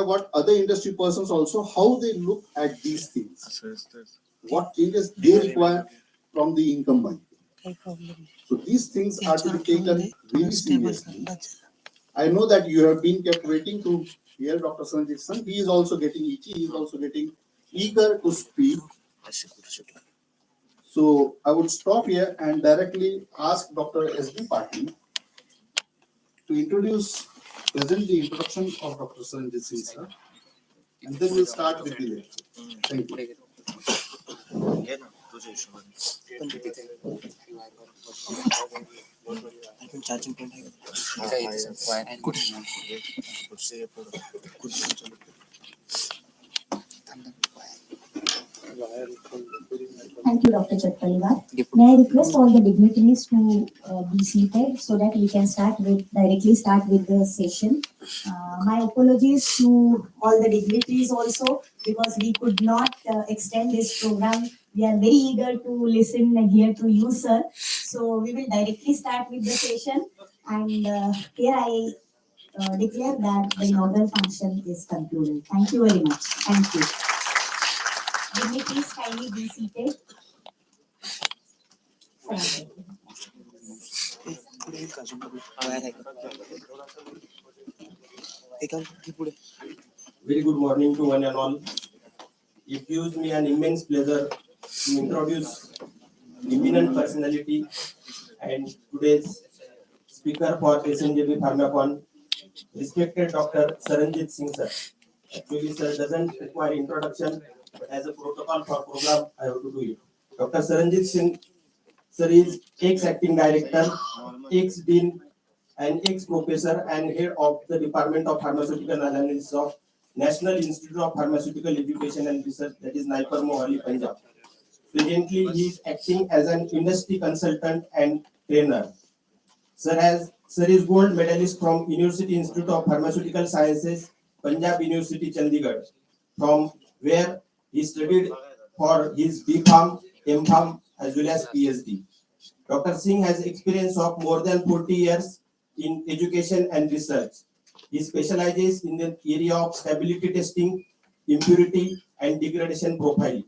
got other industry persons also, how they look at these things, what changes they require from the incumbent. So these things are to be taken very seriously. I know that you have been kept waiting to hear Dr. Sanjit Singh. He is also getting itchy. He is also getting eager to speak. So I would stop here and directly ask Dr. S.B. Patil to present the introduction of Dr. Sanjit Singh, sir. And then we'll start with the lecture. Thank you. Thank you, Dr. Chatpaliwal. May I request all the dignitaries to be seated so that we can directly start with the session. My apologies to all the dignitaries also, because we could not extend this program. We are very eager to listen and hear to you, sir. So we will directly start with the session. And here I declare that the inaugural function is concluded. Thank you very much. Thank you. Dignitaries, kindly be seated. Very good morning to one and all. It gives me an immense pleasure to introduce eminent personality and today's speaker for SNJBPharmacon', respected Dr. Saranjit Singh sir. Actually, sir doesn't require introduction, but as a protocol for program, I have to do it. Dr. Saranjit Singh sir is ex-acting director, ex-dean, and ex-professor and head of the Department of Pharmaceutical Analysis of National Institute of Pharmaceutical Education and Research, that is NIPER, Mohali, Punjab. Presently, he is acting as an industry consultant and trainer. Sir is gold medalist from University Institute of Pharmaceutical Sciences, Punjab University, Chandigarh, from where he studied for his B.Pharm, M.Pharm, as well as PhD. Dr. Singh has experience of more than 40 years in education and research. He specializes in the area of stability testing, impurity, and degradation profiling.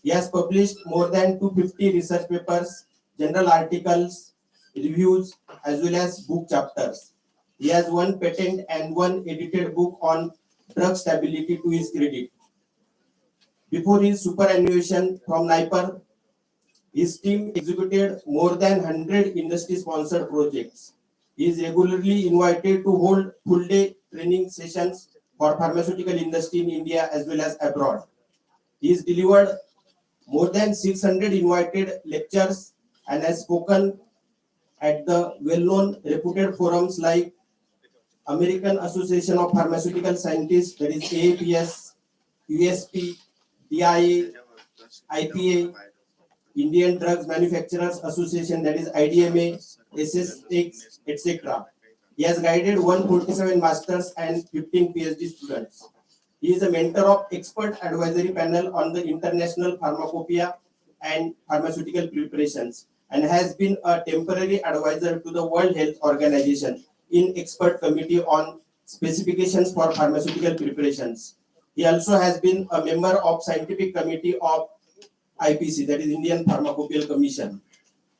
He has published more than 250 research papers, journal articles, reviews, as well as book chapters. He has one patent and one edited book on drug stability to his credit. Before his superannuation from NIPER, his team executed more than 100 industry-sponsored projects. He is regularly invited to hold full-day training sessions for pharmaceutical industry in India as well as abroad. He has delivered more than 600 invited lectures and has spoken at the well-known reputed forums like American Association of Pharmaceutical Scientists, that is AAPS, USP, DIA, IPA, Indian Drugs Manufacturers Association, that is IDMA, SSX, etc. He has guided 147 masters and 15 PhD students. He is a mentor of expert advisory panel on the international pharmacopoeia and pharmaceutical preparations and has been a temporary advisor to the World Health Organization in expert committee on specifications for pharmaceutical preparations. He also has been a member of scientific committee of IPC, that is Indian Pharmacopoeia Commission.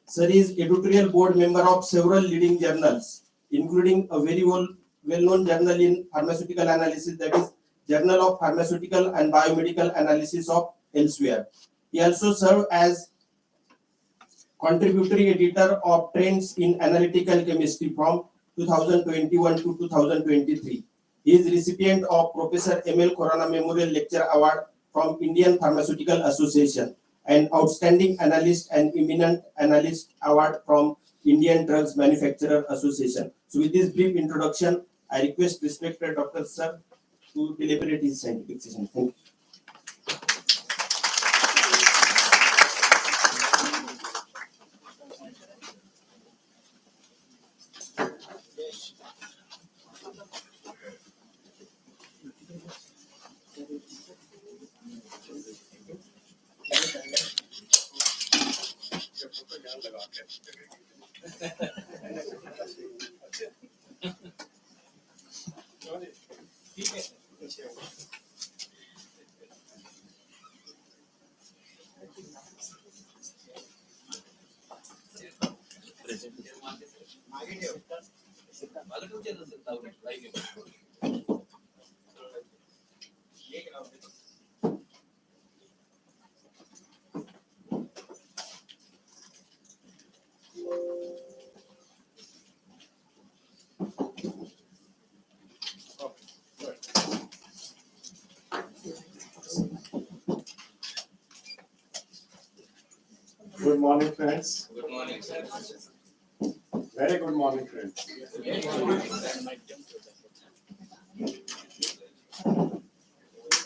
Sir is editorial board member of several leading journals, including a very well-known journal in pharmaceutical analysis, that is Journal of Pharmaceutical and Biomedical Analysis of Elsewhere. He also served as contributory editor of Trends in Analytical Chemistry from 2021 to 2023. He is recipient of Professor M.L. Khurana Memorial Lecture Award from Indian Pharmaceutical Association and Outstanding Analyst and Eminent Analyst Award from Indian Drugs Manufacturer Association. So with this brief introduction, I request respected Dr. Sir to deliberate his scientific session. Thank you. Good morning, friends. Good morning, sir. Very good morning, friends.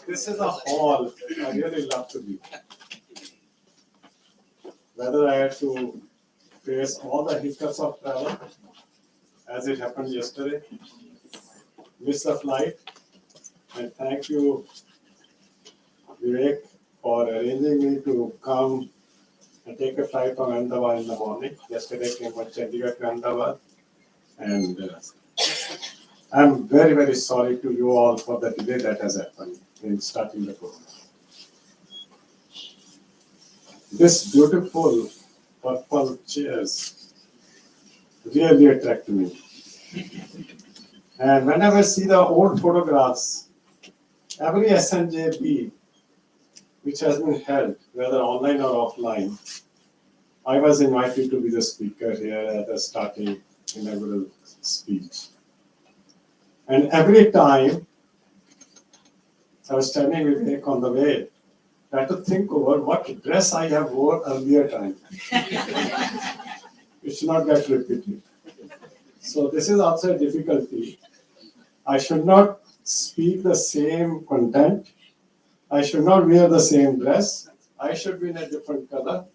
This is a hall I really love to be. Whether I had to face all the hiccups of travel, as it happened yesterday, miss the flight, and thank you, Vivek, for arranging me to come and take a flight from Ahmedabad in the morning. Yesterday came from Chandigarh to Ahmedabad, and I'm very, very sorry to you all for the delay that has happened in starting the program. This beautiful purple chairs really attract me. And whenever I see the old photographs, every SNJB which has been held, whether online or offline, I was invited to be the speaker here at the starting inaugural speech. And every time I was telling Vivek on the way, I had to think over what dress I have worn earlier time. It should not get repeated. So this is also a difficulty. I should not speak the same content. I should not wear the same dress. I should be in a different color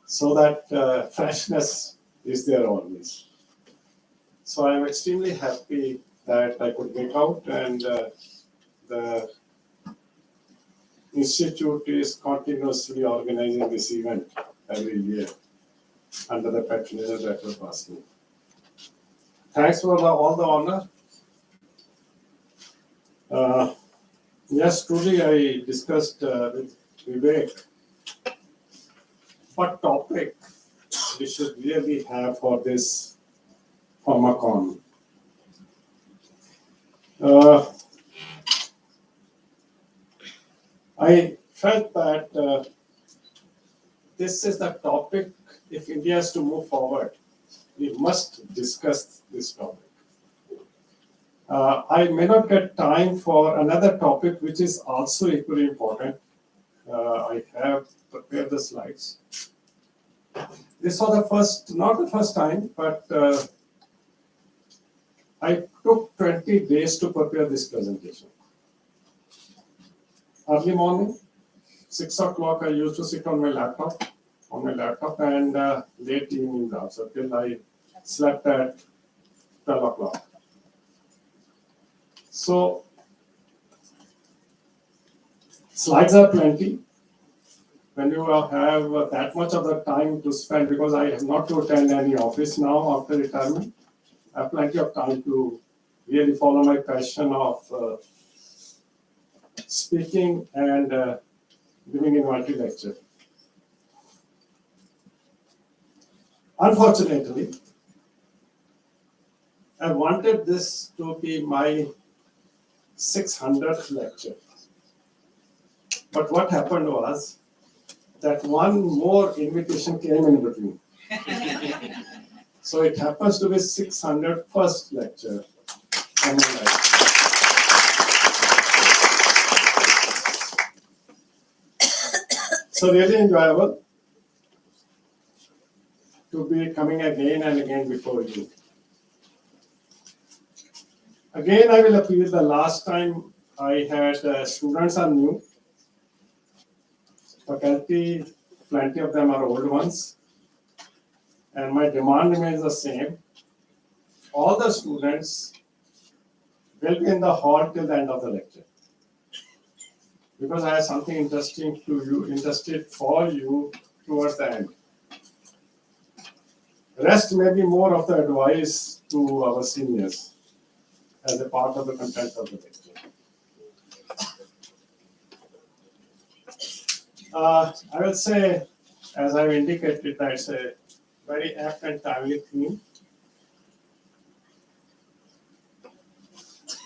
so that freshness is there always. So I'm extremely happy that I could make out, and the Institute is continuously organizing this event every year under the patronage of Dr. Pasni. Thanks for all the honor. Yes, truly I discussed with Vivek what topic we should really have for this Pharmacon. I felt that this is the topic, if India is to move forward, we must discuss this topic. I may not get time for another topic which is also equally important. I have prepared the slides. This was the first, not the first time, but I took 20 days to prepare this presentation. Early morning, 6 o'clock, I used to sit on my laptop, and late evening also, till I slept at 12 o'clock. So, slides are plenty. When you have that much of the time to spend, because I have not to attend any office now after retirement, I have plenty of time to really follow my passion of speaking and giving a multi-lecture. Unfortunately, I wanted this to be my 600th lecture. But what happened was that one more invitation came in between. So it happens to be 601st lecture on my life. So really enjoyable to be coming again and again before you. Again, I will appeal. The last time I had students are new. Faculty, plenty of them are old ones. And my demand remains the same. All the students will be in the hall till the end of the lecture. Because I have something interesting for you towards the end. Rest may be more of the advice to our seniors as a part of the content of the lecture. I will say, as I've indicated, that's a very apt and timely theme.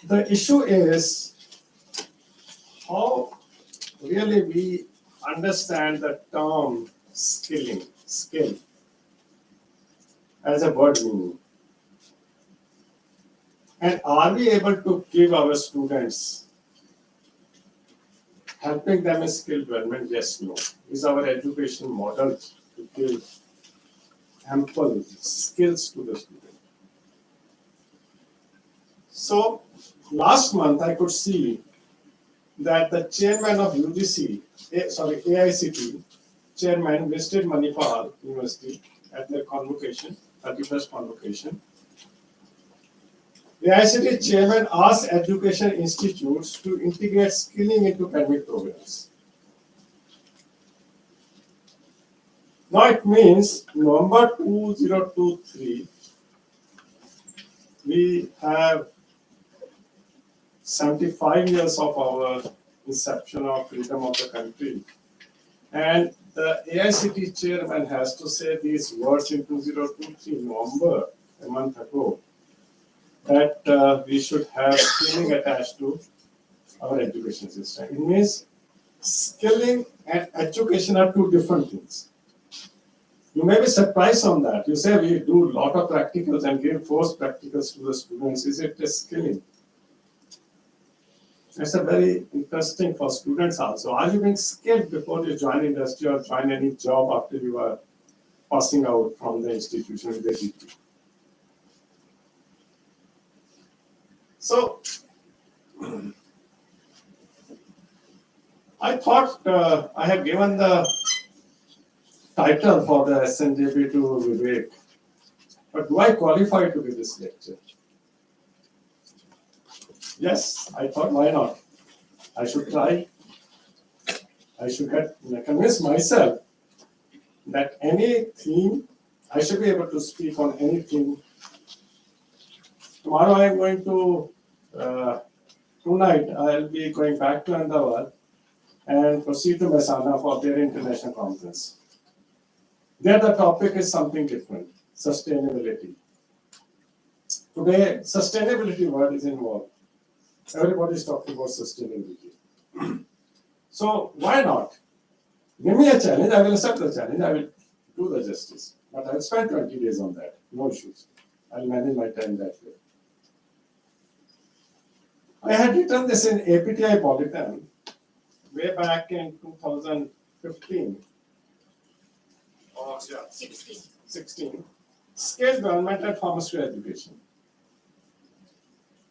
The issue is how really we understand the term skill, as a word meaning. And are we able to give our students, helping them in skill development? Yes, no. Is our education model to give ample skills to the student? So last month I could see that the chairman of UGC, AICT, chairman visited Manipal University at their convocation, 31st convocation. The AICT chairman asked education institutes to integrate skilling into academic programs. Now it means November 2023, we have 75 years of our inception of freedom of the country. And the AICT chairman has to say these words in 2023 November, a month ago, that we should have skilling attached to our education system. It means skilling and education are two different things. You may be surprised on that. You say we do a lot of practicals and give forced practicals to the students. Is it a skilling? It's a very interesting for students also. Are you being skilled before you join industry or join any job after you are passing out from the institution with a degree? So, I thought I have given the title for the SNJB to Vivek, but do I qualify to give this lecture? Yes, I thought, why not? I should try. I should convince myself that any theme, I should be able to speak on anything. Tomorrow I am going to, tonight I'll be going back to Ahmedabad and proceed to Mehsana for their international conference. There the topic is something different, sustainability. Today, sustainability word is involved. Everybody is talking about sustainability. So why not? Give me a challenge, I will accept the challenge, I will do the justice. But I will spend 20 days on that, no issues. I will manage my time that way. I had written this in APTI Bulletin way back in 2015. Or 16. Skill development and pharmaceutical education.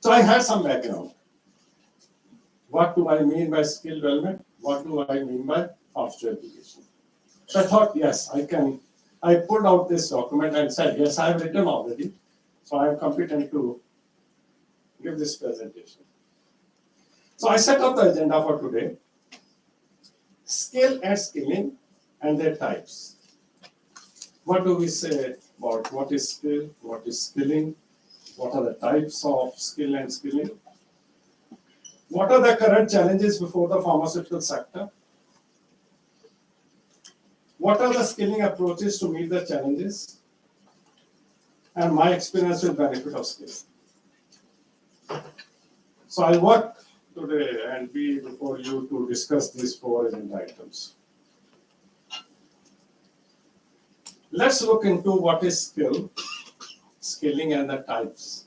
So I had some background. What do I mean by skill development? What do I mean by pharmaceutical education? So I thought, yes, I can. I pulled out this document and said, yes, I have written already. So I am competent to give this presentation. So I set up the agenda for today. Skill and skilling and their types. What do we say about what is skill, what is skilling, what are the types of skill and skilling? What are the current challenges before the pharmaceutical sector? What are the skilling approaches to meet the challenges? And my experience with benefit of skill. So I'll work today and be before you to discuss these four agenda items. Let's look into what is skill, skilling and the types.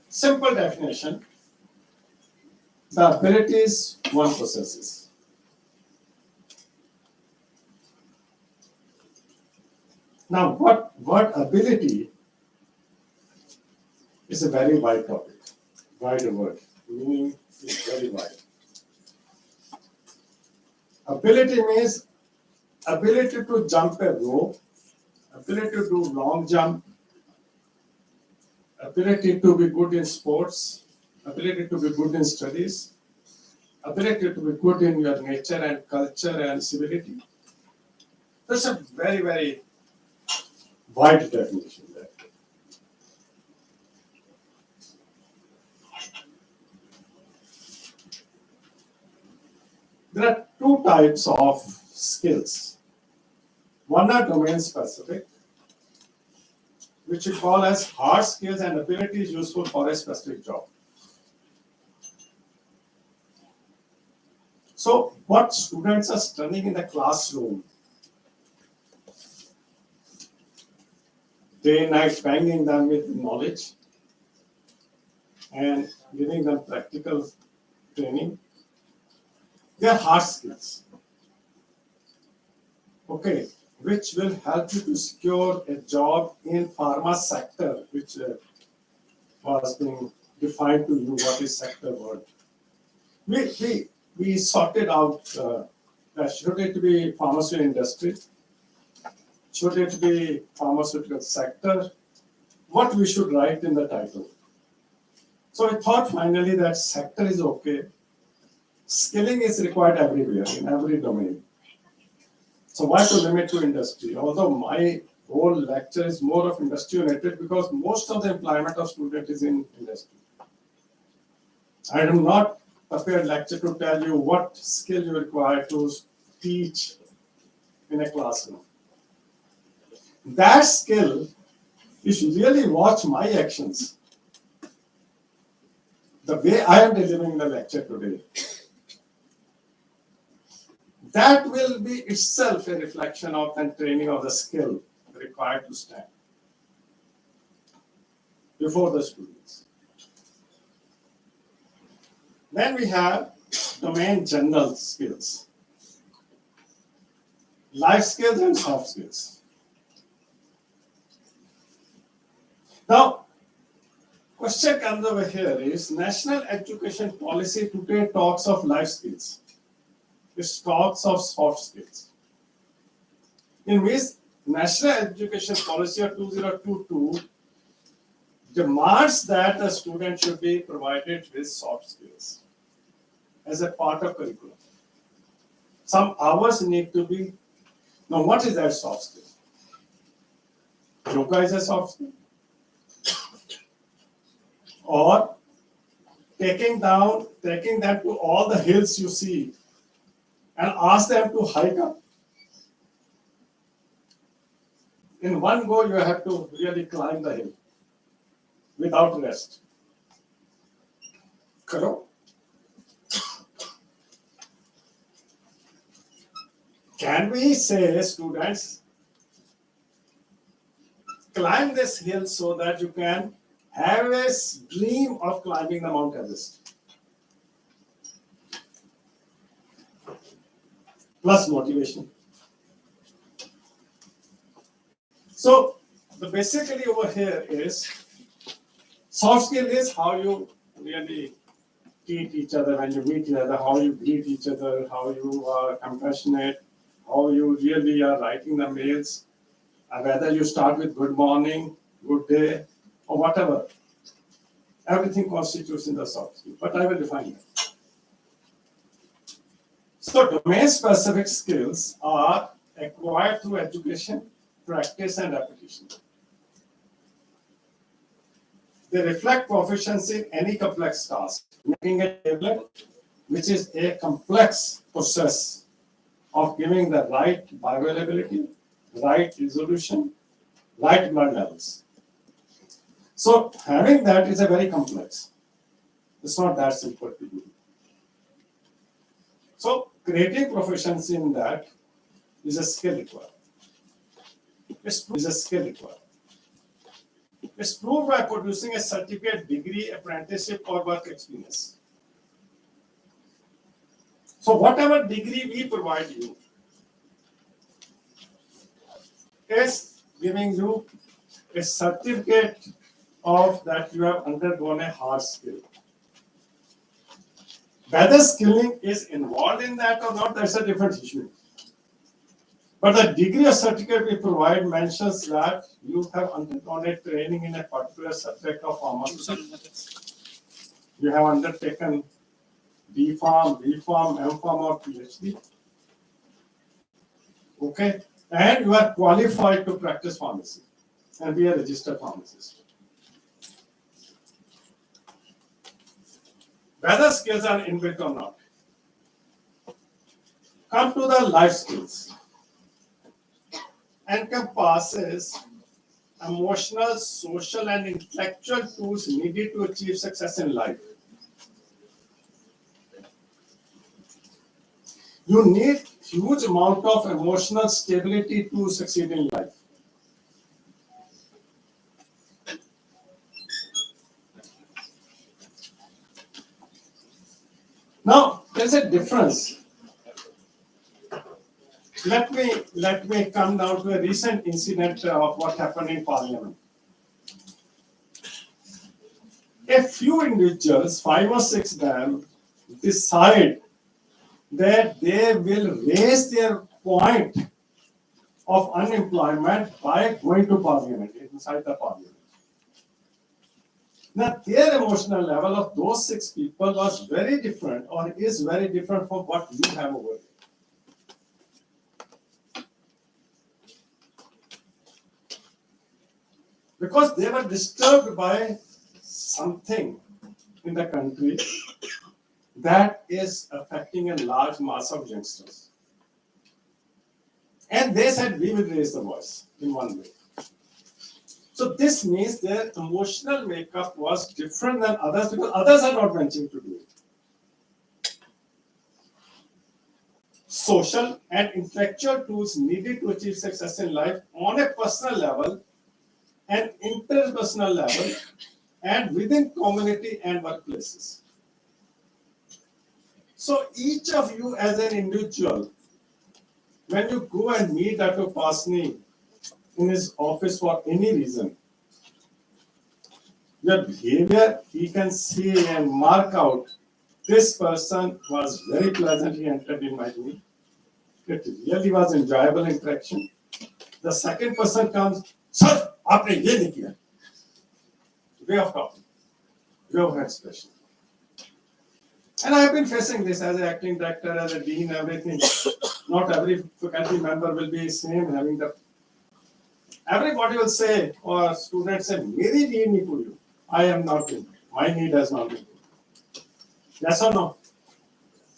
Simple definition, the abilities one possesses. Now, what ability is a very wide topic, wide word, meaning is very wide. Ability means ability to jump a rope, ability to do long jump, ability to be good in sports, ability to be good in studies, ability to be good in your nature and culture and civility. That's a very, very wide definition there. There are two types of skills. One are domain specific, which we call as hard skills and abilities useful for a specific job. So what students are studying in the classroom, day and night banging them with knowledge and giving them practical training, they are hard skills. Okay, which will help you to secure a job in pharma sector, which was being defined to you what is sector word. We sorted out should it be pharmaceutical industry, should it be pharmaceutical sector, what we should write in the title. So I thought finally that sector is okay. Skilling is required everywhere, in every domain. So why to limit to industry? Although my whole lecture is more of industry related because most of the employment of student is in industry. I am not prepared lecture to tell you what skill you require to teach in a classroom. That skill, you should really watch my actions. The way I am delivering the lecture today. That will be itself a reflection of and training of the skill required to stand before the students. Then we have domain general skills, life skills and soft skills. Now, question comes over here is national education policy today talks of life skills. It talks of soft skills. In which National Education Policy of 2022 demands that the student should be provided with soft skills as a part of curriculum. Some hours need to be. Now, what is that soft skill? Yoga is a soft skill. Or taking them to all the hills you see and ask them to hike up. In one go, you have to really climb the hill without rest. Karo? Can we say, students, climb this hill so that you can have a dream of climbing the Mount Everest? Plus motivation. So, basically over here is, soft skill is how you really treat each other when you meet each other, how you greet each other, how you are compassionate, how you really are writing the mails, whether you start with good morning, good day, or whatever. Everything constitutes in the soft skill, but I will define it. So domain-specific skills are acquired through education, practice, and repetition. They reflect proficiency in any complex task. Making a tablet, which is a complex process of giving the right bioavailability, right resolution, right blood levels. So having that is a very complex. It's not that simple to do. So creating proficiency in that is a skill required. It's proved by producing a certificate, degree, apprenticeship, or work experience. So whatever degree we provide you is giving you a certificate of that you have undergone a hard skill. Whether skilling is involved in that or not, that's a different issue. But the degree or certificate we provide mentions that you have undergone a training in a particular subject of pharmaceutics. You have undertaken D.Pharm, B.Pharm, M.Pharm, or PhD. Okay, and you are qualified to practice pharmacy and be a registered pharmacist. Whether skills are inbuilt or not, Come to the life skills. Encompasses emotional, social, and intellectual tools needed to achieve success in life. You need huge amount of emotional stability to succeed in life. Now, there's a difference. Let me come down to a recent incident of what happened in Parliament. A few individuals, 5 or 6 of them, decide that they will raise their point of unemployment by going to Parliament, inside the Parliament. Now, their emotional level of those 6 people was very different, or is very different from what you have over here. Because they were disturbed by something in the country that is affecting a large mass of youngsters. And they said, we will raise the voice in one way. So this means their emotional makeup was different than others, because others are not venturing to do it. Social and intellectual tools needed to achieve success in life on a personal level and interpersonal level and within community and workplaces. So each of you as an individual, when you go and meet Dr. Pasni in his office for any reason, your behavior, he can see and mark out, this person was very pleasant, he entered in my meeting. It really was enjoyable interaction. The second person comes, sir, aapne ye nahi kiya. Way of talking, way of expression. And I have been facing this as an acting director, as a dean, everything. Not every faculty member will be same, having the. Everybody will say, or students say, "Meri need nahi puri. I am not doing. My need has not been." Yes or no?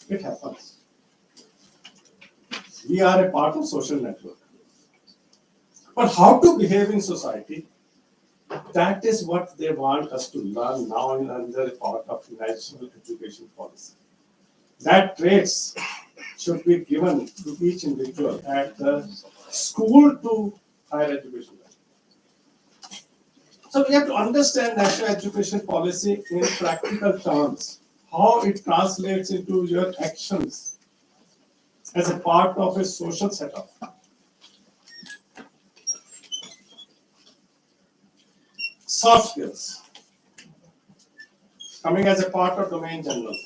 It happens. We are a part of social network. But how to behave in society? That is what they want us to learn now in another part of national education policy. That traits should be given to each individual at the school to higher education. So we have to understand national education policy in practical terms, how it translates into your actions as a part of a social setup. Soft skills, coming as a part of domain general,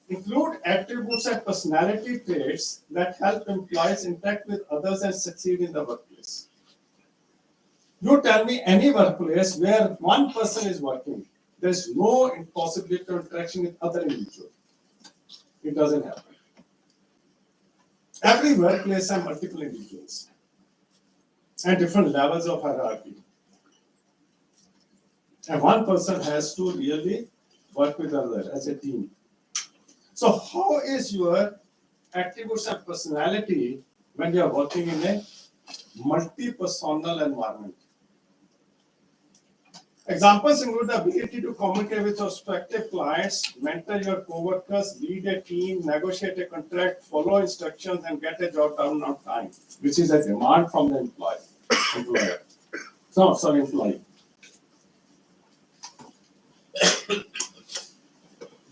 include attributes and personality traits that help employees interact with others and succeed in the workplace. You tell me any workplace where one person is working, there is no possibility of interaction with other individuals. It doesn't happen. Every workplace has multiple individuals and different levels of hierarchy. And one person has to really work with others as a team. So how is your attributes and personality when you are working in a multi-personal environment? Examples include the ability to communicate with prospective clients, mentor your co-workers, lead a team, negotiate a contract, follow instructions, and get a job done on time, which is a demand from the employer. Employee.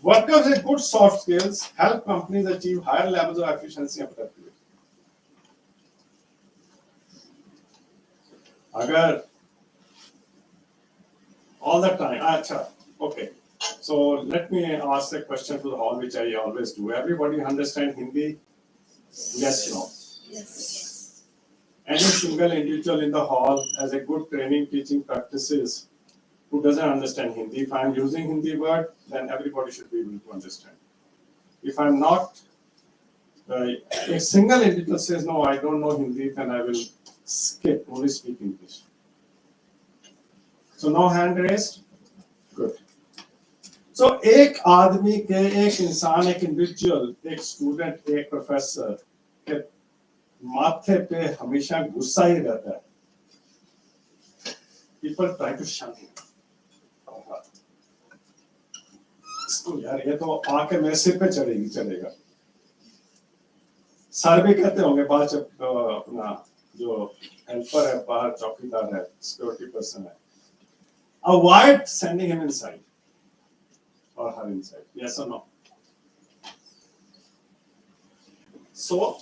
Workers with good soft skills help companies achieve higher levels of efficiency and productivity. Agar all the time, okay. So let me ask a question to the hall, which I always do. Everybody understand Hindi? Yes, no. Yes. Any single individual in the hall has a good training, teaching practices who doesn't understand Hindi. If I'm using Hindi word, then everybody should be able to understand. If I'm not, a single individual says, no, I don't know Hindi, then I will skip, only speak English. So no hand raised? Good. So एक आदमी के, एक इंसान, एक individual, एक student, एक professor के माथे पे हमेशा गुस्सा ही रहता है. People try to shun him. इसको यार ये तो आके मेरे सिर पे चढ़ेगा. सर भी कहते होंगे बाहर जब अपना जो हेल्पर है, बाहर चौकीदार है, सिक्योरिटी पर्सन है, avoid sending him inside or her inside. Yes or no? So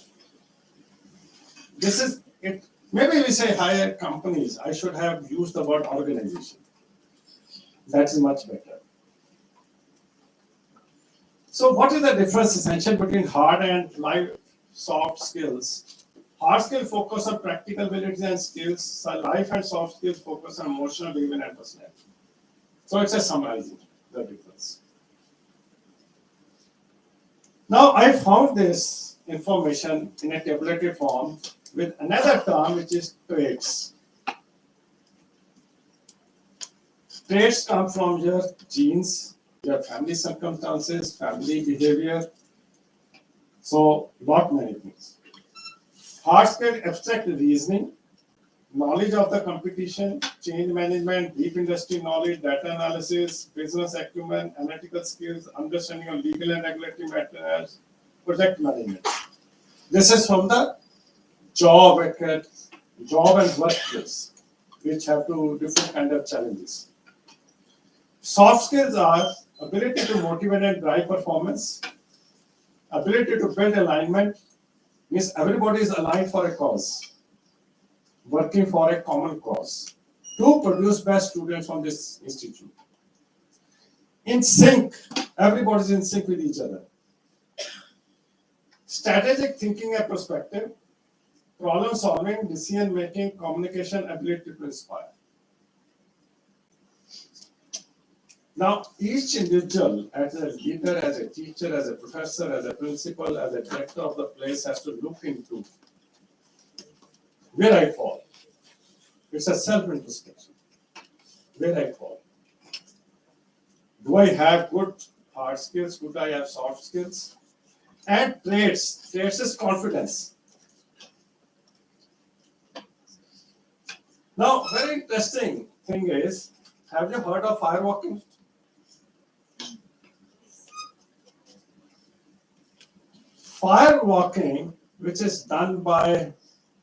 this is it. Maybe we say higher companies. I should have used the word organization. That is much better. So what is the difference essential between hard and live soft skills? Hard skills focus on practical abilities and skills. So life and soft skills focus on emotional behavior and personality. So it's a summarizing the difference. Now I found this information in a tabulated form with another term which is traits. Traits come from your genes, your family circumstances, family behavior. So not many things. Hard skill, abstract reasoning, knowledge of the competition, change management, deep industry knowledge, data analysis, business acumen, analytical skills, understanding of legal and regulatory matters, project management. This is from the job and workplace, which have two different kind of challenges. Soft skills are ability to motivate and drive performance, ability to build alignment, means everybody is aligned for a cause, working for a common cause, to produce best students from this institute. In sync, everybody is in sync with each other. Strategic thinking and perspective, problem solving, decision making, communication, ability to inspire. Now, each individual, as a leader, as a teacher, as a professor, as a principal, as a director of the place, has to look into where I fall. It's a self-introspection. Where I fall. Do I have good hard skills? Do I have soft skills? And traits. Traits is confidence. Now, very interesting thing is, have you heard of firewalking? Firewalking, which is done by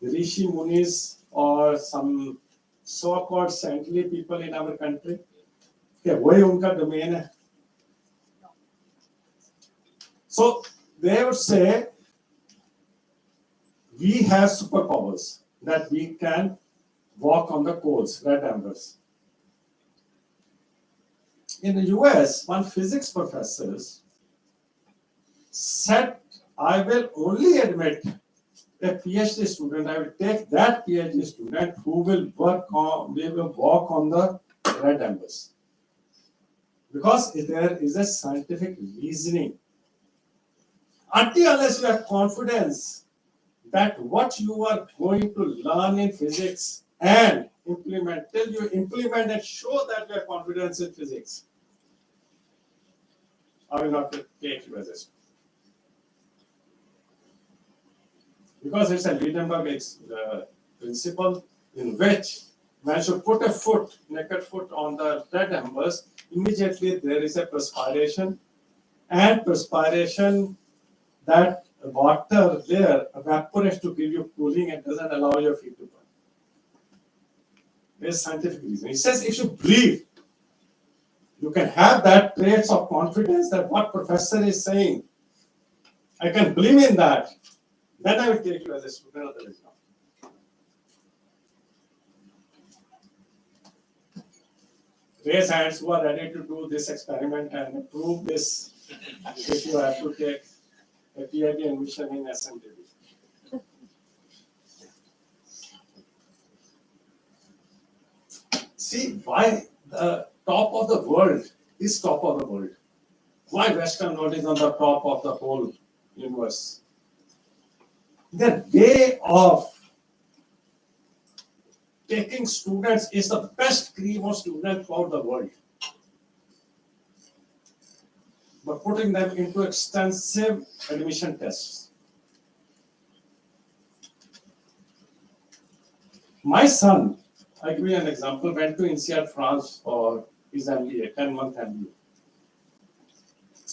Rishi Munis or some so-called saintly people in our country, क्या वही उनका domain है. So they would say we have superpowers that we can walk on the coals, red ambers. In the US, one physics professor said, I will only admit a PhD student, I will take that PhD student who will walk on the red ambers. Because there is a scientific reasoning. Until unless you have confidence that what you are going to learn in physics and implement, till you implement and show that you have confidence in physics, I will not take you as a student. Because it's a Liebenberg principle in which man should put a naked foot on the red embers, immediately there is a perspiration, and perspiration, that water there evaporates to give you cooling and doesn't allow your feet to burn. There's scientific reason. It says if you breathe, you can have that traits of confidence that what professor is saying, I can believe in that. Then I will take you as a student, otherwise not. Raise hands who are ready to do this experiment and prove this if you have to take a PhD admission in SNJB. See why the top of the world is top of the world. Why Western world is on the top of the whole universe. The way of taking students is the best cream of students throughout the world. by putting them into extensive admission tests. My son, I give you an example, went to INSEAD France for his MBA, 10-month MBA.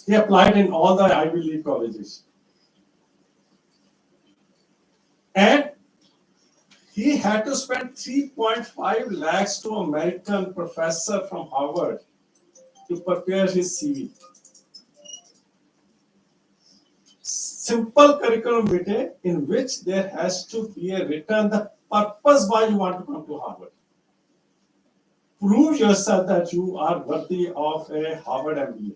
He applied in all the Ivy League colleges. And he had to spend 3.5 lakhs to an American professor from Harvard to prepare his CV. Simple curriculum vitae in which there has to be a written the purpose why you want to come to Harvard. Prove yourself that you are worthy of a Harvard MBA.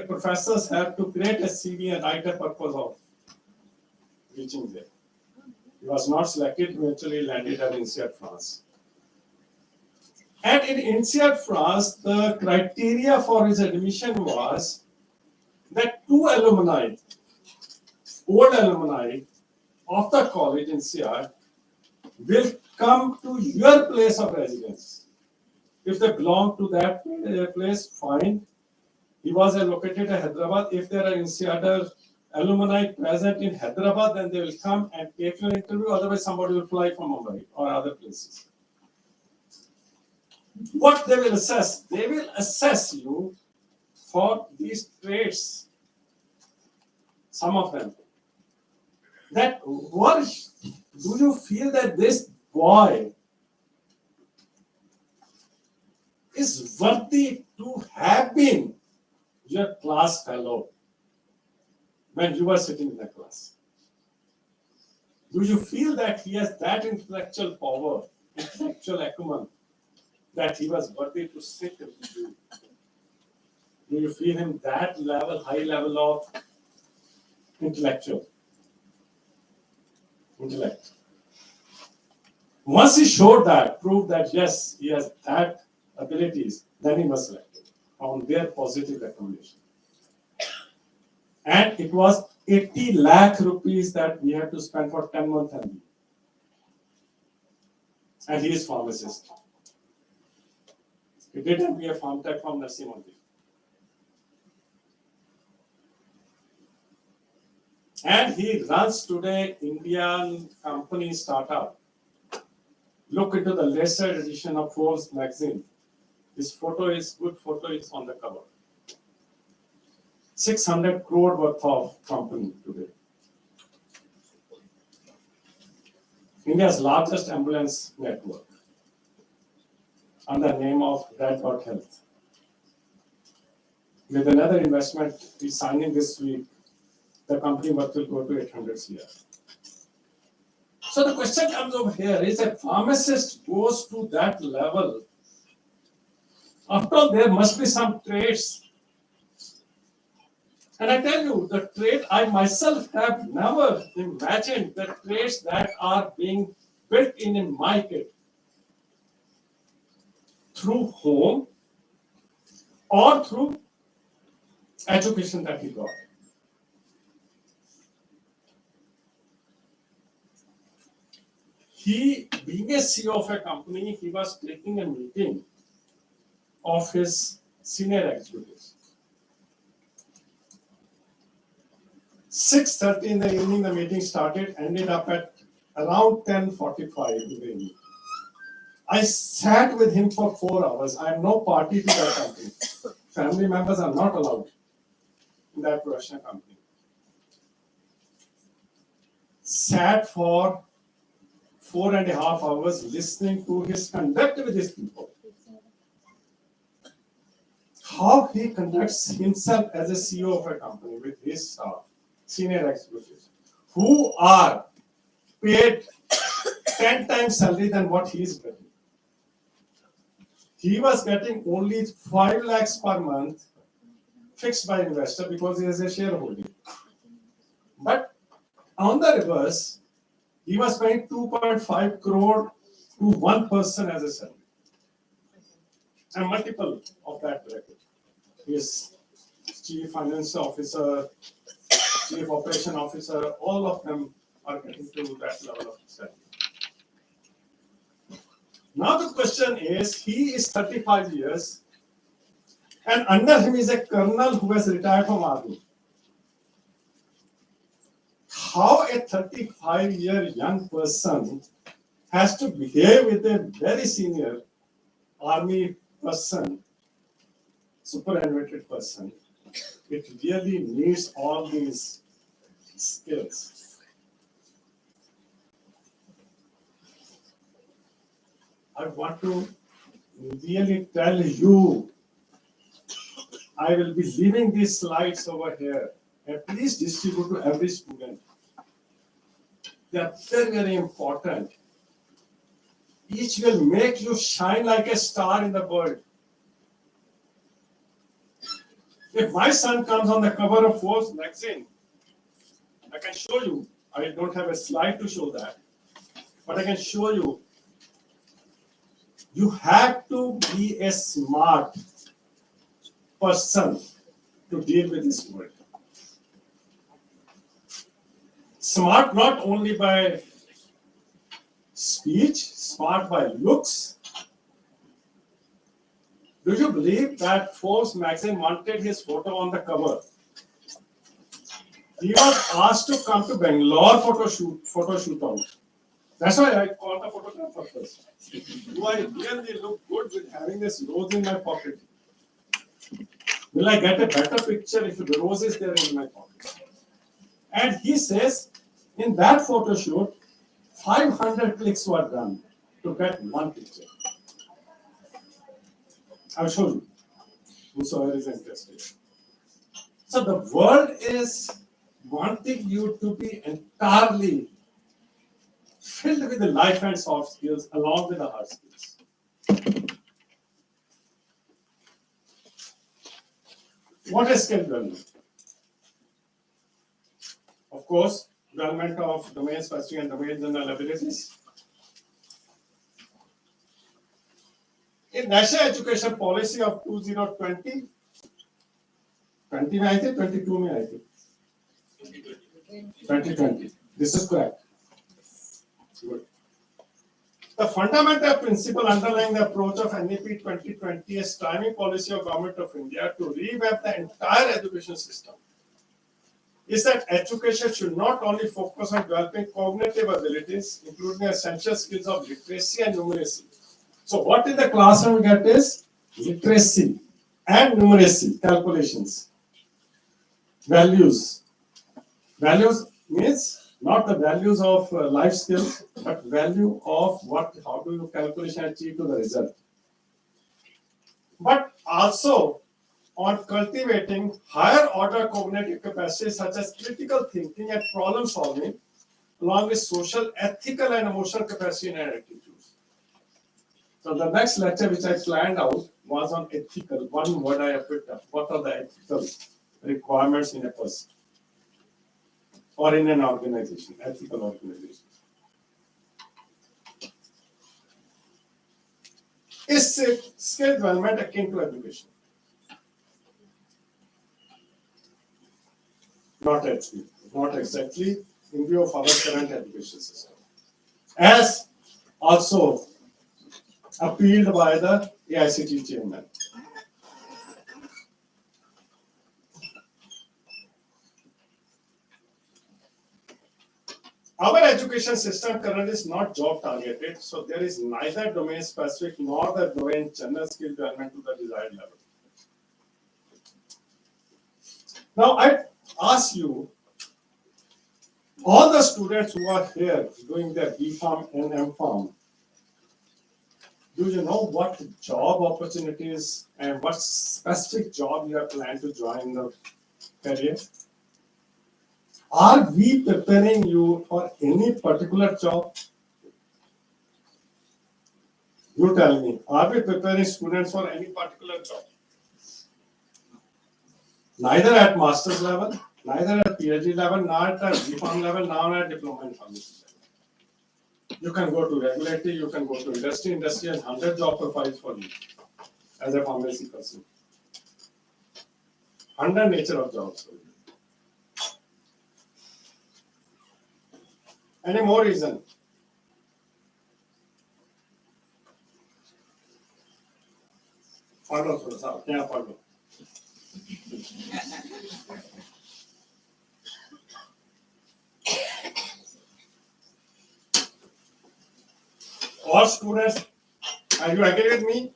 Professors have to create a CV and write a purpose of reaching there. He was not selected, eventually landed at INSEAD France. And in INSEAD France, the criteria for his admission was that 2 alumni, old alumni of the college INSEAD, will come to your place of residence. If they belong to that place, fine. He was located at Hyderabad. If there are INSEAD alumni present in Hyderabad, then they will come and take your interview. Otherwise, somebody will fly from Mumbai or other places. What they will assess? They will assess you for these traits. Some of them. That what do you feel that this boy is worthy to have been your class fellow when you were sitting in the class? Do you feel that he has that intellectual power, intellectual acumen, that he was worthy to sit with you? Do you feel him that level, high level of intellect? Once he showed that, proved that yes, he has that abilities, then he was selected on their positive recommendation. And it was 80 lakh rupees that we had to spend for 10-month MBA. And he is pharmacist. He did MBA Pharm Tech from Nursing only. And he runs today Indian company startup. Look into the latest edition of Forbes magazine. This photo is good photo is on the cover. 600 crore worth of company today. India's largest ambulance network under the name of Red Dot Health. With another investment he's signing this week, the company worth will go to 800 CR. So the question comes over here is a pharmacist goes to that level. After all, there must be some traits. And I tell you, the trait I myself have never imagined the traits that are being built in my kid through home or through education that he got. He, being a CEO of a company, he was taking a meeting of his senior executives. 6:30 in the evening, the meeting started, ended up at around 10:45 in the evening. I sat with him for 4 hours. I am no party to that company. Family members are not allowed in that production company. Sat for 4.5 hours listening to his conduct with his people. How he conducts himself as a CEO of a company with his staff, senior executives, who are paid 10 times salary than what he is getting. He was getting only 5 lakhs per month fixed by investor because he has a shareholding. But on the reverse, he was paying 2.5 crore to one person as a salary. And multiple of that bracket. His chief finance officer, chief operation officer, all of them are getting to that level of salary. Now the question is, he is 35 years And under him is a colonel who has retired from army. How a 35-year young person has to behave with a very senior army person, superannuated person, it really needs all these skills. I want to really tell you, I will be leaving these slides over here, and please distribute to every student. They are very, very important. Each will make you shine like a star in the world. If my son comes on the cover of Forbes magazine, I can show you. I don't have a slide to show that, but I can show you. You have to be a smart person to deal with this world. Smart not only by speech, smart by looks. Do you believe that Forbes magazine wanted his photo on the cover? He was asked to come to Bangalore photo shoot out. That's why I called the photographer first. Do I really look good with having this rose in my pocket? Will I get a better picture if the rose is there in my pocket? And he says, in that photo shoot, 500 clicks were done to get one picture. I'll show you, whosoever is interested. So the world is wanting you to be entirely filled with the life and soft skills along with the hard skills. What is skill development? Of course, development of domain-specific and domain-general abilities. In National Education Policy of 2020, 20 में आई थी, 22 में आई थी, 2020. This is correct. Good. The fundamental principle underlying the approach of NEP 2020 is timing policy of Government of India to revamp the entire education system is that education should not only focus on developing cognitive abilities, including essential skills of literacy and numeracy. So what in the classroom we get is literacy and numeracy, calculations. Values. Values means not the values of life skills, but value of how do you calculation achieve to the result. But also on cultivating higher order cognitive capacities such as critical thinking and problem solving, along with social, ethical, and emotional capacity and attitudes. So the next lecture which I planned out was on ethical. One word I have picked up. What are the ethical requirements in a person or in an organization, ethical organization? Is skill development akin to education? Not actually, not exactly in view of our current education system. As also appealed by the AICT chairman. Our education system currently is not job targeted, so there is neither domain specific nor the domain general skill development to the desired level. Now I ask you, all the students who are here doing their B.Pharm and M.Pharm, do you know what job opportunities and what specific job you have planned to join in the career? Are we preparing you for any particular job? You tell me, are we preparing students for any particular job? Neither at master's level, neither at PhD level, nor at B.Pharm level, nor at diploma in pharmacy level. You can go to regulatory, you can go to industry. Industry has 100 job profiles for you as a pharmacy person. 100 nature of jobs for you. Any more reason? पढ़ लो थोड़ा सा, क्या पढ़ लो? All students, are you agree with me?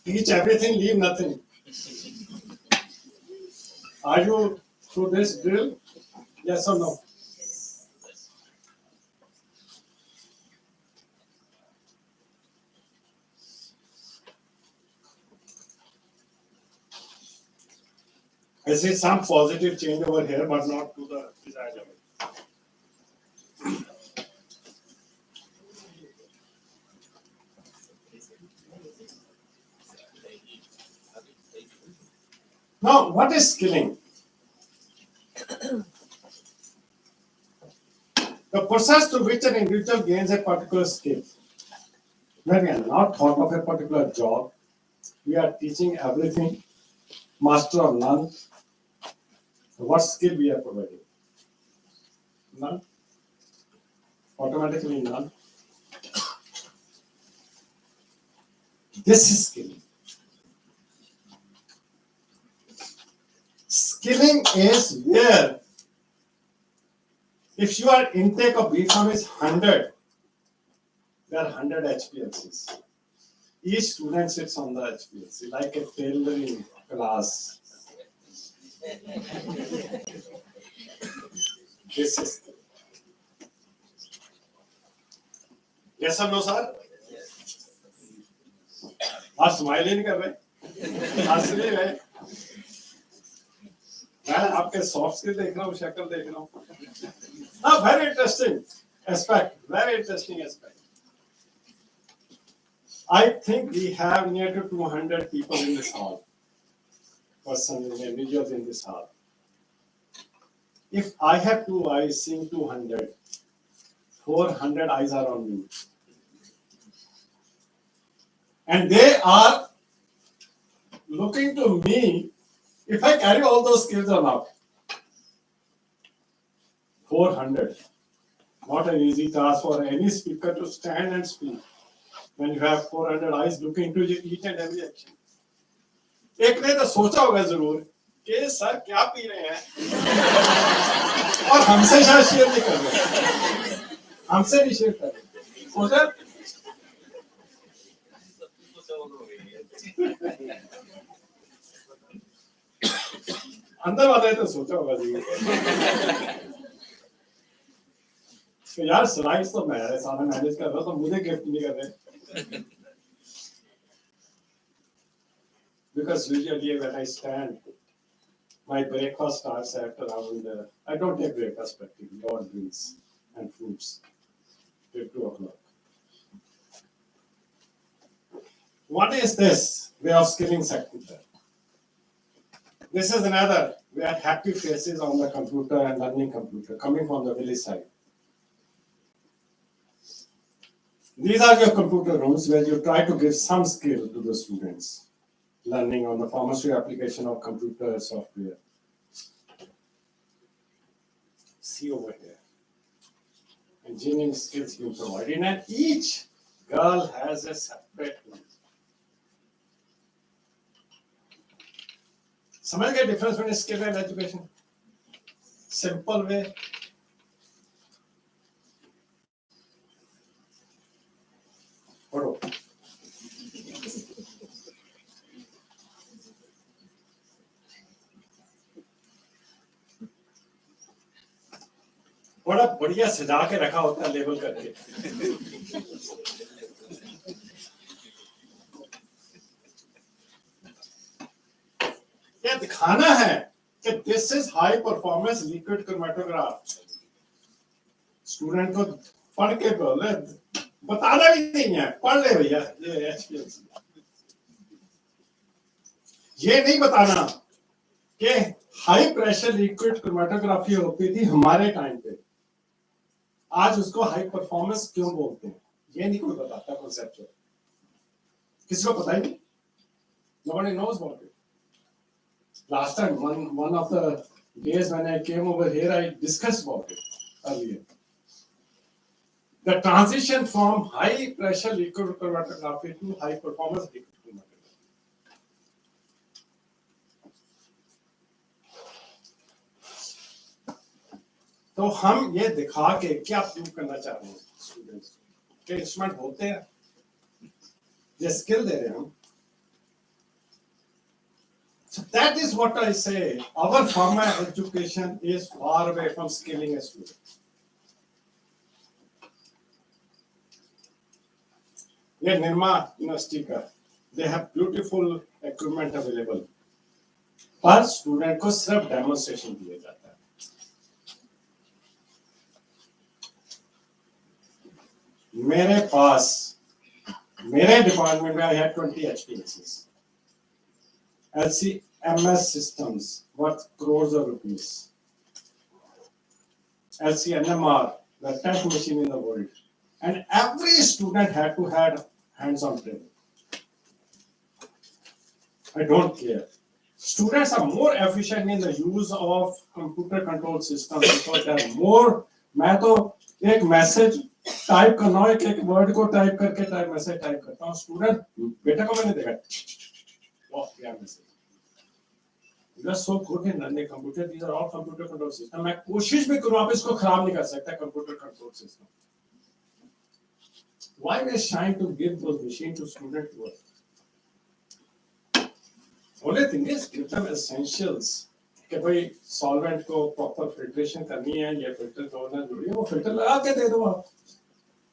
Teach everything, leave nothing. Are you through this drill? Yes or no? I see some positive change over here, but not to the desired level. Now, what is skilling? The process through which an individual gains a particular skill. When we are not thought of a particular job, we are teaching everything, master of none. What skill we are providing? None. Automatically none. This is skilling. Skilling is where if your intake of BPharm is 100, there are 100 HPLCs. Each student sits on the HPLC like a tailoring class. This is yes or no, sir? आप smile ही नहीं कर रहे, हंस नहीं रहे। मैं आपके soft skill देख रहा हूँ, शक्ल देख रहा हूँ। हाँ, very interesting aspect, very interesting aspect. I think we have near to 200 people in this hall. Persons, individuals in this hall. If I have 2 eyes seeing 200, 400 eyes are on me. And they are looking to me if I carry all those skills or not. 400. Not an easy task for any speaker to stand and speak when you have 400 eyes looking to each and every action. एक ने तो सोचा होगा जरूर कि sir क्या P रहे हैं और हमसे शायद शेयर नहीं कर रहे, हमसे नहीं शेयर कर रहे, सोचा अंदर वाले तो सोचा होगा जी तो यार स्लाइड्स तो मैं सारा मैनेज कर रहा हूँ तो मुझे गिफ्ट नहीं कर रहे because usually when I stand my breakfast starts at around I don't take breakfast practically, God drinks and fruits till 2 o'clock. What is this way of skilling sector? This is another where happy faces on the computer and learning computer coming from the village side. These are your computer rooms where you try to give some skill to the students, learning on the pharmacy application of computer software. See over here. Engineering skills being provided, and each girl has a separate room. समझ गए difference between skill and education? Simple way. पढ़ो. बड़ा बढ़िया सजा के रखा होता है लेबल करके ये दिखाना है कि this is high performance liquid chromatograph student को पढ़ के बोले बताना भी नहीं है पढ़ ले भैया ये HPLC ये नहीं बताना कि हाई प्रेशर लिक्विड क्रोमेटोग्राफी होती थी हमारे टाइम पे आज उसको हाई परफॉर्मेंस क्यों बोलते हैं ये नहीं कोई बताता कॉन्सेप्ट किसी को पता ही नहीं nobody knows about it. Last time one of the days when I came over here I discussed about it earlier. The transition from high pressure liquid chromatography to high performance liquid chromatography. तो हम ये दिखा के क्या prove करना चाह रहे हैं स्टूडेंट्स के इंस्ट्रूमेंट होते हैं, ये स्किल दे रहे हैं हम. So that is what I say. Our pharma education is far away from skilling a student. ये निर्मा यूनिवर्सिटी का, they have beautiful equipment available. पर स्टूडेंट को सिर्फ डेमोन्स्ट्रेशन दिया जाता है. मेरे पास, मेरे डिपार्टमेंट में I had 20 HPLCs. LCMS systems worth crores of rupees. LCNMR, the 10th machine in the world. And every student had to have hands-on training. I don't care. Students are more efficient in the use of computer control systems because they are more. मैं तो एक message type करना हो, एक word को type करके type message type करता हूँ. स्टूडेंट बेटा को मैंने देखा, वाह क्या message. You are so good in running computer. These are all computer control system. मैं कोशिश भी करूँ, आप इसको खराब नहीं कर सकते computer control system. Why we are trying to give those machines to students to work? Only thing is give them essentials. कि भाई solvent को proper filtration करनी है, ये filter करना जरूरी है, वो filter लगा के दे दो आप.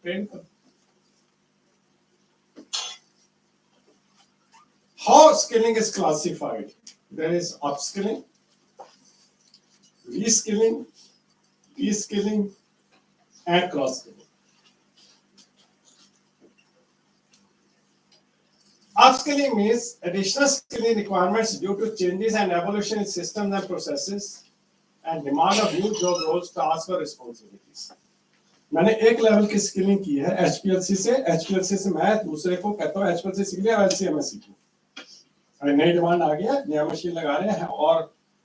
Train करो. How skilling is classified? There is upskilling, reskilling, de-skilling, and cross-skilling. Upskilling means additional skilling requirements due to changes and evolution in systems and processes and demand of new job roles, tasks or responsibilities. मैंने एक level की skilling की है HPLC से मैं दूसरे को कहता हूँ HPLC सीख लिया, LCMS सीख लिया. नई डिमांड आ गया, नया मशीन लगा रहे हैं और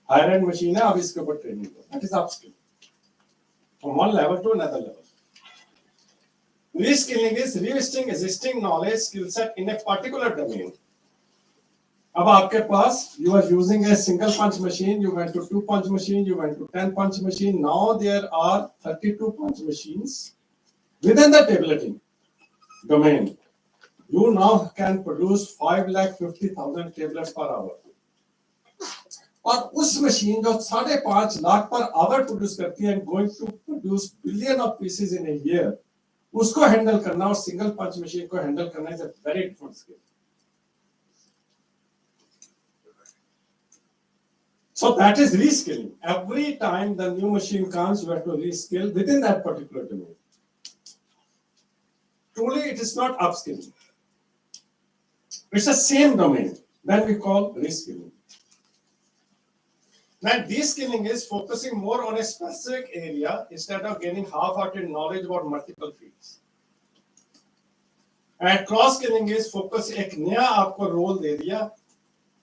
हायर एंड मशीन है, अब इसके ऊपर ट्रेनिंग दो. That is upskill from one level to another level. Reskilling is revisiting existing knowledge skill set in a particular domain. अब आपके पास you are using a single punch machine, you went to 2 punch machine, you went to 10 punch machine. Now there are 32 punch machines within the tableting domain. You now can produce 5,50,000 tablets per hour. और उस machine जो 5.5 lakh per hour produce करती है, going to produce billion of pieces in a year, उसको handle करना और single punch machine को handle करना is a very different skill. So that is reskilling. Every time the new machine comes, you have to reskill within that particular domain. Truly, it is not upskilling. It's the same domain. Then we call reskilling. Now, de-skilling is focusing more on a specific area instead of gaining half-hearted knowledge about multiple fields. And cross-skilling is focus एक नया आपको role दे दिया,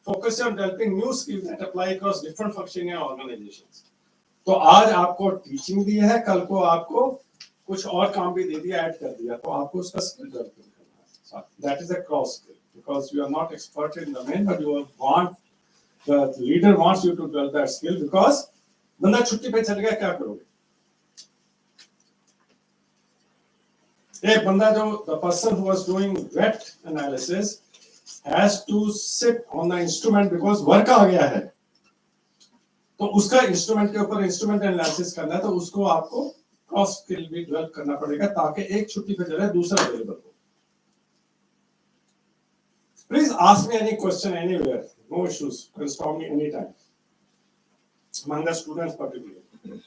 focus on developing new skills that apply across different functioning organizations. तो आज आपको teaching दी है, कल को आपको कुछ और काम भी दे दिया, ऐड कर दिया, तो आपको उसका स्किल डेवलप करना है. That is a cross skill because you are not expert in the domain, but you want the leader wants you to develop that skill because बंदा छुट्टी पे चल गया, क्या करोगे? एक बंदा जो the person who was doing wet analysis has to sit on the instrument because work आ गया है, तो उसका इंस्ट्रूमेंट के ऊपर इंस्ट्रूमेंट एनालिसिस करना है, तो उसको आपको क्रॉस स्किल भी डेवलप करना पड़ेगा ताकि एक छुट्टी पे जगह दूसरा अवेलेबल हो. Please ask me any question anywhere, no issues, brainstorm me anytime. Among the students particularly.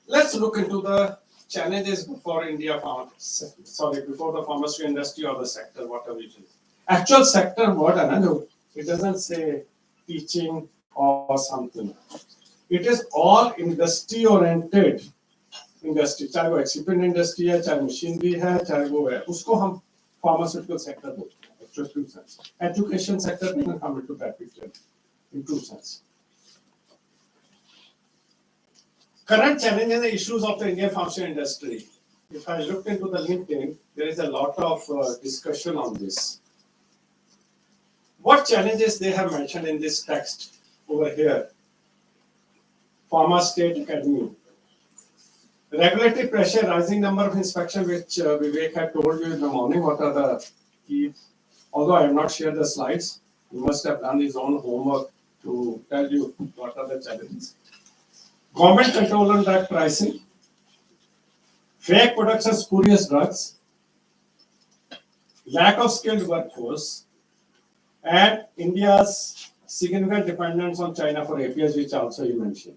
Let's look into the challenges before before the pharmaceutical industry or the sector, whatever it is. Actual sector word है ना जो, it doesn't say teaching or something. It is all industry oriented. Industry, चाहे वो excipient industry है, चाहे machinery है, चाहे वो है, उसको हम फार्मास्यूटिकल सेक्टर बोलते हैं. True sense. Education sector doesn't come into that picture in true sense. Current challenges and issues of the Indian pharmaceutical industry. If I looked into the LinkedIn, there is a lot of discussion on this. What challenges they have mentioned in this text over here? Pharma State Academy. Regulatory pressure, rising number of inspection, which Vivek had told you in the morning. What are the key? Although I have not shared the slides, he must have done his own homework to tell you what are the challenges. Government control on drug pricing, fake products and spurious drugs, lack of skilled workforce, and India's significant dependence on China for APIs, which also you mentioned.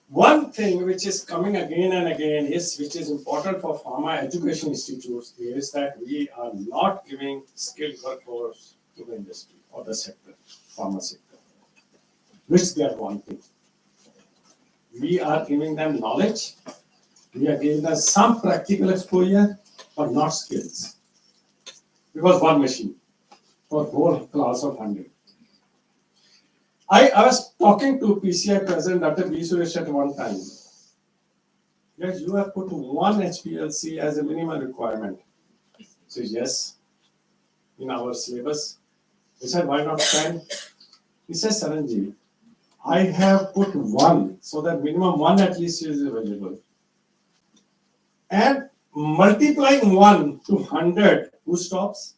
One thing which is coming again and again is, which is important for pharma education institutes, is that we are not giving skilled workforce to the industry or the sector, pharma sector, which they are wanting. We are giving them knowledge, we are giving them some practical exposure, but not skills. Because one machine for whole class of 100. I was talking to PCI President Dr. B. Suresh at one time. Yes, you have put one HPLC as a minimum requirement. So yes, in our syllabus. He said, why not 10? He says, Saranji, I have put one, so that minimum one at least is available. And multiplying 1 to 100, who stops?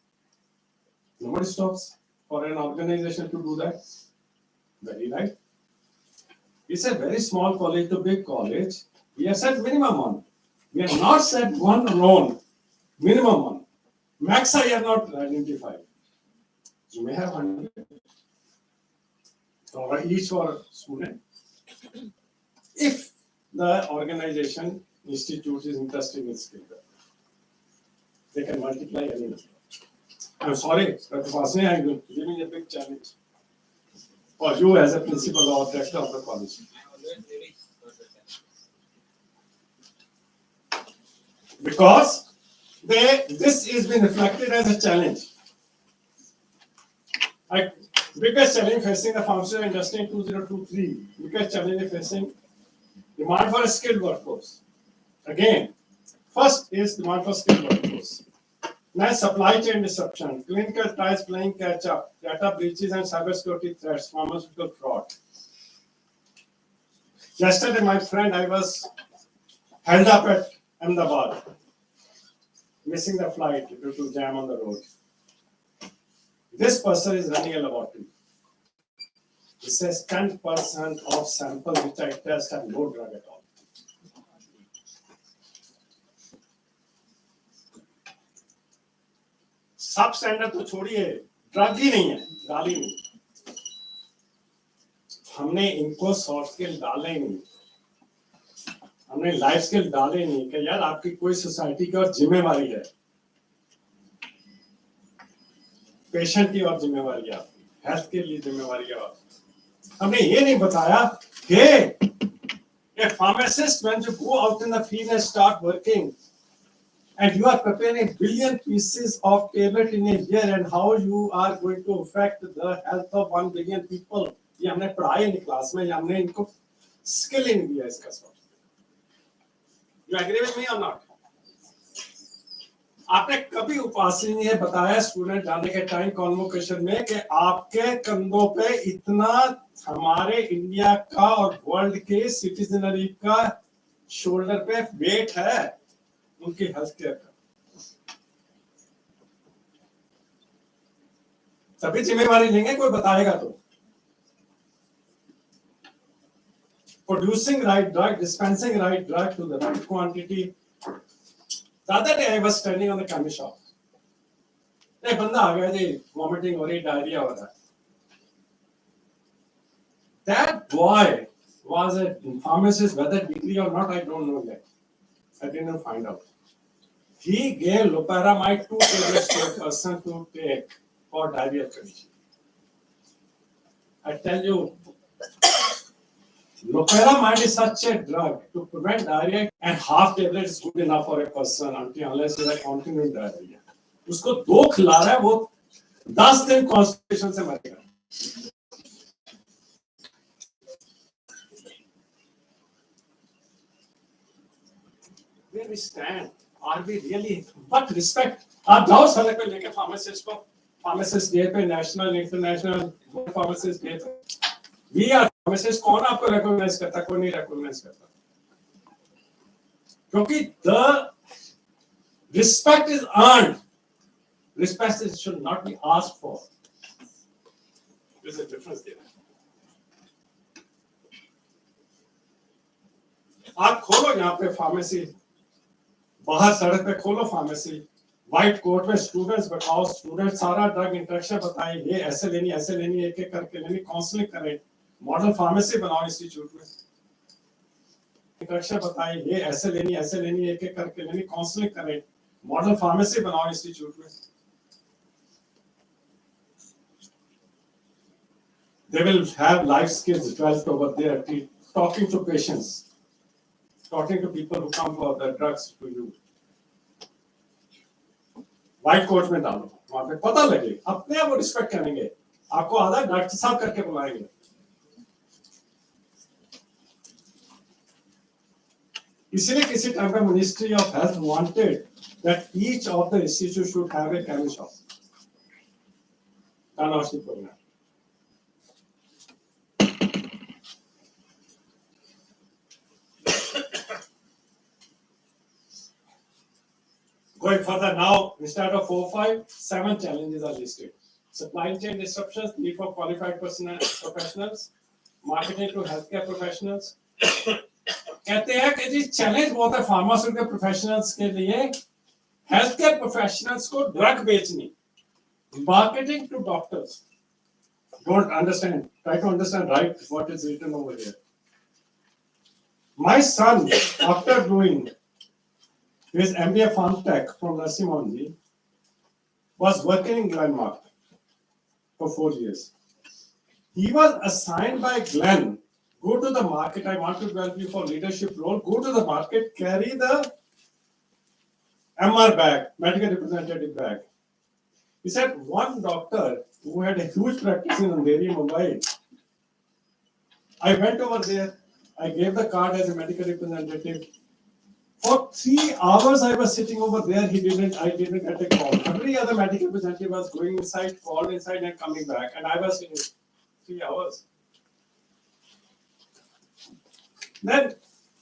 Nobody stops for an organization to do that. Very right. It's a very small college to big college. We have said minimum one. We have not said one alone. Minimum one. Max I have not identified. You may have 100. So each for student. If the organization, institute is interested in skill, they can multiply anything. I'm sorry, Dr. Fasni, I'm giving a big challenge for you as a principal or director of the college. Because this is been reflected as a challenge. Biggest challenge facing the pharmaceutical industry in 2023, biggest challenge facing demand for a skilled workforce. Again, first is demand for skilled workforce. Next, supply chain disruption, clinical trials playing catch up, data breaches and cybersecurity threats, pharmaceutical fraud. Yesterday, my friend, I was held up at Ahmedabad, missing the flight due to jam on the road. This person is running a laboratory. It says 10% of samples which I test have no drug at all. सब standard तो छोड़िए, drug ही नहीं है, डाली नहीं. हमने इनको soft skill डाले ही नहीं, हमने लाइफ स्किल डाले नहीं कि यार आपकी कोई सोसाइटी की और जिम्मेवारी है, पेशेंट की और जिम्मेवारी है, आपकी हेल्थ के लिए जिम्मेवारी है. हमने ये नहीं बताया कि a pharmacist when you go out in the field and start working and you are preparing a billion pieces of tablet in a year and how you are going to affect the health of 1 billion people. ये हमने पढ़ाया नहीं class में, हमने इनको skill ही नहीं दिया इसका सब. You agree with me or not? आपने कभी उपासी नहीं है बताया स्टूडेंट जाने के टाइम कॉन्वोकेशन में कि आपके कंधों पे इतना हमारे इंडिया का और वर्ल्ड के सिटीजनरी का शोल्डर पे वेट है उनकी हेल्थ केयर का. तभी जिम्मेवारी लेंगे कोई बताएगा तो. Producing right drug, dispensing right drug to the right quantity. The other day I was standing on the candy shop. एक बंदा आ गया जी, vomiting हो रही, diarrhea हो रहा है. That boy was a pharmacist, whether degree or not, I don't know yet. I didn't find out. He gave loperamide 2 tablets to a person to take for diarrhea condition. I tell you, loperamide is such a drug to prevent diarrhea, and half tablet is good enough for a person unless he has continued diarrhea. उसको 2 खिला रहा है, वो 10 दिन constipation से मरेगा. Where we stand? Are we really? What respect? आप जाओ साले पे लेके pharmacist को, pharmacist day पे, national, international pharmacist day पे. We are फार्मासिस्ट कौन आपको रिकॉग्नाइज करता, कोई नहीं रिकॉग्नाइज करता, क्योंकि the respect is earned, respect is should not be asked for. There is a difference there. आप खोलो यहाँ पे फार्मेसी, बाहर सड़क पे खोलो फार्मेसी, व्हाइट कोट में स्टूडेंट्स बैठाओ, स्टूडेंट सारा ड्रग इंटरेक्शन बताएं, ये ऐसे लेनी एक एक करके लेनी, काउंसलिंग करें, मॉडल फार्मेसी बनाओ इंस्टीट्यूट में, इंटरेक्शन बताएं, ये ऐसे लेनी एक एक करके लेनी, काउंसलिंग करें, मॉडल फार्मेसी बनाओ इंस्टीट्यूट में. They will have life skills developed over there, talking to patients, talking to people who come for the drugs to you. White coat में डालो, वहां पे पता लगे, अपने आप वो रिस्पेक्ट करेंगे, आपको आधा डॉक्टर साहब करके बुलाएंगे. इसलिए किसी टाइम पे ministry of health wanted that each of the institute should have a chemist shop. Diagnostic programme. Going further now, instead of 4, 5, 7 challenges are listed. Supply chain disruptions, need for qualified professionals, marketing to healthcare professionals. कहते हैं कि जी challenge बहुत है pharmaceutical professionals के लिए, healthcare professionals को drug बेचनी, marketing to doctors. Don't understand, try to understand right what is written over here. My son, after doing his MBA Pharm Tech from Narasimhanji, was working in Glenmark for 4 years. He was assigned by Glen, go to the market, I want to develop you for leadership role, go to the market, carry the MR bag, medical representative bag. He said one doctor who had a huge practice in Andheri, Mumbai, I went over there, I gave the card as a medical representative. For 3 hours I was sitting over there, I didn't get a call. Every other medical representative was going inside, called inside and coming back, and I was in 3 hours. Then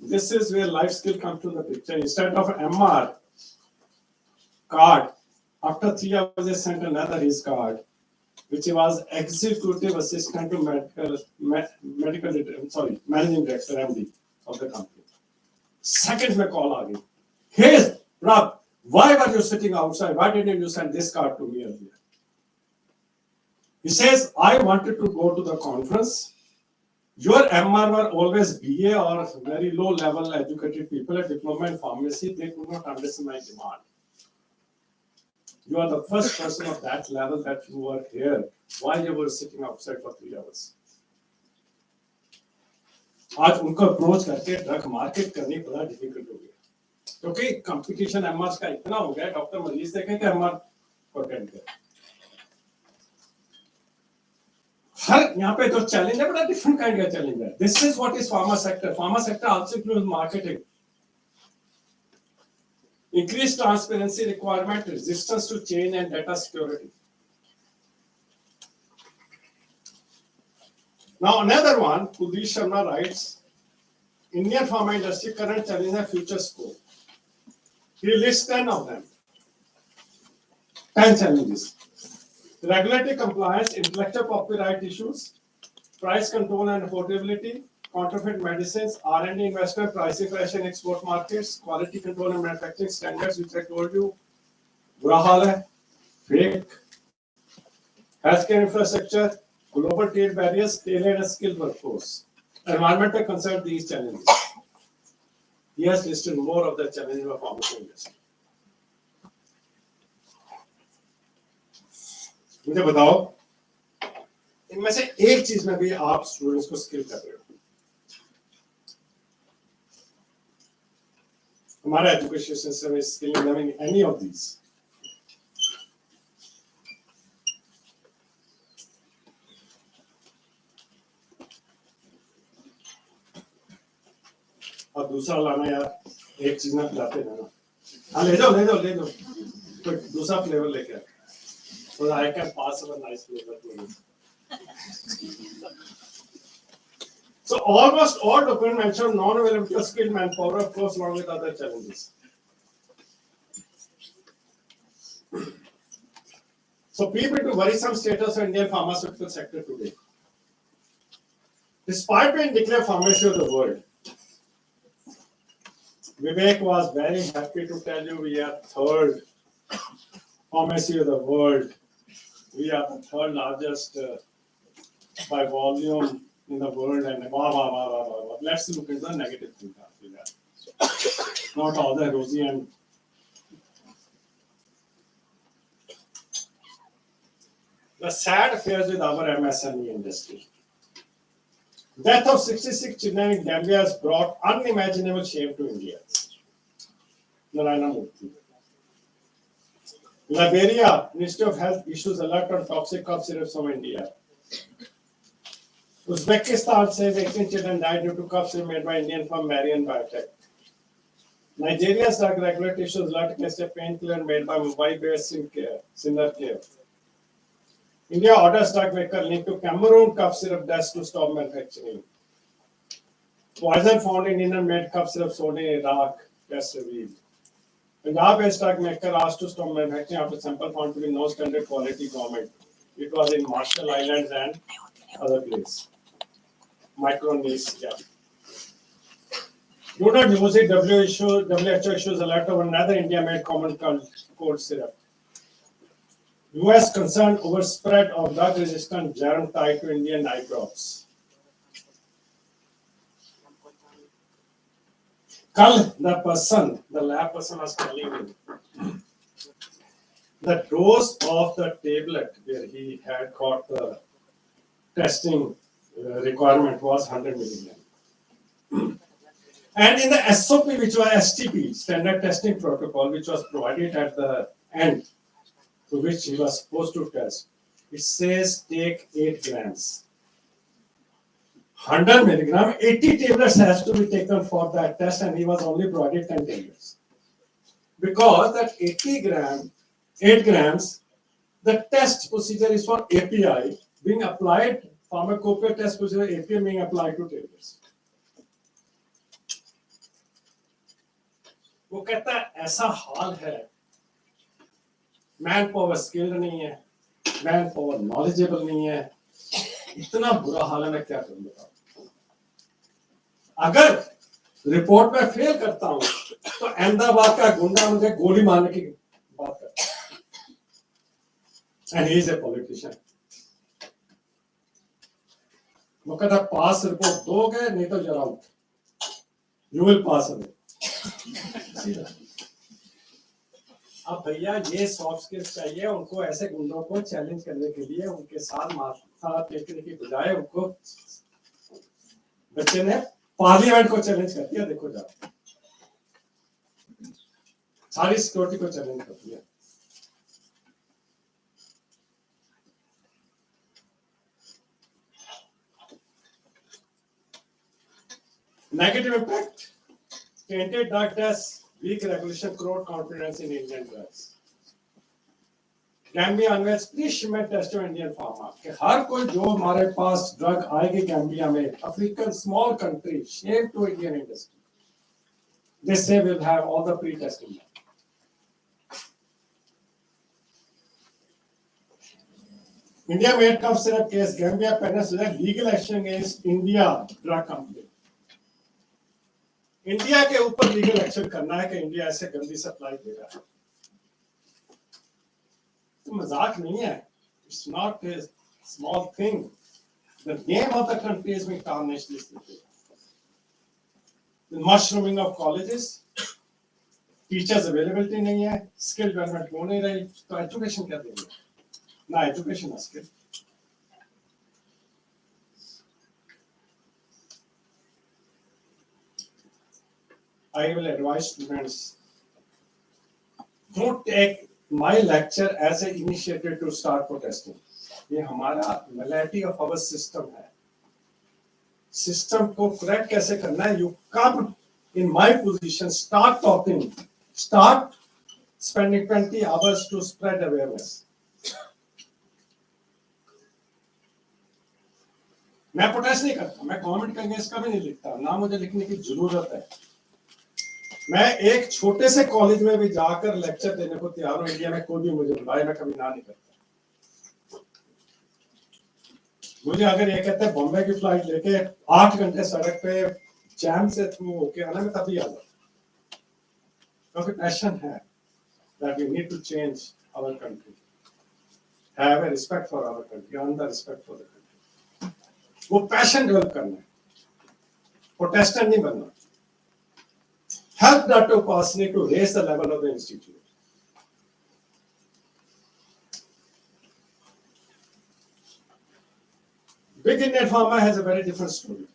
this is where life skill comes to the picture. Instead of MR card, after 3 hours they sent another his card, which was executive assistant to managing director MD of the company. Seconds में call आ गई. Hey, Rob, why were you sitting outside? Why didn't you send this card to me earlier? He says, I wanted to go to the conference. Your MR were always BA or very low level educated people at diploma in pharmacy. They could not understand my demand. You are the first person of that level that you were here. Why you were sitting outside for 3 hours? आज उनको approach करके drug market करनी बड़ा difficult हो गया, क्योंकि competition MR का इतना हो गया, डॉक्टर मरीज देखें कि एमआर को अटेंड करें. हर यहाँ पे जो चैलेंज है बड़ा डिफरेंट काइंड का चैलेंज है. This is what is pharma sector. Pharma sector also includes marketing, increased transparency requirement, resistance to change and data security. Now another one, Kudish Sharma writes, Indian pharma industry current challenge and future scope. He lists 10 of them. 10 challenges. Regulatory compliance, intellectual property right issues, price control and affordability, counterfeit medicines, R&D investment, pricing pressure in export markets, quality control and manufacturing standards, which I told you, बुरा हाल है, fake, healthcare infrastructure, global trade barriers, tailored and skilled workforce. Environmental concern, these challenges. He has listed more of the challenges of pharmaceutical industry. मुझे बताओ, इनमें से एक चीज में भी आप स्टूडेंट्स को स्किल कर रहे हो. हमारा education system is skilling them in any of these. और दूसरा लाना यार, एक चीज ना खिलाते रहना. हाँ ले जाओ, कोई दूसरा फ्लेवर लेके आ. So I can pass on a nice flavor to you. So almost all documents mention non-availability of skilled manpower, of course, along with other challenges. So peep into worrisome status of Indian pharmaceutical sector today. Despite being declared pharmacy of the world, Vivek was very happy to tell you we are third pharmacy of the world. We are the third largest by volume in the world, and blah. Let's look at the negative thing. Not all the rosy and the sad affairs with our MSME industry. Death of 66 children in Gambia has brought unimaginable shame to India. Narayana Murthy. Liberia, Ministry of Health issues alert on toxic cough syrups from India. Uzbekistan says 18 children died due to cough syrup made by Indian firm Marion Biotech. Nigeria's drug regulator issues alert against a painkiller made by Mumbai-based Synercare. India orders drug maker linked to Cameroon cough syrup deaths to stop manufacturing. Poison found in Indian-made cough syrup sold in Iraq, tests revealed. Punjab-based drug maker asked to stop manufacturing after sample found to be no standard quality government. It was in Marshall Islands and other places. Micronesia. Do not use it. WHO issues alert over another India-made common cold syrup. US concerned over spread of drug-resistant germ tied to Indian eye drops. Kal, the lab person was telling me the dose of the tablet where he had got the testing requirement was 100 milligram. And in the SOP, which was STP, standard testing protocol, which was provided at the end, to which he was supposed to test, it says take 8 grams. 100 milligram, 80 tablets has to be taken for that test, and he was only provided 10 tablets. Because that 8 grams, the test procedure is for API being applied, pharmacopoeia test procedure, API being applied to tablets. वो कहता है ऐसा हाल है, man power skilled नहीं है, man power knowledgeable नहीं है, इतना बुरा हाल है, मैं क्या करूं बताओ। अगर रिपोर्ट में फेल करता हूं तो अहमदाबाद का गुंडा मुझे गोली मारने की बात करता है, and he is a politician. वो कहता पास रिपोर्ट दोगे नहीं तो जरा out, you will pass away. अब भैया ये सॉफ्ट स्किल्स चाहिए उनको, ऐसे गुंडों को चैलेंज करने के लिए, उनके साथ माथा टेकने की बजाय उनको बच्चे ने पार्लियामेंट को चैलेंज कर दिया। देखो जाओ, सारी सिक्योरिटी को चैलेंज कर दिया। Negative impact, tainted drug tests, weak regulation, crowd confidence in Indian drugs. Gambia unveils pre-shipment test of Indian pharma. कि हर कोई जो हमारे पास ड्रग आएगी गैम्बिया में, African small country, shame to Indian industry. They say we'll have all the pre-testing. India made cough syrup case, Gambia parents led legal action against India drug company. India के ऊपर legal action करना है कि India ऐसे गंदी supply दे रहा है, तो मजाक नहीं है। It's not a small thing, the name of the country is being tarnished this day. Mushrooming of colleges, teachers availability नहीं है, स्किल डेवलपमेंट हो नहीं रही, तो एजुकेशन क्या देंगे, ना एजुकेशन ना skill. I will advise students, don't take my lecture as an initiative to start protesting. ये हमारा malady of our system है। System को correct कैसे करना है? You come in my position, start talking, start spending 20 hours to spread awareness. मैं protest नहीं करता, मैं गवर्नमेंट के अगेंस्ट कभी नहीं लिखता, ना मुझे लिखने की जरूरत है। मैं एक छोटे से कॉलेज में भी जाकर लेक्चर देने को तैयार हूँ, इंडिया में कोई भी मुझे बुलाए, मैं कभी ना नहीं करता। मुझे अगर ये कहते हैं बॉम्बे की फ्लाइट लेके 8 घंटे सड़क पे जैम से थ्रू होके आना, मैं तभी आ जाऊँ, क्योंकि पैशन है that we need to change our country, have a respect for our country, earn the respect for the country. वो पैशन डेवलप करना है, प्रोटेस्टेंट नहीं बनना। Help Dr. Upasani to raise the level of the institute. Big Indian Pharma has a very different story.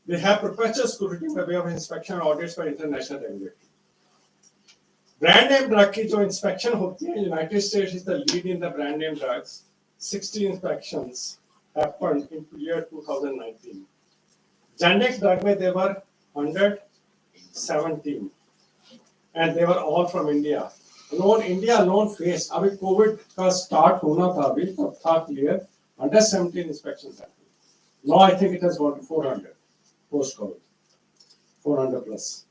They have perpetual scrutiny by way of inspection audits by international regulators. Brand name drug की जो inspection होती है, United states is the lead in the brand name drugs. 60 inspections happened in year 2019. Generic drug में they were 117 and they were all from India. Alone India alone faced, अभी Covid का start होना था, अभी तब था clear, 117 inspections happened. Now I think it has gone to 400 post COVID, 400 plus.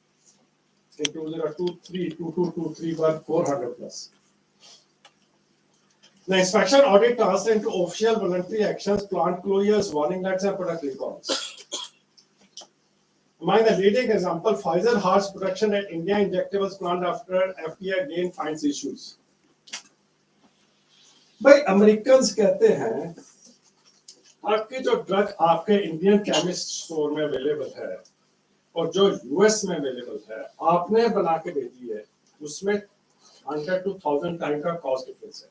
In 2023, 2223 were 400 plus. The inspection audit translates into official voluntary actions, plant closures, warning letters, and product recalls. Among the leading example, Pfizer halts production at India injectables plant after FDA again finds issues. भाई Americans कहते हैं आपकी जो drug आपके Indian chemist store में available है और जो यूएस में अवेलेबल है, आपने बना के दे दी है, उसमें 100 to 1000 टाइम का कॉस्ट डिफरेंस है।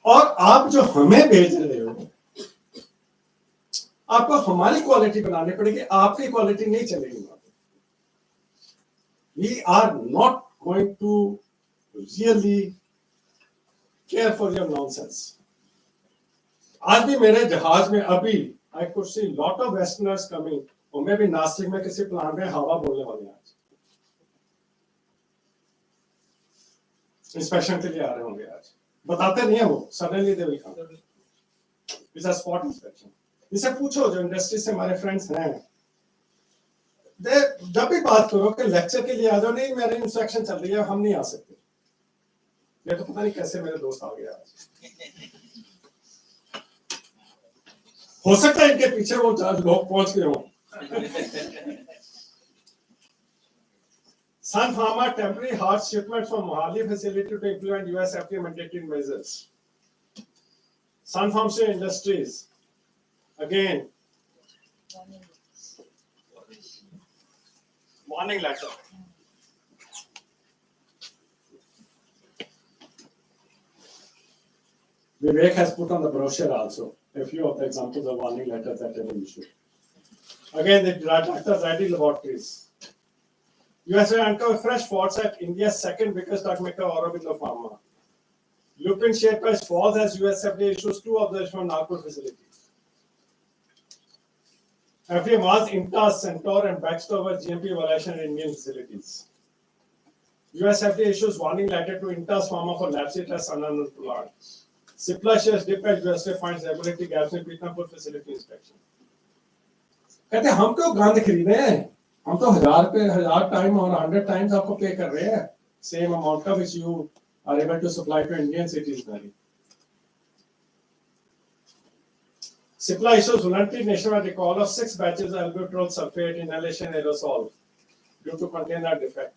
और आप जो हमें भेज रहे हो, आपको हमारी क्वालिटी बनानी पड़ेगी, आपकी क्वालिटी नहीं चलेगी। We are not going to really care for your nonsense. आज भी मेरे जहाज में अभी I could see lot of Westerners coming, और मैं भी नासिक में किसी प्लान में हवा बोलने वाले हैं आज, इंस्पेक्शन के लिए आ रहे होंगे आज, बताते नहीं है वो, suddenly they will come, it's a spot inspection. इसे पूछो जो इंडस्ट्री से हमारे फ्रेंड्स हैं, जब भी बात करो कि लेक्चर के लिए आ जाओ, नहीं मेरी इंस्पेक्शन चल रही है, हम नहीं आ सकते, ये तो पता नहीं कैसे मेरे दोस्त आ गए आज। हो सकता है इनके पीछे वो लोग पहुंच गए हों। Sun Pharma temporary halt shipment from Mohali facility to implement US FDA mandatory measures. Sun Pharma Industries again warning letter. Vivek has put on the brochure also a few of the examples of warning letters that have been issued. Again, the Dr. Reddy Laboratories. USA uncovered fresh faults at India's second biggest drug maker, Aurobindo Pharma. Lupin share price falls as US FDA issues 2 observations from Nagpur facility. FDA warns Intas, Centaur, and Baxter over GMP violation in Indian facilities. US FDA issues warning letter to Intas Pharma for lab tests unknown plant. Cipla shares dip as USA finds regulatory gaps in Pithampur facility inspection. कहते हम तो गंद खरीदे हैं, हम तो 1000 time और 100 times आपको पे कर रहे हैं, same amount of which you are able to supply to Indian cities. Cipla issues voluntary nationwide recall of 6 batches of albuterol sulfate inhalation aerosol due to container defect.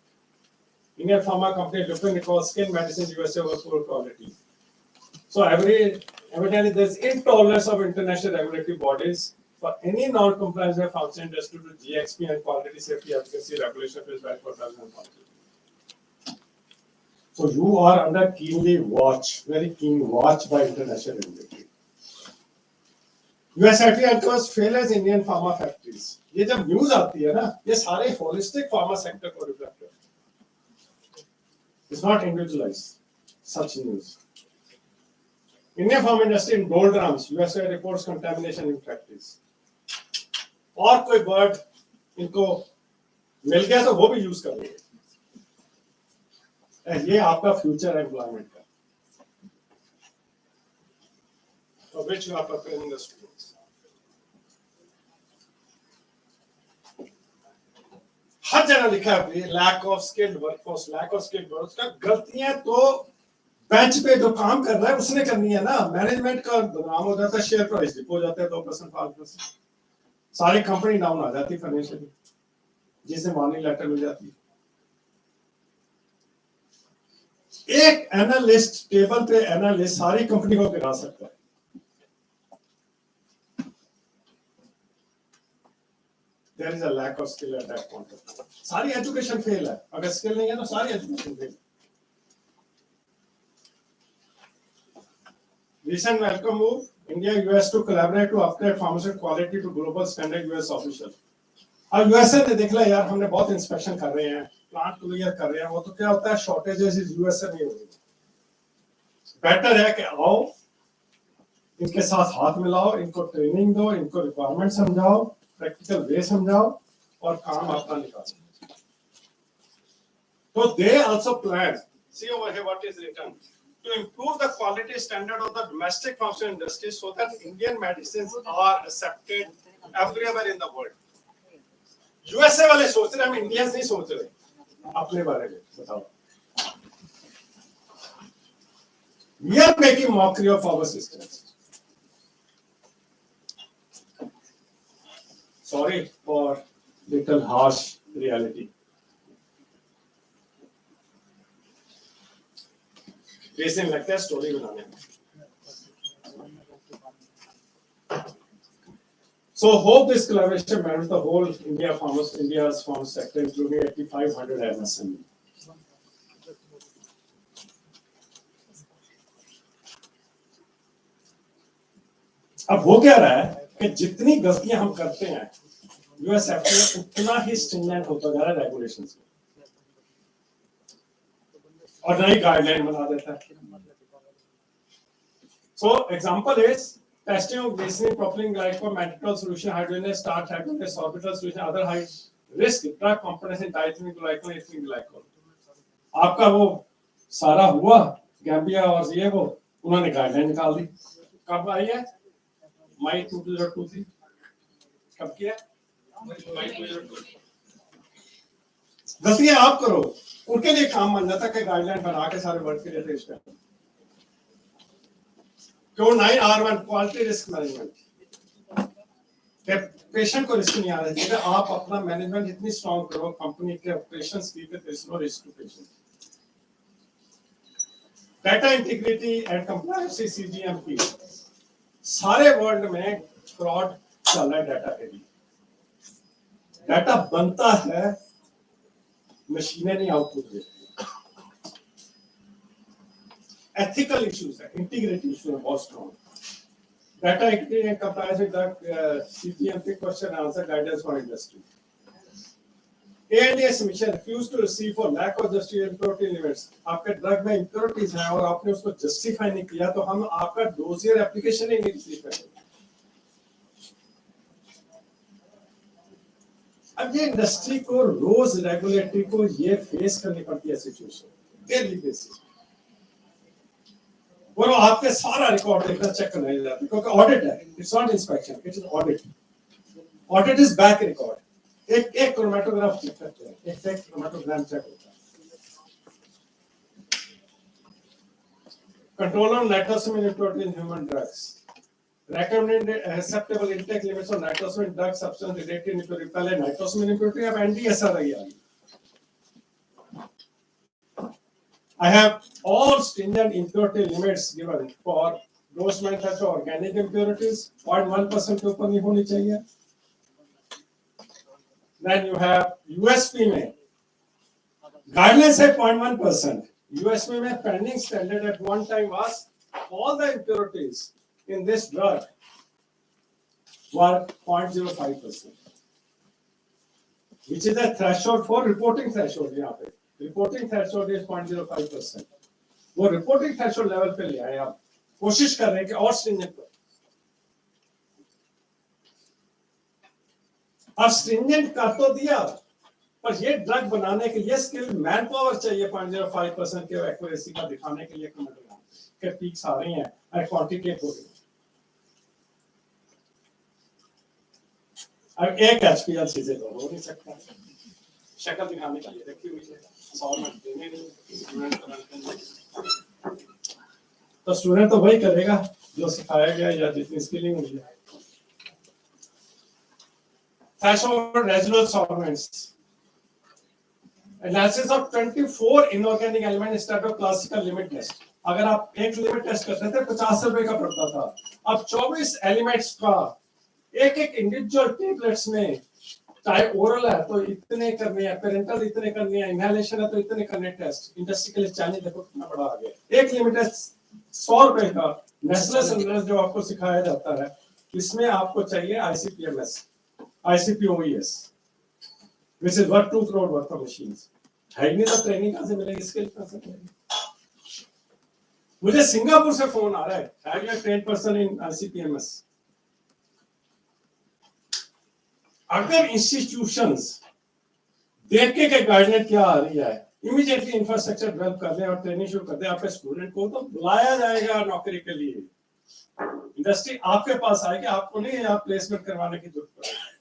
Indian pharma company Lupin recalls skin medicine USA over poor quality. So evidently there is intolerance of international regulatory bodies for any non-compliance with function industry to GXP and quality safety efficacy regulation is bad for drugs and pharmaceuticals. So you are under very keen watch by international regulatory. US FDA uncovers failures in Indian pharma factories. ये जब news आती है ना, ये सारे holistic pharma sector को reflect करता है. It's not individualized. Such news. Indian pharma industry in doldrums. USA reports contamination in factories. और कोई वर्ड इनको मिल गया तो वो भी यूज कर लेंगे. ये आपका फ्यूचर एम्प्लॉयमेंट का. for which you are preparing the students. हर जगह लिखा है lack of skilled workforce, lack of skilled workforce का गलतियां तो बेंच पे जो काम कर रहा है उसने करनी है ना। मैनेजमेंट का बदनाम हो जाता है, शेयर प्राइस डिप हो जाता है 2% 5%, सारी कंपनी डाउन आ जाती है फाइनेंशियली, जिसे वार्निंग लेटर मिल जाती है। एक एनालिस्ट टेबल पे एनालिस्ट सारी कंपनी को गिरा सकता है। There is a lack of skill at that point of time. सारी एजुकेशन फेल है, अगर स्किल नहीं है तो सारी education fail. Recent welcome move, India US to collaborate to upgrade pharmaceutical quality to global standard US official. अब USA ने देख लिया यार हमने बहुत इंस्पेक्शन कर रहे हैं, प्लांट क्लियर कर रहे हैं, वो तो क्या होता है शॉर्टेजेस इस यूएसए में हो रही है। बेटर है कि आओ इनके साथ हाथ मिलाओ, इनको ट्रेनिंग दो, इनको रिक्वायरमेंट समझाओ, प्रैक्टिकल वे समझाओ और काम अपना निकालो। तो they also plan, see over here what is written, to improve the quality standard of the domestic pharmaceutical industry so that Indian medicines are accepted everywhere in the world. USA वाले सोच रहे हैं, हम इंडियंस नहीं सोच रहे अपने बारे में। बताओ, we are making mockery of our systems. Sorry for little harsh reality. Basin लगता है स्टोरी बनाने में। So hope this collaboration benefits the whole India's pharma sector, including 8,500 MSME. अब हो क्या रहा है कि जितनी गलतियां हम करते हैं यूएसएफडीए उतना ही स्ट्रिंजेंट होता जा रहा है रेगुलेशंस में और नई गाइडलाइन बना देता है। So example is testing of glycerin, propylene glycol, mannitol solution, hydrogenase, starch hydrogenase, orbital solution, other high risk drug components in diethylene glycol, ethylene glycol. आपका वो सारा हुआ गैम्बिया और ये वो उन्होंने गाइडलाइन निकाल दी। कब आई है? मई 2023। कब किया? मई 2023। गलतियां आप करो, उनके लिए काम बन जाता है कि गाइडलाइन बना के सारे वर्ड के लिए पेश करें। क्यों 9R1 quality risk management, patient को रिस्क नहीं आना चाहिए। आप अपना मैनेजमेंट इतनी स्ट्रांग करो कंपनी के ऑपरेशंस की, there is no risk to patient. Data integrity and compliance CGMP, सारे वर्ल्ड में फ्रॉड चल रहा है डाटा के लिए। डाटा बनता है, मशीनें नहीं आउटपुट देती। Ethical issues है, integrity issues है बहुत strong. Data integrity and compliance with the CGMP question and answer guidance for industry. ANDA submission refused to receive for lack of justification impurity limits. आपके drug में impurities हैं और आपने उसको justify नहीं किया तो हम आपका dossier application ही नहीं receive करेंगे। अब ये इंडस्ट्री को रोज रेगुलेटरी को ये फेस करनी पड़ती है सिचुएशन डेली बेसिस। और आपके सारा रिकॉर्ड देखना चेक करना है क्योंकि ऑडिट है, it's not inspection, it is audit. Audit is back record. एक क्रोमेटोग्राफ चेक करते हैं, एक क्रोमेटोग्राम चेक होता है। Control on nitrosamine impurity in human drugs, recommended acceptable intake limits on nitrosamine drug substance related impurity। पहले नाइट्रोसमिन impurity, अब NDS आ रही है। I have all stringent impurity limits given for those manufactured organic impurities, 0.1% के ऊपर नहीं होनी चाहिए। Then you have USP में guidelines है 0.1%, USP में pending standard at one time was all the impurities in this drug were 0.05%, which is a threshold for reporting threshold। यहाँ पे रिपोर्टिंग थ्रेशोल्ड इज 0.05%। वो रिपोर्टिंग थ्रेशोल्ड लेवल पे ले आए, आप कोशिश कर रहे हैं कि और स्ट्रिंजेंट करो। अब स्ट्रिंजेंट कर तो दिया, पर ये ड्रग बनाने के लिए स्किल मैन पावर चाहिए 0.05% के एक्यूरेसी का दिखाने के लिए कि पीक्स आ रही हैं और क्वांटिटेटिव हो रही है। अब एक HPL चीजें तो हो नहीं सकता, शक्ल दिखाने के लिए रखी हुई है, असाइनमेंट देने नहीं, तो स्टूडेंट तो वही करेगा जो सिखाया गया या जितनी स्किलिंग हुई है। Threshold residual solvents. Analysis of 24 inorganic element instead of classical limit test. अगर आप एक लिमिट टेस्ट करते थे 50 रुपए का पड़ता था, अब 24 एलिमेंट्स का एक एक इंडिविजुअल टेबलेट्स में, चाहे ओरल है तो इतने करने हैं, पेरेंटल इतने करने हैं, इनहेलेशन है तो इतने करने टेस्ट। इंडस्ट्री के लिए चैलेंज देखो कितना बड़ा आ गया। एक लिमिट टेस्ट 100 रुपए का नेशनल सिलेबस जो आपको सिखाया जाता है, इसमें आपको चाहिए ICPMS, ICPOES, which is worth 2 crore worth of machines. है नहीं तो ट्रेनिंग कहाँ से मिलेगी, स्किल कहाँ से मिलेगी? मुझे सिंगापुर से फोन आ रहा है, have you trained person in ICPMS? अगर इंस्टीट्यूशंस देख के गाइडलाइन क्या आ रही है, इमीडिएटली इंफ्रास्ट्रक्चर डेवलप कर दें और ट्रेनिंग शुरू कर दें, आपके स्टूडेंट को तो बुलाया जाएगा नौकरी के लिए। इंडस्ट्री आपके पास आएगी, आपको नहीं आप प्लेसमेंट करवाने की जरूरत पड़ेगी।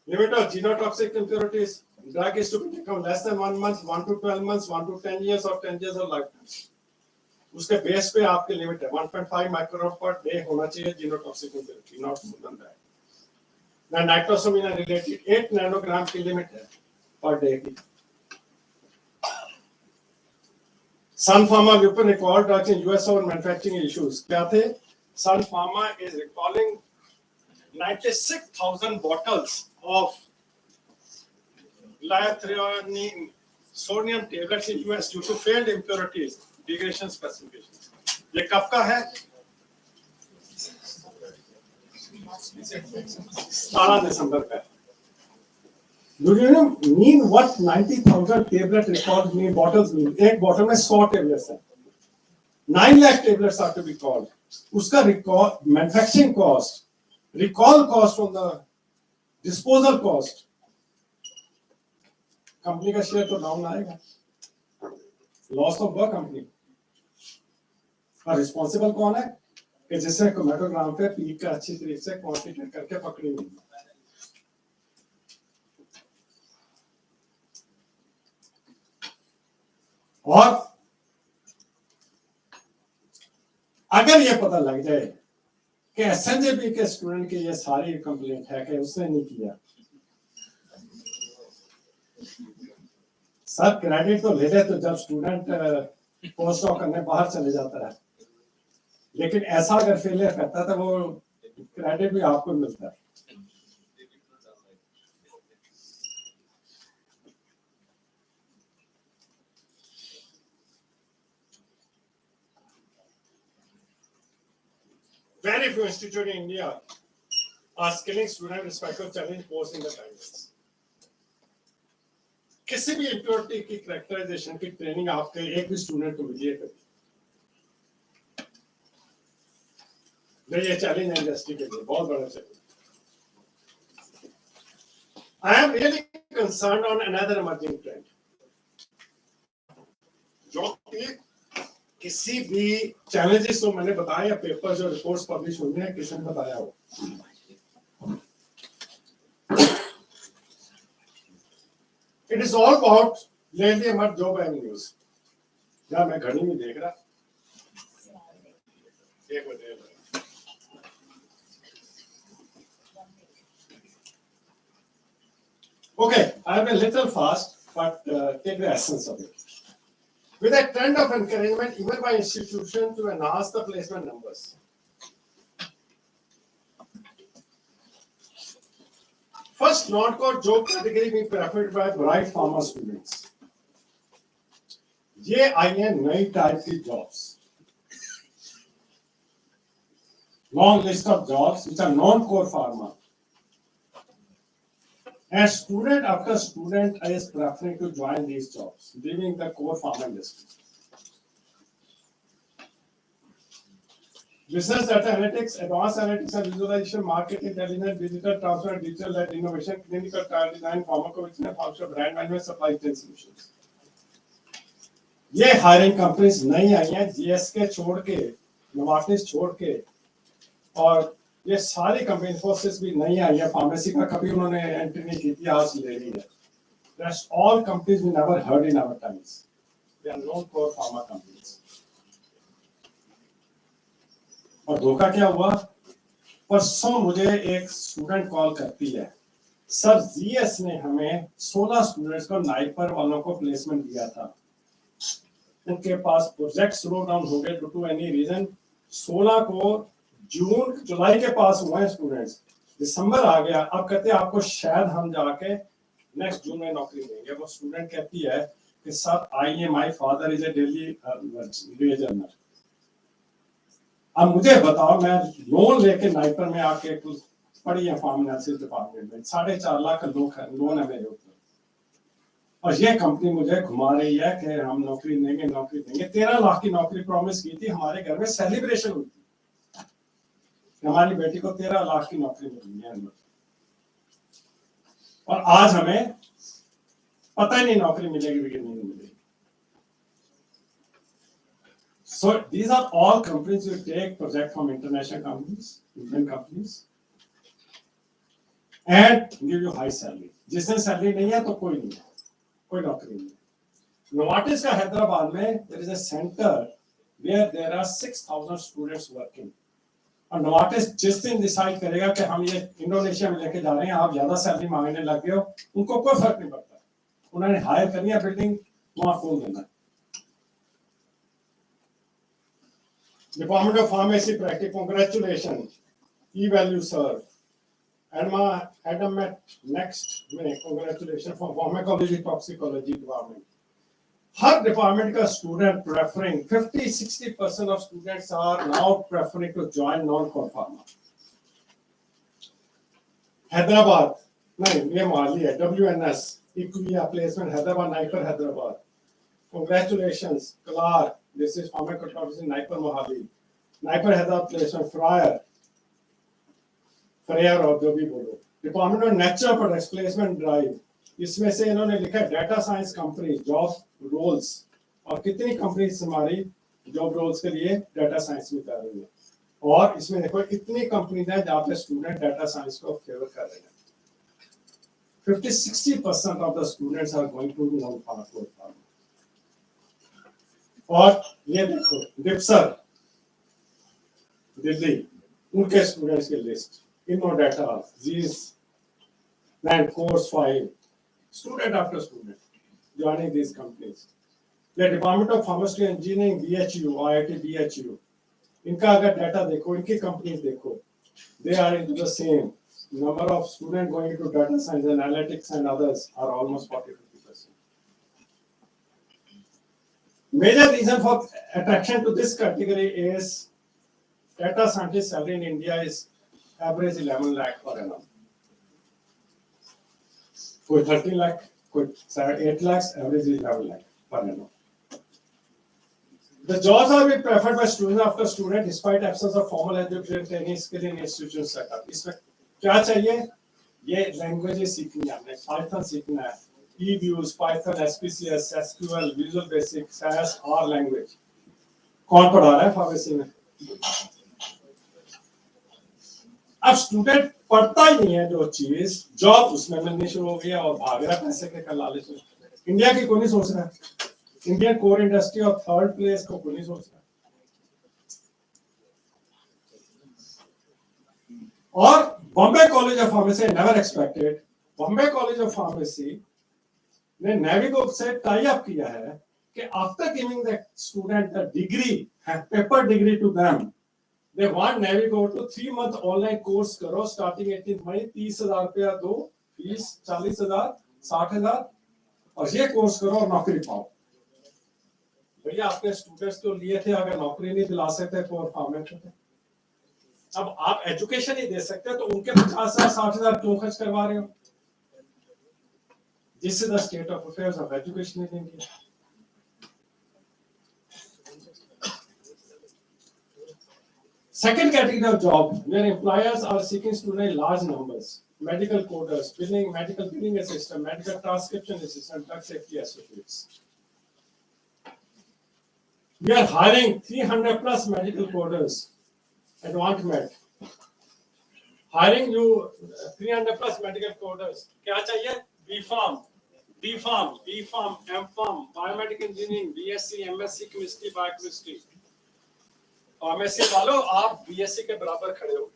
Limit of genotoxic impurities. Drug is to be taken less than 1 month, 1 to 12 months, 1 to 10 years, or 10 years of lifetime. उसके बेस पे आपके लिमिट है 1.5 माइक्रोग्राम पर डे होना चाहिए genotoxic impurity, not more than that. ना नाइट्रोसोमिना related 8 nanogram की limit है per day की। Sun Pharma Lupin recalled drugs in US over manufacturing issues. क्या थे? Sun Pharma is recalling 96,000 bottles of liathreonine sodium tablets in US due to failed impurities, degradation specifications. ये कब का है? 17 दिसंबर का। Do you mean what 90,000 tablet records mean? Bottles mean? एक bottle में 100 tablets हैं। 9 lakh tablets are to be called. उसका record, manufacturing cost, recall cost from the disposal cost, company का शेयर तो डाउन आएगा, लॉस ऑफ द कंपनी। और responsible कौन है कि जिसने क्रोमेटोग्राम पे पीक का अच्छी तरीके से क्वांटिटेट करके पकड़ी हुई। और अगर ये पता लग जाए कि SNJB के स्टूडेंट की ये सारी कंप्लेंट है कि उसने नहीं किया, सर क्रेडिट तो ले ले तो जब स्टूडेंट पोस्ट डॉक करने बाहर चले जाता है, लेकिन ऐसा अगर फेलियर करता है तो वो क्रेडिट भी आपको मिलता है। Very few institutes in India are skilling students respective challenge posed in the guidance. किसी भी इम्प्योरिटी की कैरेक्टराइजेशन की ट्रेनिंग आपके एक भी स्टूडेंट को मिली है कभी? ये चैलेंज है इंडस्ट्री के लिए, बहुत बड़ा challenge. I am really concerned on another emerging trend, जो कि किसी भी चैलेंजेस तो मैंने बताया या पेपर जो रिपोर्ट्स पब्लिश हुई हैं किसी ने बताया हो। It is all about lately emerged job avenues. क्या मैं घड़ी में देख रहा? एक minute. Okay, I have a little fast, but take the essence of it. With a trend of encouragement, even by institutions, to enhance the placement numbers. First, non-core job category being preferred by bright pharma students. ये आई हैं नई type की jobs. Long list of jobs which are non-core pharma. And student after student is preferring to join these jobs, leaving the core pharma industry. Business data analytics, advanced analytics and visualization, market intelligence, digital transfer, digital-led innovation, clinical trial design, pharmacovigilance, functional brand management, supply chain solutions. ये hiring companies नई आई हैं, GSK छोड़ के, Novartis छोड़ के, और ये सारी कंपनी, इन्फोसिस भी नई आई है, फार्मेसी का कभी उन्होंने एंट्री नहीं की थी, आज ले रही है. Rest all companies we never heard in our times. They are known for pharma companies. और धोखा क्या हुआ? परसों मुझे एक स्टूडेंट कॉल करती है, सर जीएस ने हमें 16 स्टूडेंट्स को नाइपर वालों को प्लेसमेंट दिया था, उनके पास प्रोजेक्ट स्लो डाउन हो गए ड्यू टू एनी रीजन. 16 को जून जुलाई के पास हुए स्टूडेंट्स, दिसंबर आ गया, अब कहते हैं आपको शायद हम जाके नेक्स्ट जून में नौकरी देंगे. वो स्टूडेंट कहती है कि sir I am my father is a daily veg earner. अब मुझे बताओ, मैं लोन लेके नाइपर में आके पढ़ी है फार्म एनालिसिस डिपार्टमेंट में, 4.5 लाख का लोन है मेरे ऊपर, और ये कंपनी मुझे घुमा रही है कि हम नौकरी देंगे नौकरी देंगे. 13 लाख की नौकरी प्रॉमिस की थी, हमारे घर में सेलिब्रेशन हुई थी, हमारी बेटी को 13 लाख की नौकरी मिली है, और आज हमें पता ही नहीं नौकरी मिलेगी कि नहीं मिलेगी. So these are all companies who take project from international companies, Indian companies, and give you high salary. जिसने सैलरी नहीं है तो कोई नहीं है, कोई नौकरी नहीं है. नोवार्टिस का हैदराबाद में there is a center where there are 6,000 students working. और नोवार्टिस जिस दिन डिसाइड करेगा कि हम ये इंडोनेशिया में लेके जा रहे हैं, आप ज्यादा सैलरी मांगने लग गए हो, उनको कोई फर्क नहीं पड़ता, उन्होंने हायर करनी है, बिल्डिंग वहां खोल देना है. Department of Pharmacy Practice, congratulations, e-value sir. Adam at next में congratulations for pharmacology toxicology department. हर डिपार्टमेंट का student preferring, 50-60% of students are now preferring to join non core pharma. Hyderabad नहीं, ये माली है, WNS IQVIA placement Hyderabad, NIPER Hyderabad. Congratulations, Clark. This is pharmacology Naipur Mohali. Naipur Hyderabad placement, Fryer और जो भी बोलो. Department of Natural Products placement drive. इसमें से इन्होंने लिखा data science company job roles, और कितनी कंपनीज हमारी जॉब रोल्स के लिए डाटा साइंस में कर रही है, और इसमें देखो कितनी कंपनीज हैं जहाँ पे स्टूडेंट डाटा साइंस को फेवर कर रहे हैं. 50-60% of the students are going to non-pharma. और ये देखो डिप्सर दिल्ली, उनके स्टूडेंट्स की लिस्ट, इनो डाटा, जीस, land course 5, student after student joining these companies. The Department of Pharmacy Engineering, BHU, IIT BHU, इनका अगर डाटा देखो, इनकी कंपनीज देखो, they are into the same. Number of students going into data science, analytics and others are almost 40-50%. Major reason for attraction to this category is data scientist salary in India is average 11 lakh per annum. कोई 13 lakh, कोई 8 lakhs, average is 11 lakh per annum. The jobs are being preferred by student after student despite absence of formal education, training, skill in institution setup. इसमें क्या चाहिए? ये languages सीखनी है, हमने Python सीखना है, E-views, Python, SPCS, SQL, Visual Basic, SAS, R language. कौन पढ़ा रहा है फार्मेसी में? अब स्टूडेंट पढ़ता ही नहीं है जो चीज, जॉब उसमें मिलनी शुरू हो गया और भाग रहा पैसे के लालच में. इंडिया की कोई नहीं सोच रहा, इंडियन कोर इंडस्ट्री और थर्ड प्लेस को कोई नहीं सोच रहा. और Bombay college of pharmacy never expected, Bombay college of pharmacy ने नेविगो से टाई अप किया है कि after giving the student the degree, paper degree to them, they want Navigo to 3 month online course करो starting 18 मई, 30,000 रुपया दो फीस, 40,000, 60,000, और ये कोर्स करो और नौकरी पाओ. भैया आपके स्टूडेंट्स तो लिए थे, अगर नौकरी नहीं दिला सकते कोर फार्मेट में, अब आप एजुकेशन ही दे सकते तो उनके 50,000 60,000 क्यों खर्च करवा रहे हो? This is the state of affairs of education in India. Second category of job where employers are seeking students in large numbers: medical coders, medical billing assistant, medical transcription assistant, drug safety associates. We are hiring 300 plus medical coders. Advanced Med. Hiring you 300 plus medical coders. क्या चाहिए? B.Pharm, M.Pharm, Biomedical Engineering, BSc, MSc, Chemistry, Biochemistry. MSc वालों आप BSc के बराबर खड़े हो.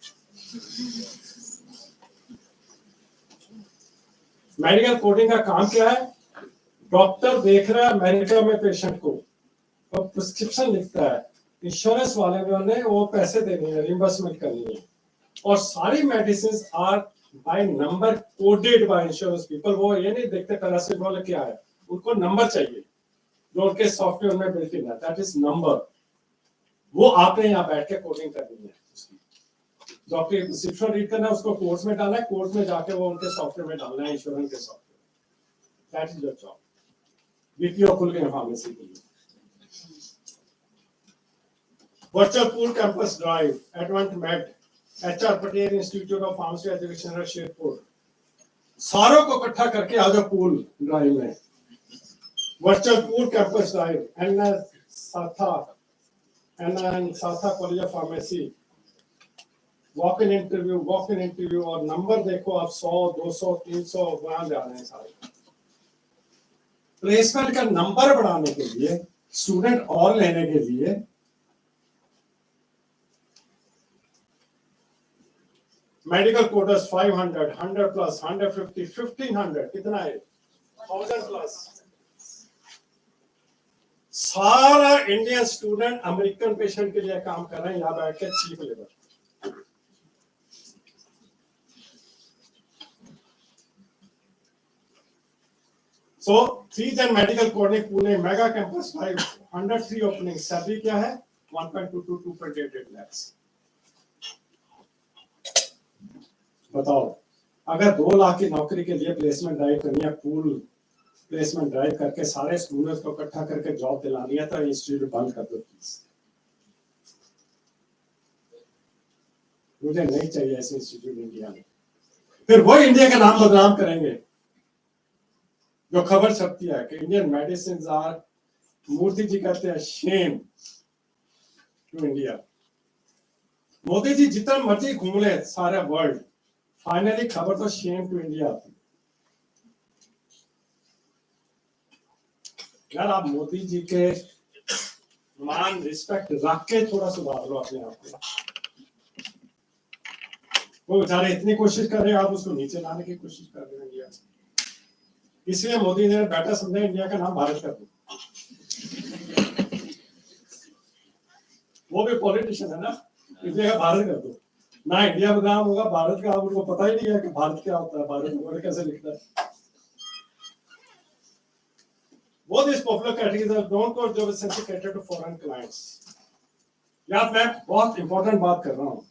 Medical coding का काम क्या है? डॉक्टर देख रहा है अमेरिका में पेशेंट को, तो प्रिस्क्रिप्शन लिखता है, इंश्योरेंस वाले ने वो पैसे देने हैं, रिइंबर्समेंट करनी है, और सारी medicine are by number coded by insurance people. वो ये नहीं देखते पैरासिटामोल क्या है, उनको नंबर चाहिए जो उनके सॉफ्टवेयर में बिल्ट इन है, दैट इज नंबर. वो आपने यहाँ बैठ के कोडिंग करनी है. डॉक्टर प्रिस्क्रिप्शन रीड करना है, उसको कोर्स में डालना है, कोर्स में जाके वो उनके सॉफ्टवेयर में डालना है, इंश्योरेंस के software. That is your job. BPO खुल गए फार्मेसी के लिए. Virtual pool campus drive, advance med, HR Patel institute of pharmacy education Sherpur. सारों को इकट्ठा करके आ जाओ पूल ड्राइव में. वर्चुअल पूल कैंपस ड्राइव, एन साथा college of pharmacy. Walk in interview और नंबर देखो आप 100, 200, 300 वहां जा रहे हैं सारे. प्लेसमेंट का नंबर बढ़ाने के लिए, स्टूडेंट और लेने के लिए मेडिकल कोडर्स 500, 100 प्लस, 150, 1500, कितना है? 1000 प्लस. सारा इंडियन स्टूडेंट अमेरिकन पेशेंट के लिए काम कर रहे हैं यहाँ बैठ के cheap labour. So 3 medical coding Pune mega campus 103 opening. Salary क्या है? 1.2 to 2.88 lakhs. बताओ, अगर 2 लाख की नौकरी के लिए प्लेसमेंट ड्राइव करनी है, पूल प्लेसमेंट ड्राइव करके सारे स्टूडेंट्स को इकट्ठा करके जॉब दिलानी है, तो इंस्टीट्यूट बंद कर दो प्लीज. मुझे नहीं चाहिए ऐसे इंस्टीट्यूट इंडिया में. फिर वो इंडिया का नाम बदनाम करेंगे. जो खबर छपती है कि Indian medicine are, Modi ji कहते हैं Shem to India. Modi ji जितना मर्जी घूम ले सारा वर्ल्ड, फाइनली खबर तो शेम टू इंडिया आती. यार आप मोदी जी के मान रिस्पेक्ट रख के थोड़ा सुधार लो अपने आप को. वो बेचारे इतनी कोशिश कर रहे हैं, आप उसको नीचे लाने की कोशिश कर रहे हैं इंडिया. इसलिए मोदी ने बेटा समझा इंडिया का नाम भारत कर दो. वो भी पॉलिटिशियन है ना, इंडिया का भारत कर दो. ना इंडिया का नाम होगा, भारत का. उनको पता ही नहीं है कि भारत क्या होता है, भारत वर्ड कैसे लिखता है. Both these popular categories are known for job essentially cater to foreign clients. यार मैं बहुत इंपॉर्टेंट बात कर रहा हूँ.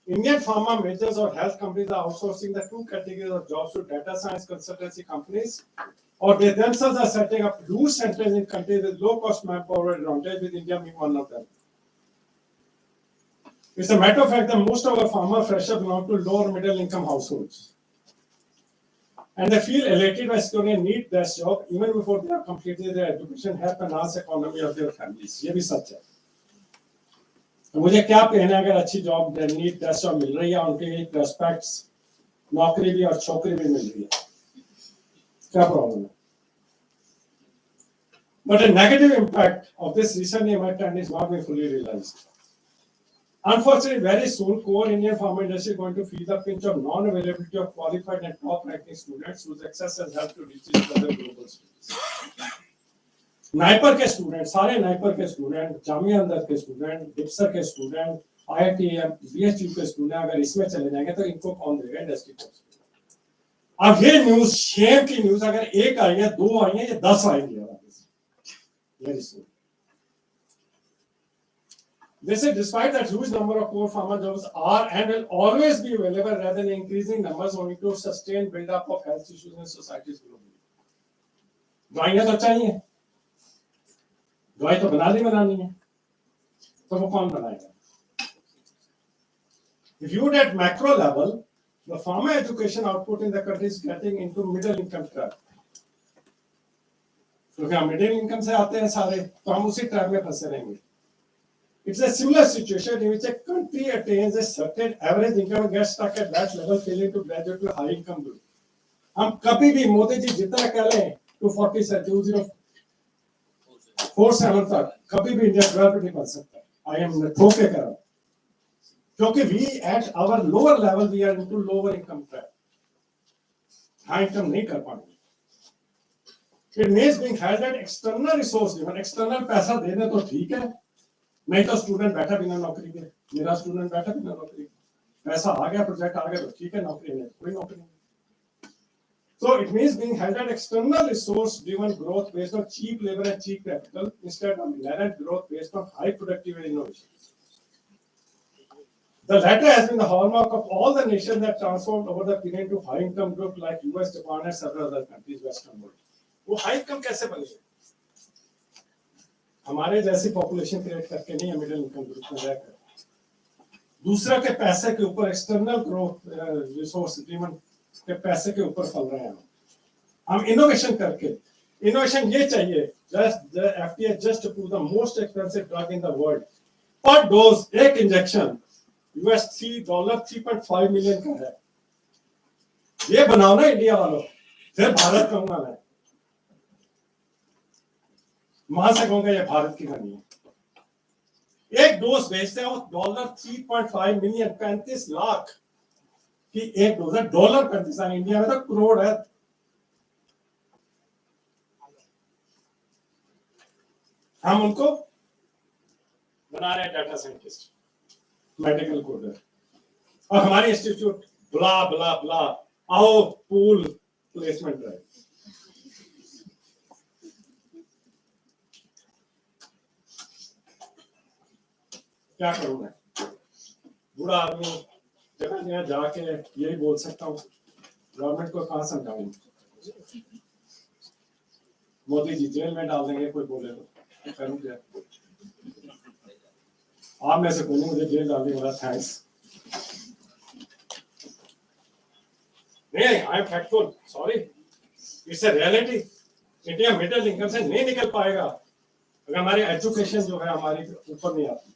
Indian pharma majors or health companies are outsourcing the 2 categories of jobs to data science consultancy companies, or they themselves are setting up huge centers in countries with low cost manpower advantage, with India being one of them. It's a matter of fact that most of our pharma freshers belong to lower middle income households. And they feel elated by securing a need desk job even before they have completed their education, help enhance the economy of their families. ये भी सच है. तो मुझे क्या कहना है, अगर अच्छी जॉब नीट डेस्क जॉब मिल रही है, उनके प्रोस्पेक्ट्स, नौकरी भी और छोकरी भी मिल रही है, क्या प्रॉब्लम है? But a negative impact of this recent emergent trend is not being fully realized. Unfortunately, very soon, core Indian pharma industry is going to feel the pinch of non-availability of qualified and top-ranking students whose access has helped to reach these other global students. NIPER के student, सारे NIPER के student, Jamia अंदर के student, डिप्सर के student, IITM, BHU के student अगर इसमें चले जाएंगे तो इनको कौन देगा इंडस्ट्री कोर्स? अब ये न्यूज, शेम की न्यूज, अगर एक आई है, 2 आई है, ये 10 आएंगे. They say despite that huge number of core pharma jobs are and will always be available rather than increasing numbers owing to sustained build-up of health issues in societies globally. दवाइयां तो चाहिए, दवाई तो बनानी है, तो वो कौन बनाएगा? Viewed at macro level, the pharma education output in the country is getting into middle income trap. क्योंकि हम मिडिल इनकम से आते हैं सारे, तो हम उसी ट्रैप में फंसे रहेंगे. It's a similar situation in which a country attains a certain average income and gets stuck at that level, failing to graduate to a high income group. हम कभी भी मोदी जी जितना कह लें 240 से 2047 तक कभी भी इंडिया डेवलप नहीं कर सकता. आई एम ठोक के कह रहा हूं, क्योंकि we at our lower level we are into lower income trap. High income नहीं कर पाएंगे. It means being held at external resource given. External पैसा देने तो ठीक है, नहीं तो स्टूडेंट बैठा बिना नौकरी के. मेरा स्टूडेंट बैठा बिना नौकरी के, पैसा आ गया, प्रोजेक्ट आ गया तो ठीक है, नौकरी नहीं, कोई नौकरी नहीं. So it means being held at external resource driven growth based on cheap labor and cheap capital instead of inherent growth based on high productivity and innovation. The latter has been the hallmark of all the nations that transformed over the period to high income group like US, Japan and several other countries western world. वो high income कैसे बने? हमारे जैसी population create करके नहीं, middle income group में रहकर दूसरा के पैसे के ऊपर एक्सटर्नल ग्रोथ रिसोर्स ड्रिवन के पैसे के ऊपर चल रहे हैं. हम इनोवेशन करके, इनोवेशन ये चाहिए, just the FDA just approve the most expensive drug in the world. पर डोज एक इंजेक्शन $3.5 मिलियन का है. ये बनाओ ना इंडिया वालों, फिर भारत कहूंगा मैं, वहां से कहूंगा ये भारत की कहानी है. एक डोज बेचते हैं $3.5 मिलियन, 35 लाख की एक डोज है. $35, इंडिया में तो करोड़ है. हम उनको बना रहे हैं डाटा साइंटिस्ट, मेडिकल कोडर, और हमारी इंस्टीट्यूट ब्ला ब्ला ब्ला, आओ पूल प्लेसमेंट ड्राइव. क्या करूं मैं, बूढ़ा आदमी, जगह जगह जाके यही बोल सकता हूँ, गवर्नमेंट को कहाँ समझाऊं. मोदी जी जेल में डाल देंगे कोई बोले तो, करूं क्या. आप में से कोई नहीं मुझे जेल डालने वाला. थैंक्स. नहीं, I am factful, sorry, it's a reality. India middle income से नहीं निकल पाएगा अगर हमारी एजुकेशन जो है हमारी ऊपर नहीं आती,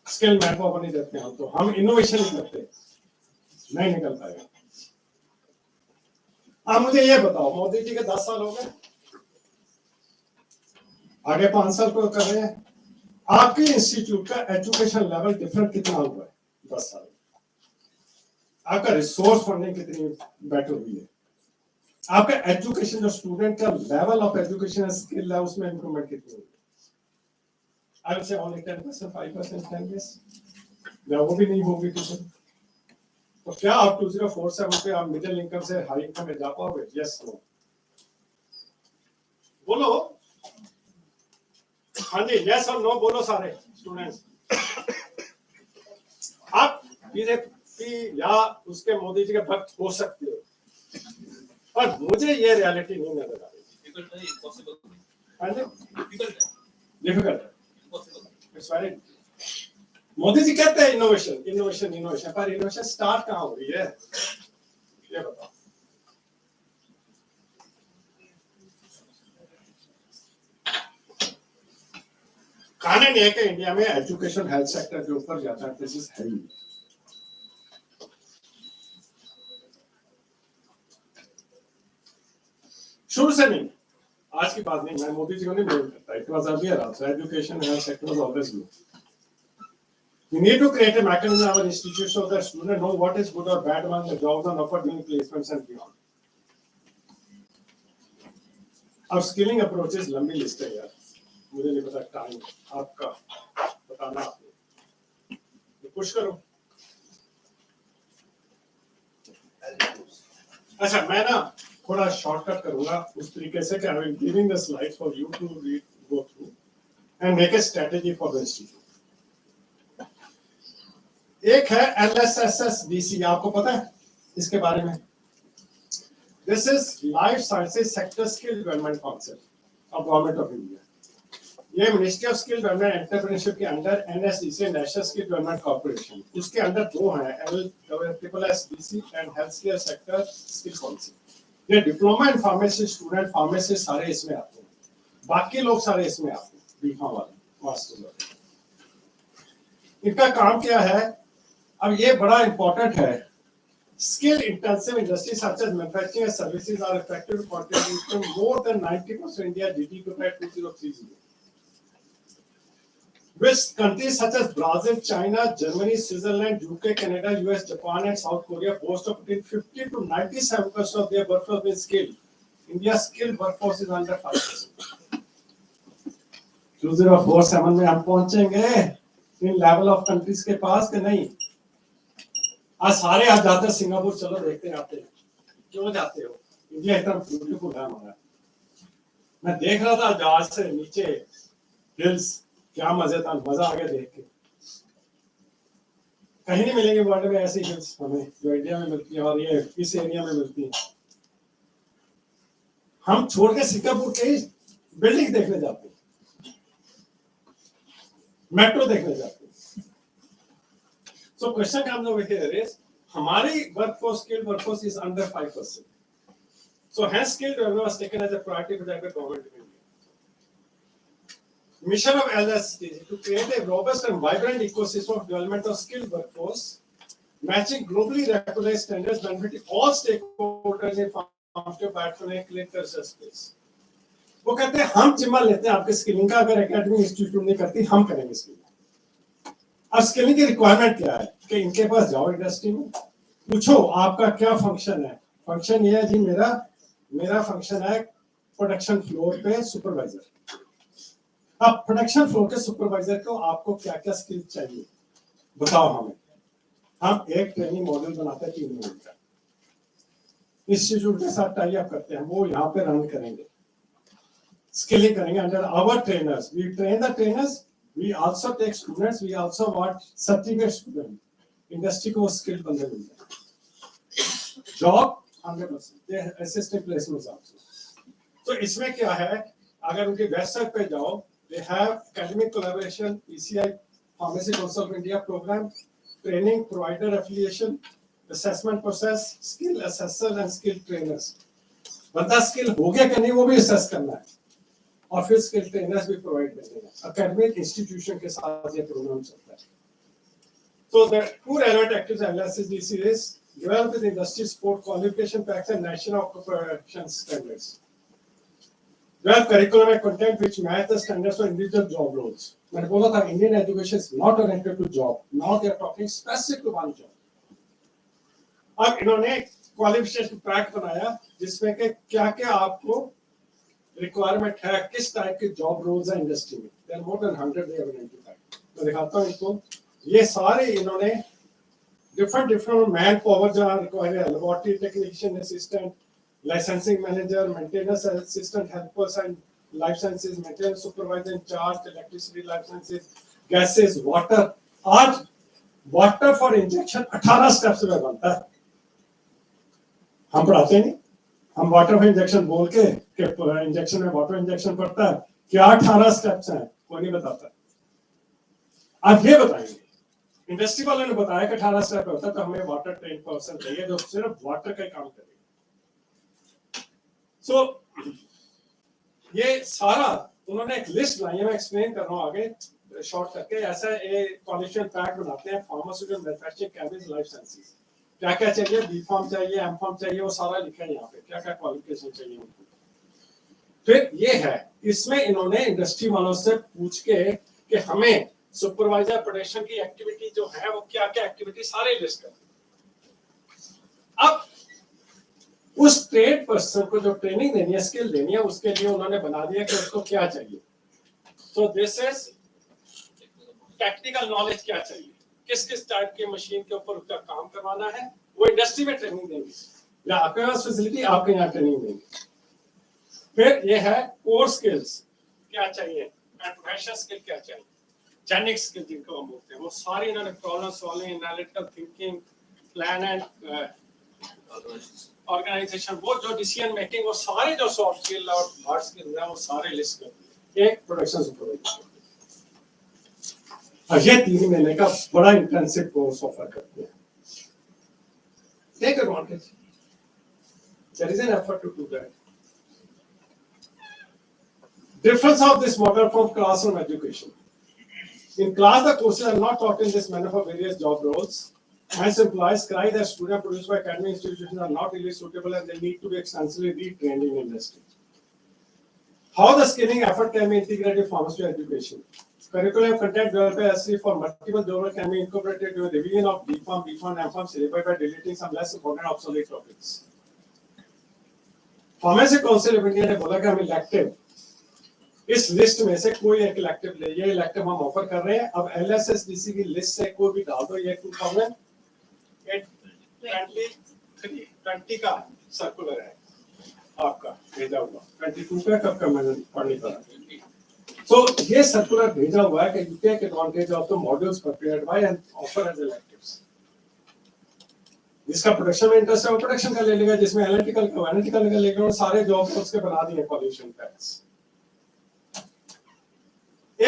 स्किल मैन को नहीं देते हम, तो हम इनोवेशन नहीं करते, नहीं निकल पाएगा. आप मुझे ये बताओ, मोदी जी के 10 साल हो गए, आगे 5 साल को कर रहे हैं. आपके इंस्टीट्यूट का एजुकेशन लेवल डिफरेंट कितना हुआ है 10 साल में? आपका रिसोर्स फंडिंग कितनी बेटर हुई है? आपका एजुकेशन जो स्टूडेंट का लेवल ऑफ एजुकेशन स्किल है उसमें इंप्रूवमेंट कितनी हुई? I would say only 10%, 5%, 10 years. या वो भी नहीं होगी किसी. तो क्या आप 2047 पे आप मिडिल इनकम से हाई इनकम में जा पाओगे? यस, नो, बोलो. हाँ जी, यस और नो बोलो सारे स्टूडेंट्स. आप बीजेपी या उसके मोदी जी के भक्त हो सकते हो, पर मुझे ये रियलिटी नहीं नजर आ रही. हाँ जी, डिफिकल्ट. मोदी जी कहते हैं इनोवेशन इनोवेशन इनोवेशन, पर इनोवेशन स्टार्ट कहाँ हो रही है ये बताओ. कारण ये है कि इंडिया में एजुकेशन हेल्थ सेक्टर के ऊपर ज्यादा एम्फेसिस है ही. शुरू से नहीं, आज की बात नहीं, मैं मोदी जी को नहीं ब्लेम करता. It was earlier also, education health sector was always low. We need to create a mechanism in our institutions so that students know what is good or bad among the jobs and offer during placements and beyond. अब skilling approaches लंबी list है यार, मुझे नहीं पता time आपका बताना, आपने पुश करो. अच्छा, मैं ना थोड़ा शॉर्टकट करूंगा उस तरीके से कि I will giving the slides for you to read, go through and make a strategy for the institute. एक है LSSSBC, आपको पता है इसके बारे में? This is life sciences sector skill development council of government of India. ये ministry of skill development entrepreneurship के under NSDC, national skill development corporation, उसके अंडर दो हैं, LSSBC and health care sector skill policy. ये diploma in pharmacy student pharmacy सारे इसमें आते हैं, बाकी लोग सारे इसमें आते हैं, बीफार्म वाले मास्टर वाले। इनका काम क्या है? अब ये बड़ा इंपॉर्टेंट है। Skill intensive industries such as manufacturing and services are effective to contribute to more than 90% India GDP by 2030. With countries such as Brazil, China, Germany, Switzerland, UK, Canada, US, Japan, and South Korea boast of between 50 to 97% of their workforce being skilled. India's skilled workforce is under 5%. 2047 में हम पहुंचेंगे in level of countries के पास कि नहीं? आज सारे आप जाते हैं सिंगापुर, चलो देखते हैं आते हैं। क्यों जाते हो? इंडिया इतना ब्यूटीफुल है हमारा। मैं देख रहा था जहाज से नीचे हिल्स, क्या मजा था, मजा आ गया देख के। कहीं नहीं मिलेंगे वर्ल्ड में ऐसी हिल्स हमें जो इंडिया में मिलती है और ये इस एरिया में मिलती है। हम छोड़ के सिंगापुर के बिल्डिंग देखने जाते हैं, मेट्रो देखने जाते हैं। So question comes over here is, हमारी workforce, skilled workforce is under 5%. So hence skilled development was taken as a priority by the government of India. Mission of LSD to create a robust and vibrant ecosystem of development of skilled workforce, matching globally recognized standards, benefiting all stakeholders in pharmaceutical biotechnology space. वो कहते हैं हम जिम्मा लेते हैं आपके skilling का, अगर एकेडमिक इंस्टीट्यूट नहीं करती हम करेंगे स्किलिंग। अब स्किलिंग की रिक्वायरमेंट क्या है कि इनके पास जाओ इंडस्ट्री में, पूछो आपका क्या फंक्शन है। फंक्शन ये है जी, मेरा फंक्शन है प्रोडक्शन फ्लोर पे सुपरवाइजर। अब प्रोडक्शन फ्लोर के सुपरवाइजर को आपको क्या क्या स्किल चाहिए बताओ हमें। हम एक ट्रेनिंग मॉडल बनाते हैं 3 महीने का, इंस्टीट्यूट के साथ टाई अप करते हैं, वो यहाँ पे रन करेंगे, स्किलिंग करेंगे under our trainers. We train the trainers, we also take students, we also want certificate student, industry को skilled बंदे मिलते हैं। Job 100%, they assistant placements also। तो इसमें क्या है, अगर उनकी वेबसाइट पे जाओ, they have academic collaboration, PCI Pharmacy Council of India program, training provider affiliation, assessment process, skill assessor and skill trainers। बंदा स्किल हो गया कि नहीं वो भी असेस करना है और फिर स्किल ट्रेनर्स भी प्रोवाइड करेंगे। एकेडमिक इंस्टीट्यूशन के साथ ये प्रोग्राम चलता है। So the two relevant activities of LSDC is develop with industry support qualification packs and national occupation standards. Develop curriculum and content which match the standards for individual job roles. मैंने बोला था Indian education is not oriented to job. Now they are talking specific to one job. अब इन्होंने qualification pack बनाया जिसमें के क्या-क्या आपको रिक्वायरमेंट है, किस टाइप के जॉब रोल्स हैं इंडस्ट्री में। There are more than 100 they have identified. मैं दिखाता हूं इनको, ये सारे इन्होंने डिफरेंट मैन पावर जहां रिक्वायर्ड है, laboratory technician assistant, licensing manager, maintenance assistant, helpers and life sciences, maintenance supervisor incharge, electricity, life sciences, gases, water. आज वाटर फॉर इंजेक्शन 18 स्टेप्स में बनता है, हम पढ़ाते नहीं। हम वाटर फॉर इंजेक्शन बोल के इंजेक्शन में वाटर इंजेक्शन पड़ता है, क्या 18 स्टेप्स हैं कोई नहीं बताता। आप ये बताएंगे, इंडस्ट्री वालों ने बताया कि 18 स्टेप होता है, तो हमें वाटर ट्रेन पर्सन चाहिए जो सिर्फ वाटर का काम करेगा। सो ये सारा उन्होंने एक लिस्ट बनाई है, मैं एक्सप्लेन कर रहा हूँ आगे शॉर्ट करके। ऐसा एक क्वालिफिकेशन पैक बनाते हैं, pharmaceutical manufacturing, chemistry, life sciences, क्या क्या चाहिए, बी फार्म चाहिए, एम फार्म चाहिए, वो सारा लिखा है यहाँ पे, क्या क्या क्वालिफिकेशन चाहिए उनको। फिर ये है, इसमें इन्होंने इंडस्ट्री वालों से पूछ के कि हमें सुपरवाइजर प्रोडक्शन की एक्टिविटी जो है वो क्या क्या एक्टिविटी सारे लिस्ट कर। अब उस ट्रेड पर्सन को जो ट्रेनिंग देनी है, स्किल देनी है, उसके लिए उन्होंने बना दिया कि उसको क्या चाहिए। So this is technical knowledge, क्या चाहिए, किस किस टाइप की मशीन के ऊपर उसका काम करवाना है, वो इंडस्ट्री में ट्रेनिंग देंगे या आपके पास फैसिलिटी आपके यहाँ ट्रेनिंग देंगे। फिर ये है कोर स्किल्स, क्या चाहिए, प्रोफेशनल स्किल क्या चाहिए, जेनिक स्किल जिनको हम बोलते हैं, वो सारी इन्होंने problem solving, analytical thinking, plan and organisation, वो जो डिसीजन मेकिंग, वो सारे जो सॉफ्ट स्किल और हार्ड स्किल है वो सारे लिस्ट कर दिए एक प्रोडक्शन सुपरवाइजर। और ये 3 महीने का बड़ा इंटेंसिव कोर्स ऑफर करते हैं। Tech advantage. There is an effort to do that. Difference of this model from classroom education. In class, the courses are not taught in this manner for various job roles. Hence, employees cry that students produced by academic institutions are not really suitable and they need to be extensively retrained in industry. How the skilling effort can be integrated with pharmaceutical education. Curriculum content developed by SC for multiple journals can be incorporated with revision of DPharm, BPharm, and MPharm syllabi by deleting some less important obsolete topics. Pharmacy Council of India ने बोला कि हम elective इस list में से कोई एक elective ले, ये इलेक्टिव हम ऑफर कर रहे हैं. अब LSSDC की लिस्ट से कोई भी डाल दो. ये 2020 का सर्कुलर है आपका भेजा हुआ. 22 का कब का मैंने पढ़ नहीं पाया. So ये सर्कुलर भेजा हुआ है कि you take advantage of the modules prepared by and offer as electives. जिसका प्रोडक्शन में इंटरेस्ट है वो प्रोडक्शन का ले लेगा, जिसमें एनालिटिकल का एनालिटिकल का लेगा. और सारे जॉब उसके बना दिए pollution tax. A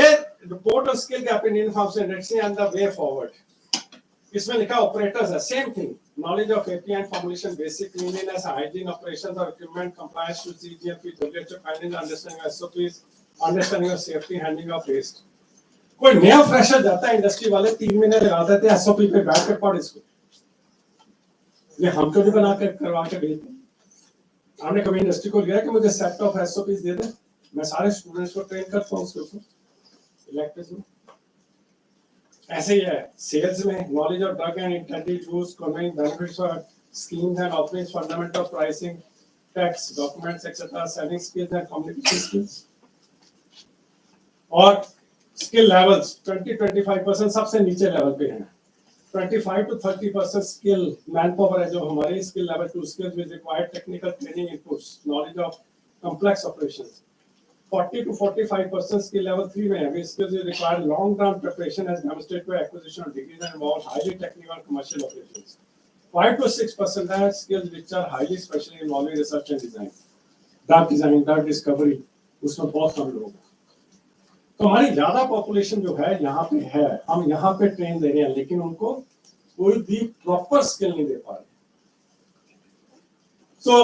report of skill gap in Indian pharmaceutical industry and the way forward. इसमें लिखा ऑपरेटर्स है. Same thing. Knowledge of API and formulation, basic cleanliness, hygiene, operations or equipment, compliance to CGMP, WHO, finding, understanding of SOPs, understanding of safety, handling of waste. कोई नया fresher जाता है industry वाले 3 महीने लगा देते हैं SOP पे बैठ के पढ़ इसको. ये हम क्यों नहीं बना के करवा के भेजते. हमने कभी इंडस्ट्री को लिया कि मुझे सेट ऑफ SOPs दे दे, मैं सारे स्टूडेंट्स को ट्रेन करता हूँ उसके ऊपर. इलेक्टिव में ऐसे ही है. सेल्स में knowledge of drug and intended use, conveying benefits for schemes and offerings, fundamental of pricing, tax, documents etcetera, selling skills and communication skills. और स्किल लेवल्स 20-25% सबसे नीचे लेवल पे हैं. 25 to 30% स्किल मैन पावर है जो हमारी skill level 2 skills with required technical training inputs, knowledge of complex operations. 40 to 45% skill level 3 में है. We skills will require long term preparation as demonstrated by acquisition of degrees and involve highly technical and commercial operations. 5 to 6% are skills which are highly specially involving research and design. Drug discovery उसमें बहुत कम लोग हैं. तो हमारी ज्यादा population जो है यहाँ पे है, हम यहाँ पे ट्रेन दे रहे हैं लेकिन उनको कोई भी प्रॉपर स्किल नहीं दे पा रहे. So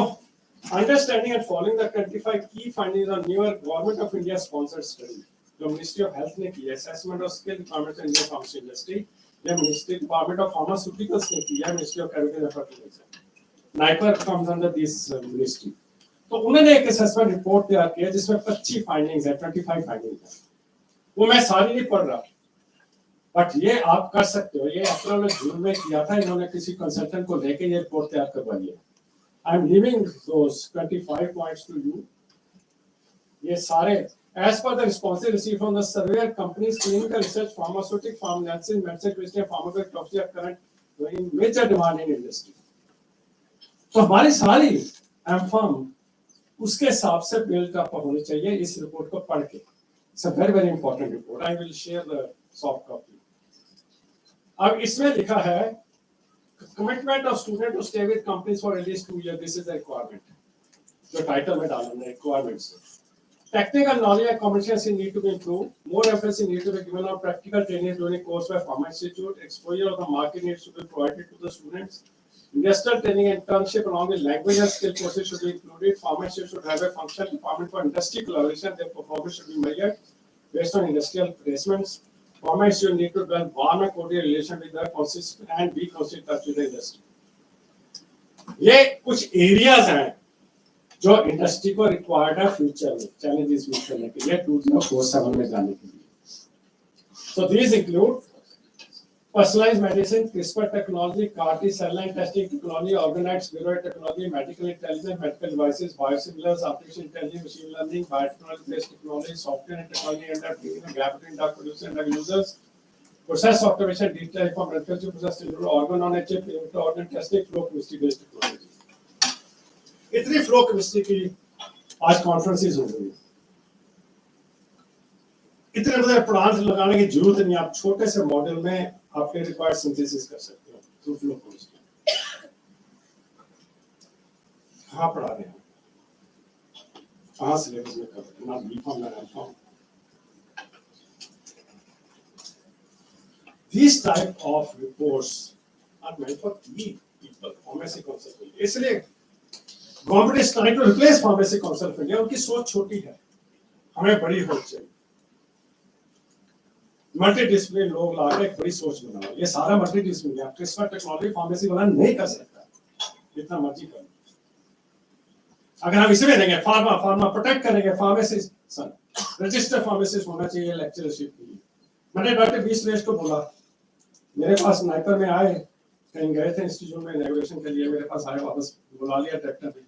understanding and following the 25 key findings on newer Government of India sponsored study. The Ministry of Health ने किया assessment of skill requirements in Indian pharmaceutical industry. The Ministry Department of Pharmaceuticals ने किया Ministry of Chemical and Fertilizer. NIPER comes under this ministry. तो उन्होंने एक assessment report तैयार किया जिसमें 25 findings है, 25 findings है. वो मैं सारी नहीं पढ़ रहा. बट ये आप कर सकते हो. ये अप्रैल में जून में किया था इन्होंने किसी कंसल्टेंट को लेके ये रिपोर्ट तैयार करवाई है. I'm leaving those 25 points to you. ये सारे as per the responses received from the surveyor companies, clinical research, pharmaceutical, pharmacy, medicine, chemistry, pharmacology are current in major demand in industry. तो हमारी सारी एमफार्म उसके हिसाब से बिल्ड अप होनी चाहिए इस रिपोर्ट को पढ़ के. It's a very very important report. I will share the soft copy. अब इसमें लिखा है commitment of student to stay with companies for at least 2 years. This is the requirement. जो टाइटल में डालना है requirements. Technical knowledge and competency need to be improved. More emphasis need to be given on practical training during course by Pharma Institute. Exposure of the market needs to be provided to the students. Industrial training and internship along with language and skill courses should be included. Pharma Institute should have a functional department for industry collaboration. Their performance should be measured based on industrial placements. Pharma Institute need to develop warm and cordial relation with the consistent and be constant touch with the industry. ये कुछ areas हैं जो industry को required है future में challenges meet करने के लिए 2047 में जाने के लिए. So these include personalized medicine, CRISPR technology, CAR-T cell line testing technology, organoid steroid technology, medical intelligence, medical devices, biosimilars, artificial intelligence, machine learning, biotechnology-based technology, software and technology, and the gap between drug producers and drug users, process automation, detail from manufacturing process to organ on a chip, organ testing, flow chemistry-based technology. इतनी flow chemistry की आज conferences हो रही है. इतने बड़े plant लगाने की जरूरत नहीं. आप छोटे से मॉडल में आपके रिक्वायर्ड सिंथेसिस कर सकते हो थ्रू फ्लो केमिस्ट्री. कहाँ पढ़ा रहे हैं, कहाँ सिलेबस में कर रहे हैं, ना बीफॉर्म ना एमफॉर्म. These type of reports are meant for key people, pharmacy consultants. इसलिए government is trying to replace pharmacy council of India. उनकी सोच छोटी है, हमें बड़ी सोच चाहिए. मल्टी डिसिप्लिन लोग लाके एक बड़ी सोच बनाओ. ये सारा मल्टी डिसिप्लिन है. क्रिस्पर टेक्नोलॉजी फार्मेसी वाला नहीं कर सकता, जितना मर्जी कर. अगर हम इसे देंगे फार्मा प्रोटेक्ट करेंगे फार्मेसिस्ट, रजिस्टर फार्मेसिस्ट होना चाहिए लेक्चरशिप के लिए. मैंने डॉक्टर बी सुरेश को बोला, मेरे पास नाइपर में आए, कहीं गए थे इंस्टीट्यूट में इनॉग्रेशन के लिए, मेरे पास आए, वापस बुला लिया डायरेक्टर ने.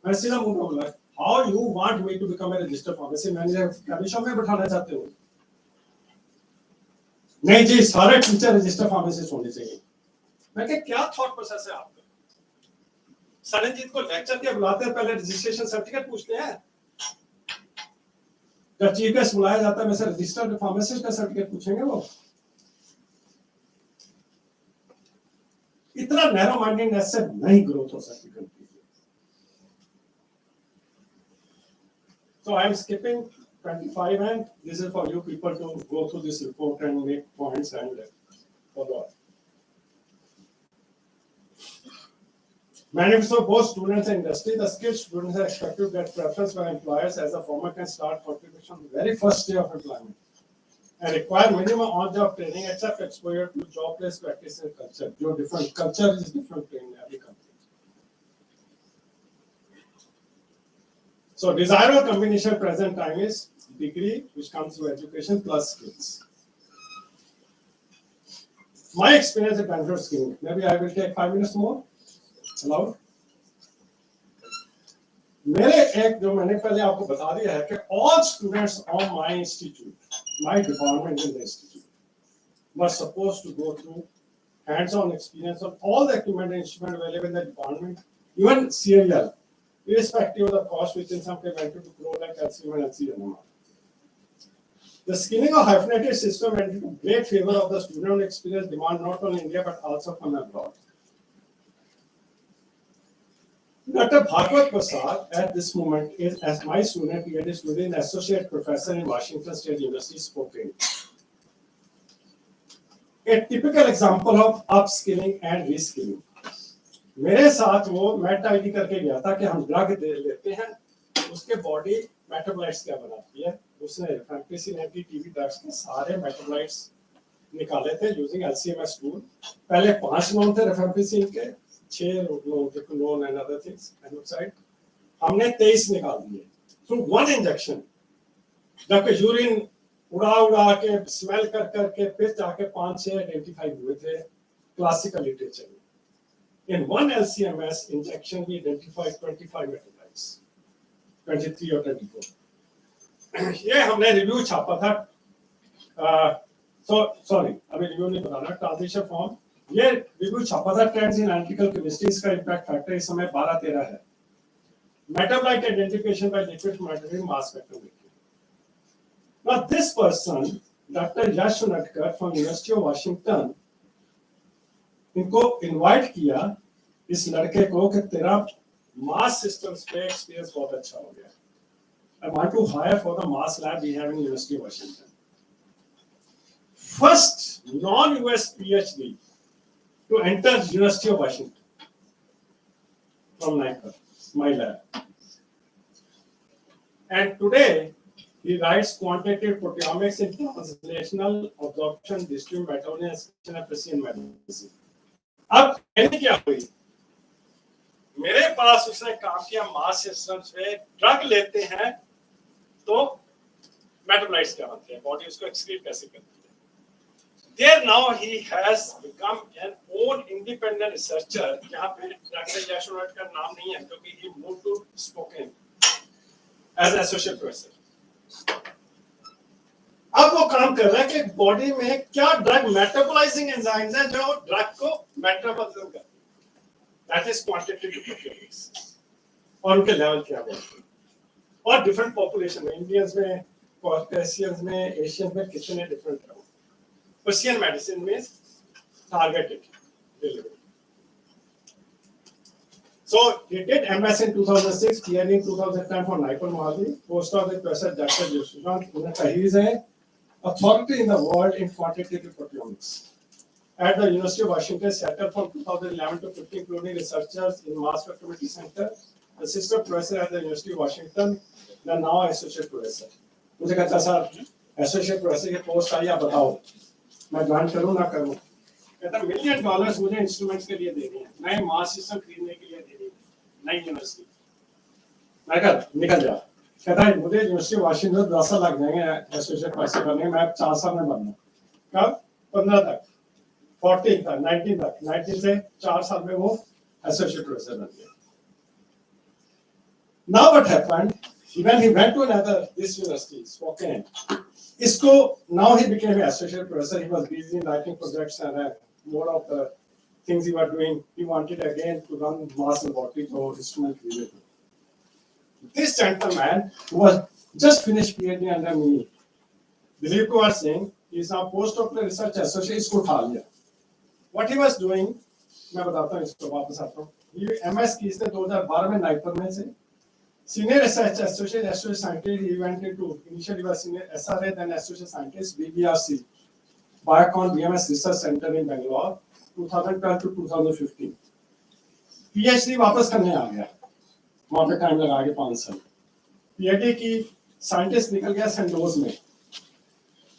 मैं सीधा मुंह पे बोला, how you want me to become a register pharmacy manager, commission में बैठाना चाहते हो? नहीं जी, सारे टीचर रजिस्टर फार्मेसिस्ट होने चाहिए. मैं क्या थॉट प्रोसेस है आपका? सरनजीत को लेक्चर के बुलाते हैं, पहले रजिस्ट्रेशन सर्टिफिकेट पूछते हैं. जब चीफ गेस्ट बुलाया जाता है, मैं से रजिस्टर्ड फार्मासिस्ट का सर्टिफिकेट पूछेंगे वो? इतना नैरो माइंडेडनेस से नहीं ग्रोथ हो सकती country. So I am skipping 25 and this is for you people to go through this report and make points and follow up. Management of both students and industry, the skilled students are expected to get preference by employers as the former can start contribution on the very first day of employment and require minimum on-job training except exposure to job place practice and culture. Your different culture is different in every company. So desirable combination present time is degree, which comes to education plus skills. My experience at Bangalore scheme, maybe I will take 5 minutes more. Allowed? मेरे एक जो मैंने पहले आपको बता दिया है कि all students on my institute, my department in the institute, were supposed to go through hands-on experience of all the equipment and instrument available in the department, even serial, irrespective of the cost, which in some case went to grow like calcium and LCNMR. The skinning of hyphenated system went into great favor of the student experience demand not only in India but also from abroad. Dr. Bhagwat Prasad at this moment is as my student, PhD student, associate professor in Washington State University, Spokane. A typical example of upskilling and reskilling. मेरे साथ वो met ID करके गया था कि हम drug दे लेते हैं, उसके बॉडी मेटाबोलाइट्स क्या बनाती है. उसने रिफैम्पिसिन एंटी टीबी ड्रग्स के सारे मेटाबोलाइट्स निकाले थे यूजिंग एलसीएमएस टूल. पहले 5 नोन थे रिफैम्पिसिन के, 6 नोन एंड अदर थिंग्स एनोक्साइड. हमने 23 निकाल दिए थ्रू वन इंजेक्शन. जबकि यूरिन उड़ा के स्मेल करके फिर जाके 5-6 आइडेंटिफाई हुए थे क्लासिकल लिटरेचर में. In one LCMS injection, we identified 25 metabolites, 23 or 24. ये हमने रिव्यू छापा था. सॉरी, अभी रिव्यू नहीं बताना. ट्रांजिशन फॉर्म, ये रिव्यू छापा था. ट्रेंड्स इन एनालिटिकल केमिस्ट्री, इसका इम्पैक्ट फैक्टर इस समय 12-13 है. Metabolite identification by liquid monitoring mass spectrometry. Now this person, Dr. Yash Natkar from University of Washington, इनको इनवाइट किया इस लड़के को कि तेरा मास सिस्टम्स पे एक्सपीरियंस बहुत अच्छा हो गया. I want to hire for the mass lab we have in University of Washington. First non-US PhD to enter University of Washington from NICA, my lab. And today he writes quantitative proteomics in translational absorption, distribution, metabolism, and precision medicine. अब कहने क्या हुई, मेरे पास उसने काम किया मास systems पे. Drug लेते हैं तो मेटाबोलाइट्स क्या बनते हैं, बॉडी उसको एक्सक्रीट कैसे करती है. There now he has become an own independent researcher. यहाँ पे डॉक्टर यश नाटकर का नाम नहीं है क्योंकि he moved to Spokane as associate professor. अब वो काम कर रहा है कि बॉडी में क्या ड्रग मेटाबोलाइजिंग एंजाइम्स हैं जो ड्रग को मेटाबॉलिज्म करते हैं. That is quantitative proteomics. और उनके लेवल क्या है और डिफरेंट पॉपुलेशन में, इंडियंस में, कॉकेशियंस में, एशियंस में कितने डिफरेंट है. प्रिसिजन मेडिसिन में targeted delivery. So he did MS in 2006, PhD in 2010 for Nipal Mohali, postdoc with Professor Dr. Yusufant Unaka. He is an authority in the world in quantitative proteomics. At the University of Washington, settled from 2011 to 15, including researchers in Mass Spectrometry Center assistant professor at the University of Washington, then now associate professor. मुझे कहता sir associate professor की post आई आप बताओ मैं join करूँ ना करूँ कहता $1 million मुझे इंस्ट्रूमेंट्स के लिए देने हैं नए मास सिस्टम खरीदने के लिए देने हैं नई यूनिवर्सिटी मैं कहा निकल जा कहता है मुझे यूनिवर्सिटी वाशिंगटन 10 साल लग जाएंगे एसोसिएट प्रोफेसर बनने मैं 4 साल में बनूँ कब 15 तक 14 तक 19 तक 19 से 4 साल में वो एसोसिएट प्रोफेसर बन गया Now what happened when he went to another this university Spokane इसको now he became an associate professor he was busy in writing projects and more of the things he was doing he wanted again to run mass laboratory so instrument related this gentleman who was just finished PhD under me Dilip Kumar Singh he is now postdoctoral research associate इसको उठा लिया what he was doing मैं बताता हूँ इसको वापस आता हूँ ये MS की इसने 2012 में नाइपर में से senior research associate scientist he went into initially was senior SRA then associate scientist BBRC Biocon BMS Research Center in Bangalore 2012 to 2015 PhD वापस करने आ गया वहाँ पे टाइम लगा के 5 साल PhD की साइंटिस्ट निकल गया सेंडोज में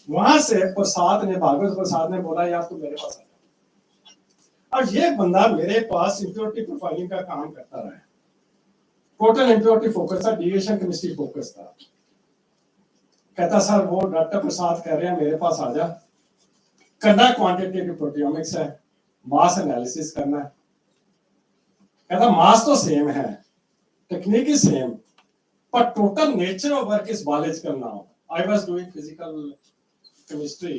वहां से भागवत प्रसाद ने बोला यार तुम मेरे पास आ अब ये बंदा मेरे पास इम्प्योरिटी प्रोफाइलिंग का काम करता रहा है टोटल इम्प्योरिटी फोकस था डिविएशन केमिस्ट्री फोकस था कहता सर वो डॉक्टर प्रसाद कह रहे हैं मेरे पास आ जा करना क्वांटिटेटिव प्रोटियोमिक्स है मास एनालिसिस करना है कहता मास तो सेम है टेक्निक इज सेम पर total nature of work is biological now I was doing physical chemistry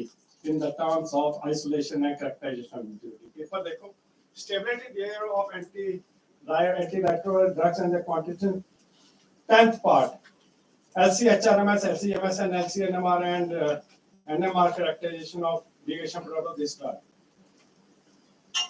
in the terms of isolation and characterisation of impurity paper देखो stability behaviour of antiretroviral drugs and the quantitative 10th part LC-HRMS, LC-MS and LC-NMR and NMR characterization of deviation product of this drug.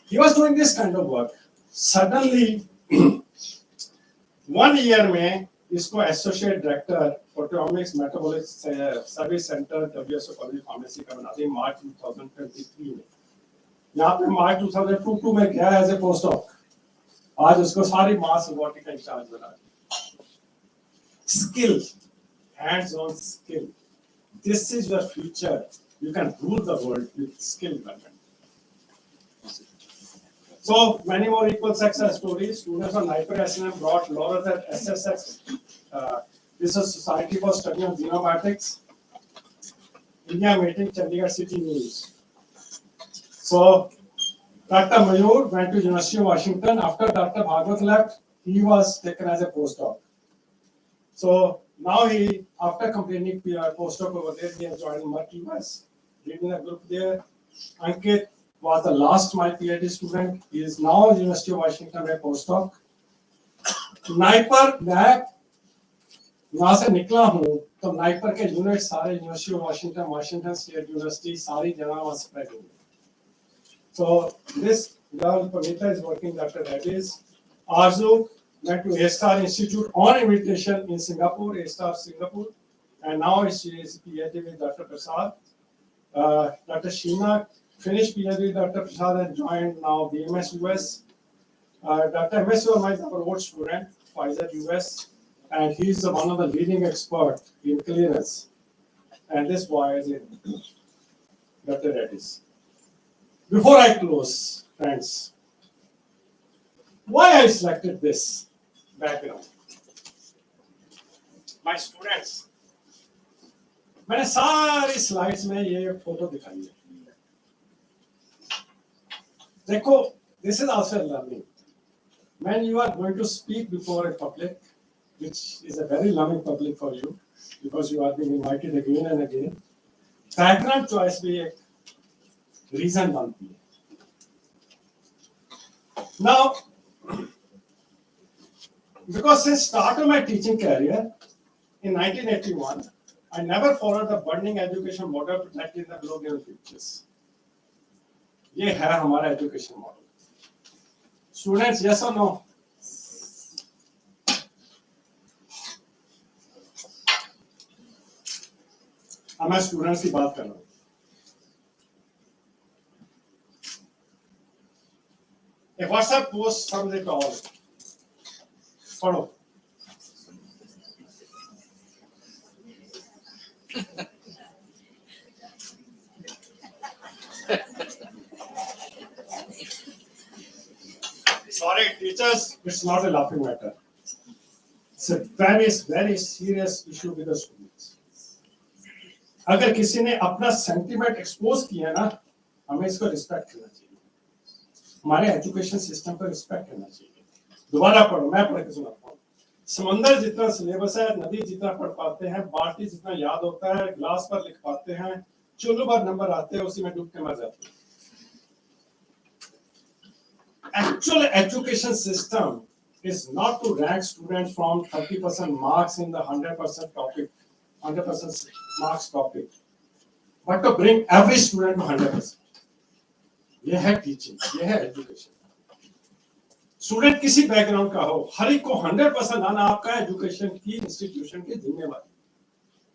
He was doing this kind of work. Suddenly, 1 year में इसको associate director proteomics metabolic service center WSO College Pharmacy का बना दिया मार्च 2023 में. यहाँ पे मार्च 2022 में गया as a postdoc. आज उसको सारी मास रोबोटिक का इंचार्ज बना दिया skill hands on skill this is your future you can rule the world with skill development so many more equal sex stories students on hyper-SNM brought laurels at SSX this is a society for study of xenobiotics India meeting Chandigarh City News so Dr. Mayur went to University of Washington. After Dr. Bhagwat left, he was taken as a postdoc. So now he, after completing postdoc over there, he has joined Merck US, leading a group there. Ankit was the last my PhD student. He is now at University of Washington a postdoc. NIPER मैं वहाँ से निकला हूँ तो NIPER के unit सारे university of Washington Washington state university सारी जगह वहाँ स्प्रेड हुई So this girl Pavita is working Dr. Reddy's. Arzu went to A-Star Institute on invitation in Singapore, A-Star Singapore, and now she is PhD with Dr. Prasad. Dr. Sheena finished PhD with Dr. Prasad and joined now BMS US. Dr. MS Verma is our old student, Pfizer US, and he is one of the leading experts in clearance. And this boy is in Dr. Reddy's. Before I close, friends, why I selected this background? My students, मैंने सारी slides में ये photo दिखाई है. देखो, this is also a learning. When you are going to speak before a public, which is a very loving public for you, because you are being invited again and again, background choice भी एक reason बनती है. Now, because since start of my teaching career in 1981, I never followed the burning education model presented in the below given pictures. ये है हमारा education model. Students, yes or no? अब मैं students की बात कर रहा हूँ. A WhatsApp post sums it all. पढ़ो. Sorry, teachers, it's not a laughing matter. It's a very, very serious issue with the students. अगर किसी ने अपना सेंटीमेंट एक्सपोज किया ना, हमें इसको रिस्पेक्ट करना चाहिए. हमारे एजुकेशन सिस्टम को रिस्पेक्ट करना चाहिए. दोबारा पढ़ो, मैं पढ़ के सुनाता हूँ. समंदर जितना सिलेबस है, नदी जितना पढ़ पाते हैं, बाल्टी जितना याद होता है, ग्लास पर लिख पाते हैं, चुल्लू पर नंबर आते हैं, उसी में डूब के मर जाते हैं. Actual education system is not to rank students from 30% marks in the 100% topic, 100% marks topic, but to bring every student to 100%. ये है teaching, ये है education. स्टूडेंट किसी बैकग्राउंड का हो, हर एक को 100% लाना आपका एजुकेशन की इंस्टीट्यूशन की जिम्मेवारी.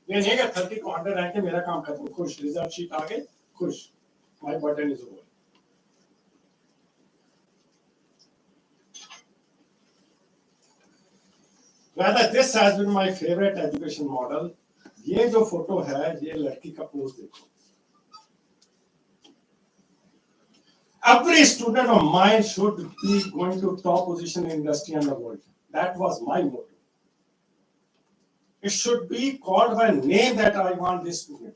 ये नहीं कि 30 को 100 रैंक के मेरा काम खत्म, खुश, रिजल्ट शीट आ गई, खुश, my button is over. Rather, this has been my favorite education model. ये जो फोटो है, ये लड़की का पोज देखो. Every student of mine should be going to top position in industry and the world. That was my motto. It should be called by name that I want this student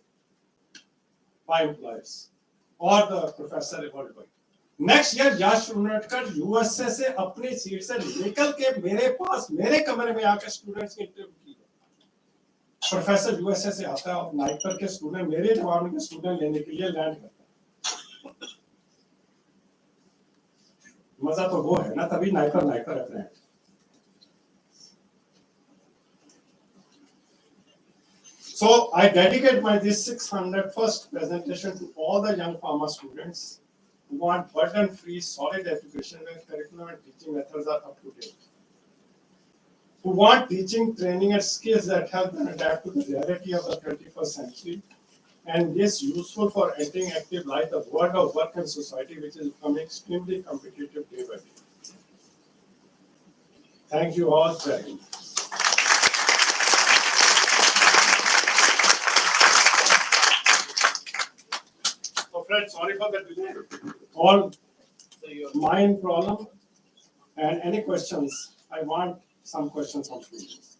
by employers or the professor worldwide. Next year, यह student का USA से अपनी seat से निकल के मेरे पास मेरे कमरे में आकर स्टूडेंट्स की इंटरव्यू की. प्रोफेसर यूएसए से आता है और नाइपर के स्टूडेंट मेरे डिपार्टमेंट के स्टूडेंट लेने के लिए लैंड करता है. मजा तो वो है ना, तभी नाइपर नाइपर है friend. So I dedicate my this 601st presentation to all the young pharma students who want burden-free, solid education where curriculum and teaching methods are up to date. Who want teaching, training, and skills that help them adapt to the reality of the 21st century, and is useful for entering active life, the world of work and society, which is becoming extremely competitive day by day. Thank you all. Jai Hind. So friends, sorry for the delay. All mind problem and any questions. I want some questions from students.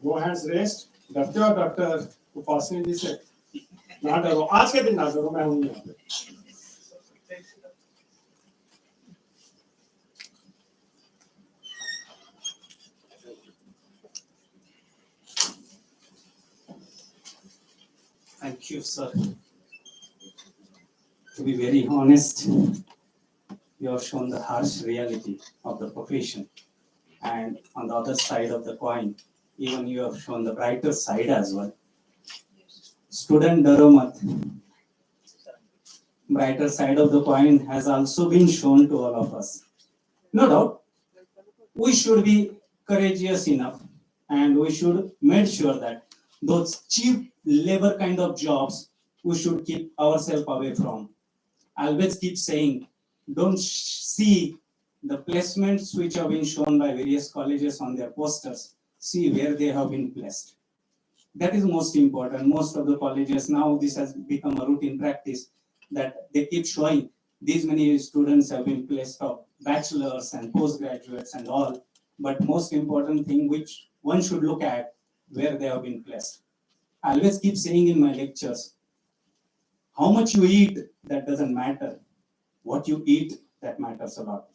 वो hands raised. डरते हो doctor Upasani जी से? ना डरो, आज के दिन ना डरो, मैं हूँ यहाँ पे. Thank you, sir. To be very honest, you have shown the harsh reality of the profession, and on the other side of the coin, even you have shown the brighter side as well. Student Daromat, brighter side of the coin has also been shown to all of us. No doubt, we should be courageous enough, and we should make sure that those cheap labor kind of jobs we should keep ourselves away from. I always keep saying, don't see the placements which have been shown by various colleges on their posters. See where they have been placed. That is most important. Most of the colleges now, this has become a routine practice that they keep showing these many students have been placed of bachelors and postgraduates and all. But most important thing which one should look at, where they have been placed. I always keep saying in my lectures, how much you eat, that doesn't matter. What you eat, that matters a lot.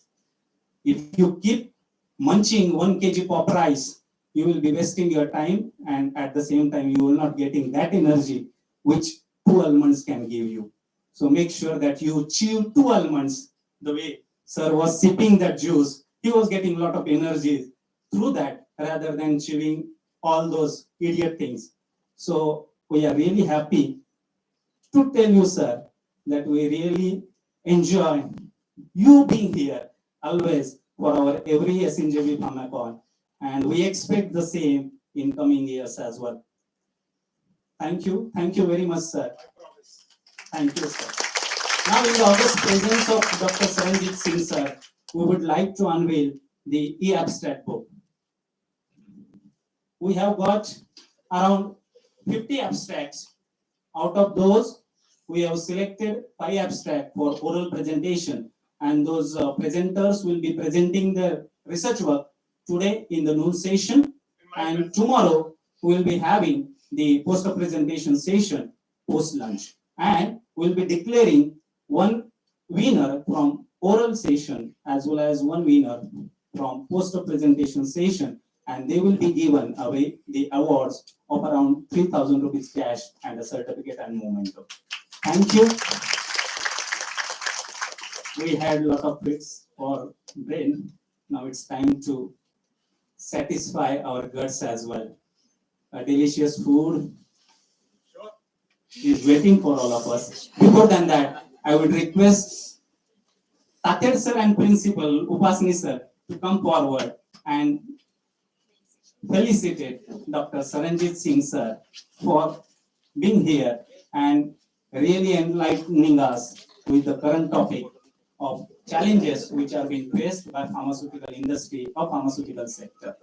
If you keep munching 1 kg pop rice, you will be wasting your time, and at the same time, you will not getting that energy which 2 almonds can give you. So make sure that you chew 2 almonds. The way sir was sipping that juice, he was getting a lot of energy through that rather than chewing all those idiot things. So we are really happy to tell you, sir, that we really enjoy you being here always for our every SNJBPharmacon, and we expect the same in coming years as well. Thank you very much, sir. Thank you, sir. Now, in the august presence of Dr. Saranjit Singh, sir, we would like to unveil the e-abstract book. we have got around 50 abstracts. Out of those, we have selected 5 abstracts for oral presentation, and those presenters will be presenting their research work today in the noon session, and tomorrow we will be having the poster presentation session post lunch, and we'll be declaring one winner from oral session as well as one winner from poster presentation session, and they will be given away the awards of around 3,000 rupees cash and a certificate and memento. Thank you. We had a lot of bits for brain. Now it's time to satisfy our guts as well. A delicious food is waiting for all of us. Before than that, I would request Tater sir and Principal Upasni sir to come forward and felicitate Dr. Saranjit Singh sir for being here and really enlightening us with the current topic of challenges which are being faced by pharmaceutical industry or pharmaceutical sector.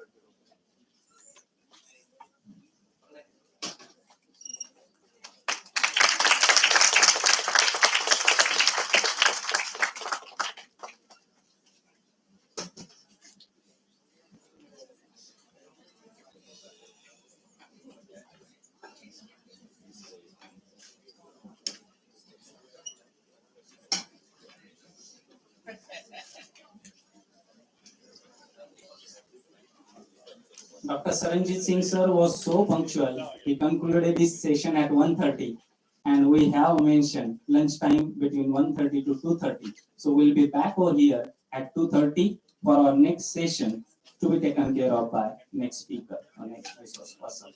Dr. Saranjit Singh sir was so punctual. He concluded this session at 1:30, and we have mentioned lunchtime between 1:30 to 2:30. So we'll be back over here at 2:30 for our next session to be taken care of by next speaker or next resource person.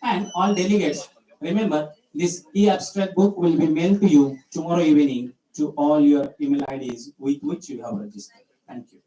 And all delegates, remember this e-abstract book will be mailed to you tomorrow evening to all your email IDs with which you have registered. Thank you.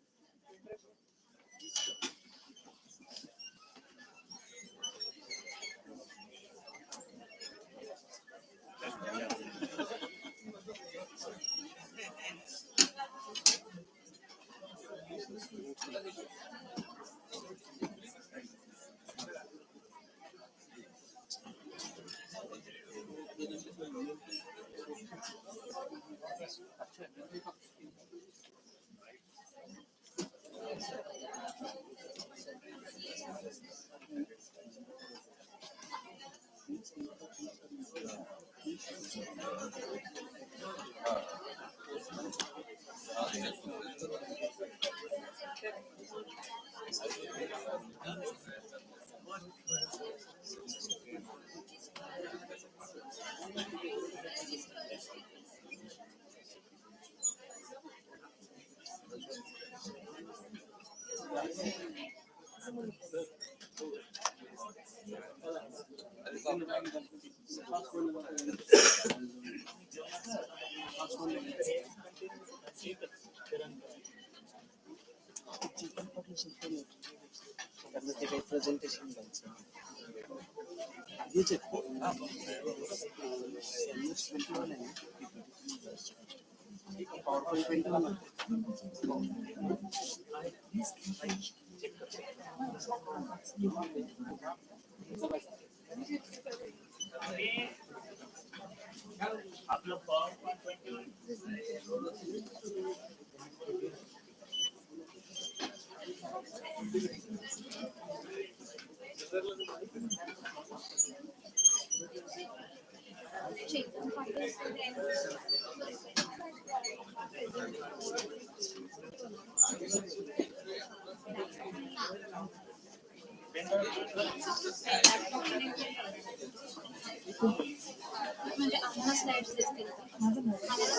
म्हणजे आम्हाला slides दिसतील आम्हाला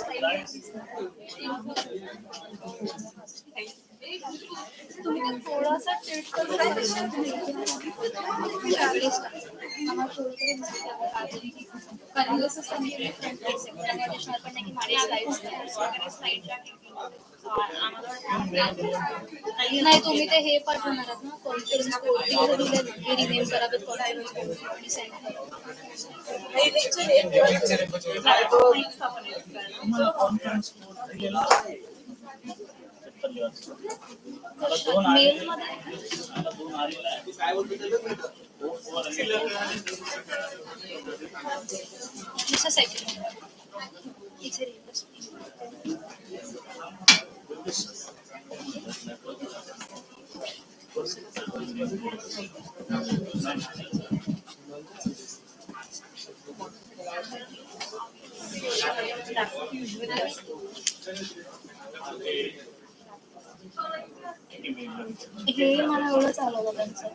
slides तुम्ही ते थोडासा tilt करून कारण जसं सांगितलं फ्रंट फेसिंग आणि additional पण नाही की माझे स्लाइड्स वगैरे स्लाइडला नाही तुम्ही ते हे पाठवणार आहात ना कॉन्फरन्स कोड ते दिले ना हे रिनेम करा विथ कॉन्फरन्स कोड आणि सेंड करा मेल मध्ये अच्छा सेकंड इथे हे मला एवढं चालवलं त्यांचं.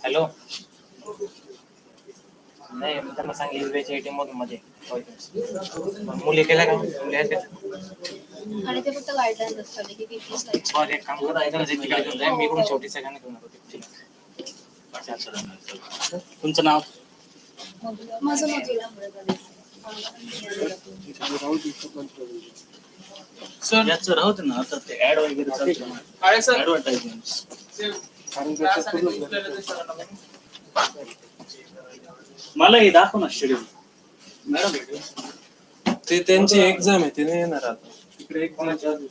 हॅलो नाही मी त्यांना सांगितलं युरियाच्या एटीएम मधून मध्ये मुली केल्या का मुली आहेत का? आणि ते फक्त गाईडलाईन असतात की किती स्लाइड्स. बरं एक काम करा ऐका ना तिकडे घेऊन जा मी पण शेवटी सगळ्यांना घेऊन होते ठीक आहे. तुमचं नाव माझं मधुरा. सर याचं राहू दे ना आता ते ऍड वगैरे चालतं ऍडव्हर्टाइजमेंट मला हे दाखव ना शेड्यूल मॅडम ते त्यांची एक्झाम आहे ते नाही येणार आता इकडे एक्झाम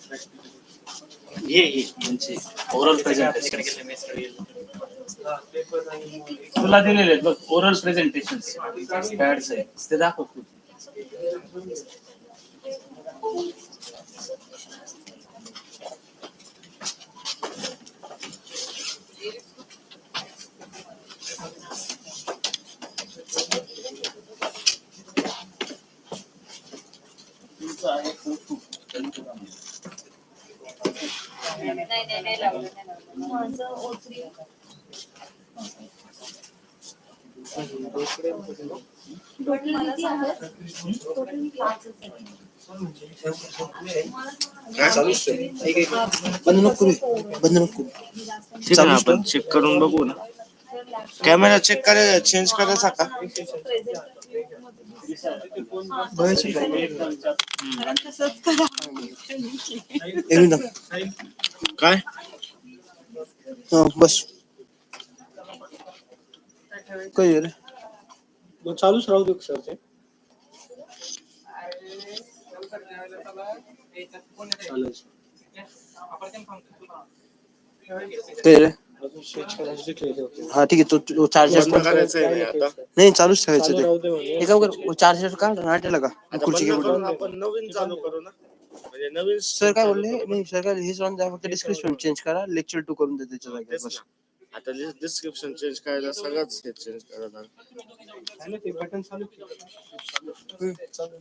हे म्हणजे ओरल प्रेझेंटेशन तुला दिलेले आहेत बघ ओरल प्रेझेंटेशन पॅड्स आहे ते दाखव तू. माझं O3 टोटल किती आहे? टोटल 5 आहे. ठीक आहे आपण चेक करून बघू ना कॅमेरा चेक करायचा चेंज करायचा का काय बस काय रे चालूच राहू दे सर ते काय रे अजून चेंज करायचे ठेवले होते. हा ठीक आहे तो चार्जर नाही चालूच ठेवायचं चालू ते राहू दे म्हणे. हे काम कर चार्जर का नाट्याला का खुर्ची घेऊन आपण नवीन चालू करू ना म्हणजे नवीन सर काय बोलले नाही सर काय हेच ऑन द्या फक्त डिस्क्रिप्शन चेंज करा लेक्चर 2 करून द्या त्याच्या जागी बस आता डिस्क्रिप्शन चेंज करायला सगळंच हे चेंज करायला चालू ते बटन चालू केलं. चालू